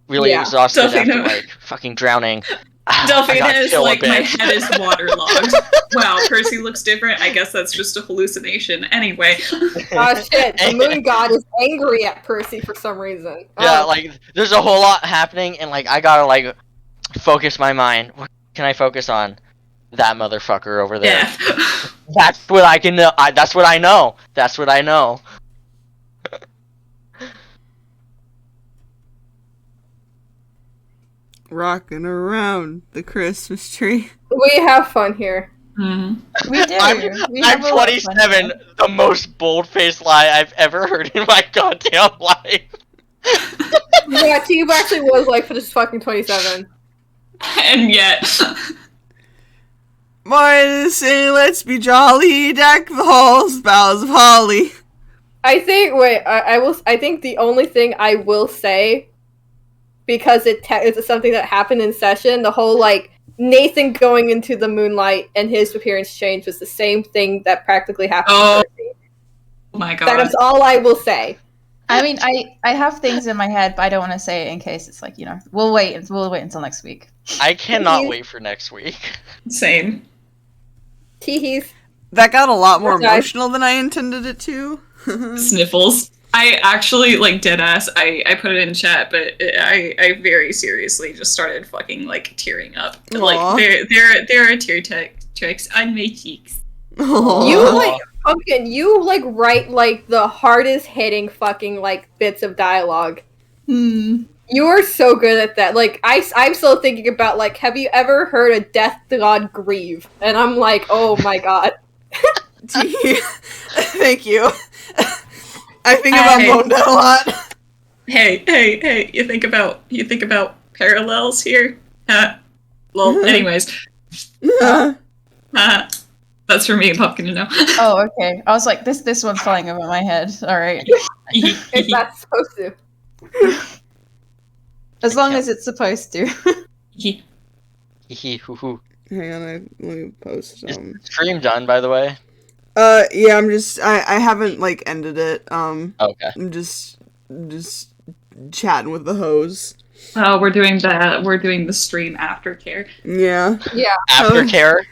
really exhausted after like fucking drowning. Delphina is like, my head is waterlogged. Wow, Percy looks different. I guess that's just a hallucination. Anyway. Oh shit, the moon god is angry at Percy for some reason. Yeah, like, there's a whole lot happening, and like, I gotta like, focus my mind. What can I focus on? That motherfucker over there. Yeah. That's what I can know. That's what I know. That's what I know. Rocking around the Christmas tree. We have fun here. Mm-hmm. We do. I'm 27, the most bold-faced lie I've ever heard in my goddamn life. Yeah, T actually was like for just fucking 27. And yet. Boys, say let's be jolly, deck the halls, boughs of holly. I think. Wait, I think the only thing I will say, because it's something that happened in session, the whole like Nathan going into the moonlight and his appearance change was the same thing that practically happened to Percy. my god. That is all I will say. I mean, I have things in my head, but I don't want to say it in case it's like, we'll wait until next week. I cannot wait for next week. Same. Teehees. That got a lot more emotional than I intended it to. Sniffles. I actually, like, deadass, I put it in chat, but I very seriously just started fucking, like, tearing up. Aww. Like, there are tear tricks on my cheeks. Aww. You, like, Pumpkin, you, like, write, like, the hardest hitting fucking, like, bits of dialogue. You are so good at that. Like, I'm still thinking about, like, have you ever heard a death god grieve? And I'm like, oh my god. Thank you. I think about Monda a lot. Hey, you think about parallels here? Well, anyways. That's for me and Pumpkin to know. Oh, okay. I was like, this one's flying over my head. Alright. It's not supposed to. As long as it's supposed to. Hang on, let me post. Is the stream done, by the way? Yeah, I haven't, like, ended it. Okay. I'm just chatting with the hose. Oh, we're doing the stream aftercare. Yeah. Yeah. Aftercare?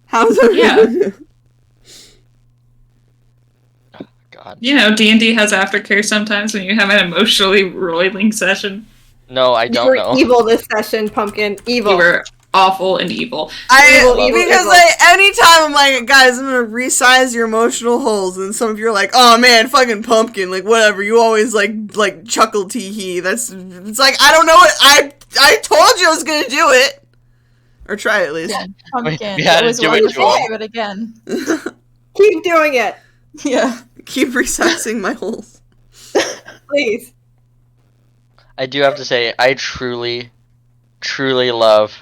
How's it? Yeah. Oh, God. D&D has aftercare sometimes when you have an emotionally roiling session. No, I don't know. Evil this session, Pumpkin. Evil. You were awful and evil. Evil. Anytime I'm like, guys, I'm gonna resize your emotional holes, and some of you are like, oh man, fucking Pumpkin, like whatever. You always like chuckle tee-hee. It's like, I don't know what I told you I was gonna do it. Or try at least. Yeah, Pumpkin. We had to It was do it wonderful. to him. Do it again. Keep doing it, Yeah. Keep resizing my holes. please. I do have to say, I truly, truly love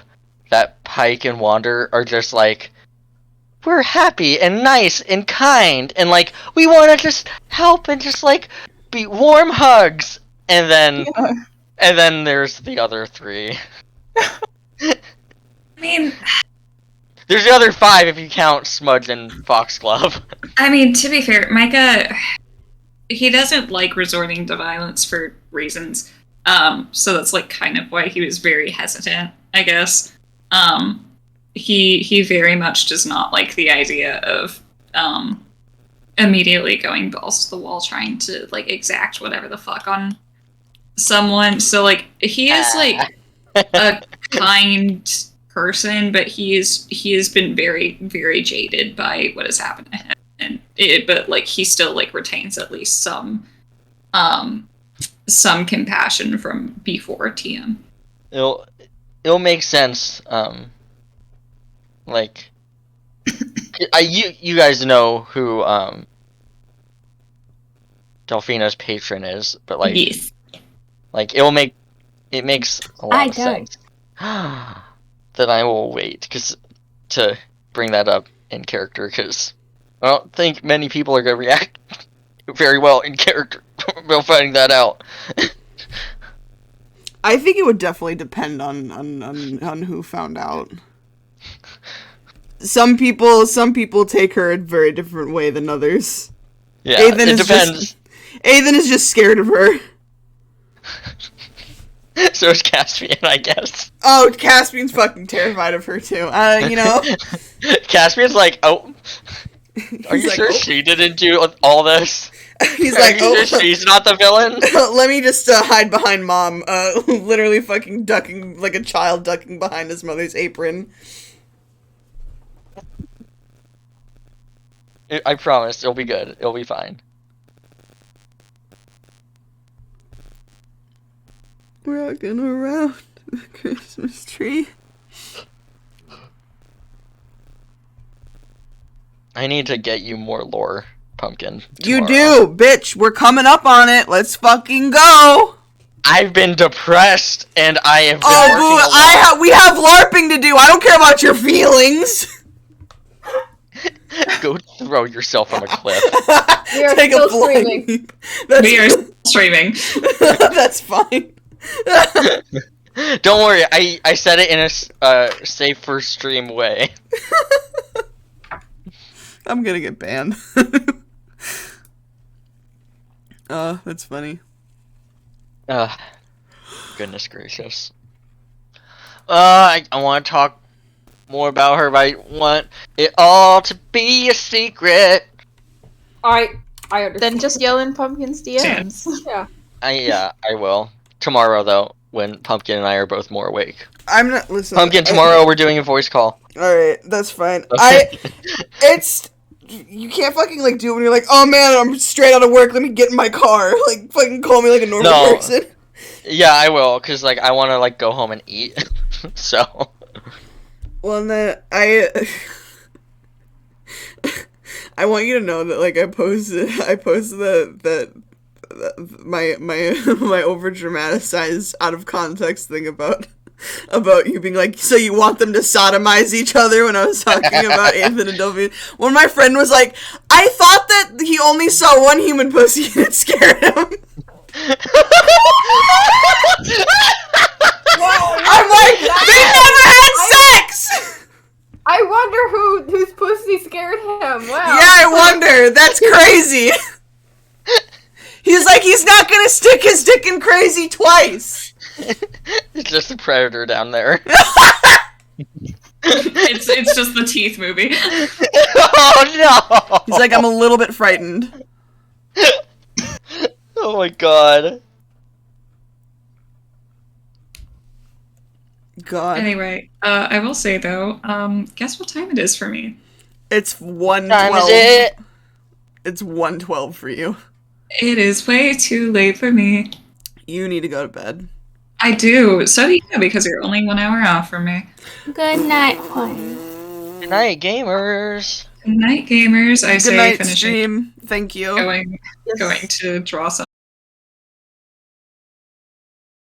that Pike and Wander are just like, we're happy and nice and kind, and like, we want to just help and just like, be warm hugs. And then there's the other three. I mean, there's the other five if you count Smudge and Foxglove. I mean, to be fair, Micah, he doesn't like resorting to violence for reasons. So that's like kind of why he was very hesitant, I guess. He very much does not like the idea of immediately going balls to the wall trying to like exact whatever the fuck on someone. So like he is like a kind person, but he has been very, very jaded by what has happened to him, but like he still like retains at least some compassion from before TM. It'll make sense. Like, you guys know who Delphina's patron is, but like, Yes. like it makes a lot of sense. Then I will wait to bring that up in character, because I don't think many people are gonna react very well in character about finding that out. I think it would definitely depend on who found out. Some people take her a very different way than others. Yeah, Aethan it depends. Aethan is just scared of her. So is Caspian, I guess. Oh, Caspian's fucking terrified of her too. Caspian's like, oh, are you like, sure she didn't do all this? He's Are like, you oh, sure she's not the villain? let me just hide behind mom. Literally fucking ducking like a child ducking behind his mother's apron. I promise, it'll be good. It'll be fine. Rocking around the Christmas tree. I need to get you more lore, Pumpkin. You tomorrow. do, bitch. We're coming up on it. Let's fucking go. I've been depressed, and I have been Oh, boo! We have LARPing to do. I don't care about your feelings. Go throw yourself from a cliff. We are Take still a flying streaming. leap. We are streaming. That's fine. Don't worry, I said it in a safe for stream way. I'm gonna get banned. That's funny. Goodness gracious. I want to talk more about her, but I want it all to be a secret. I understand. Then just yell in Pumpkin's DMs. Yeah. I will. Tomorrow, though, when Pumpkin and I are both more awake. I'm not listening. Pumpkin, tomorrow we're doing a voice call. Alright, that's fine. Okay. You can't fucking, like, do it when you're like, oh man, I'm straight out of work, let me get in my car. Like, fucking call me like a normal person. Yeah, I will, because, like, I want to, like, go home and eat. So. Well, then, I want you to know that, like, I posted that my over dramatized out of context thing about you being like, so you want them to sodomize each other when I was talking about Ethan and Dolphin. When my friend was like, I thought that he only saw one human pussy and it scared him. I'm like, they never had sex! I wonder whose pussy scared him. Wow. Yeah, I wonder. That's crazy. He's like, he's not gonna stick his dick in crazy twice. It's just a predator down there. It's just the teeth movie. Oh no! He's like, I'm a little bit frightened. Oh my god. God. Anyway, I will say though, guess what time it is for me? It's 1:12. Time is it? It's 1:12 for you. It is way too late for me. You need to go to bed. I do. So do you, because you're only 1 hour off from me. Good night, Juan. Good night, gamers. Good night, gamers. I Good say night, finishing. stream. Thank you. Going to draw some.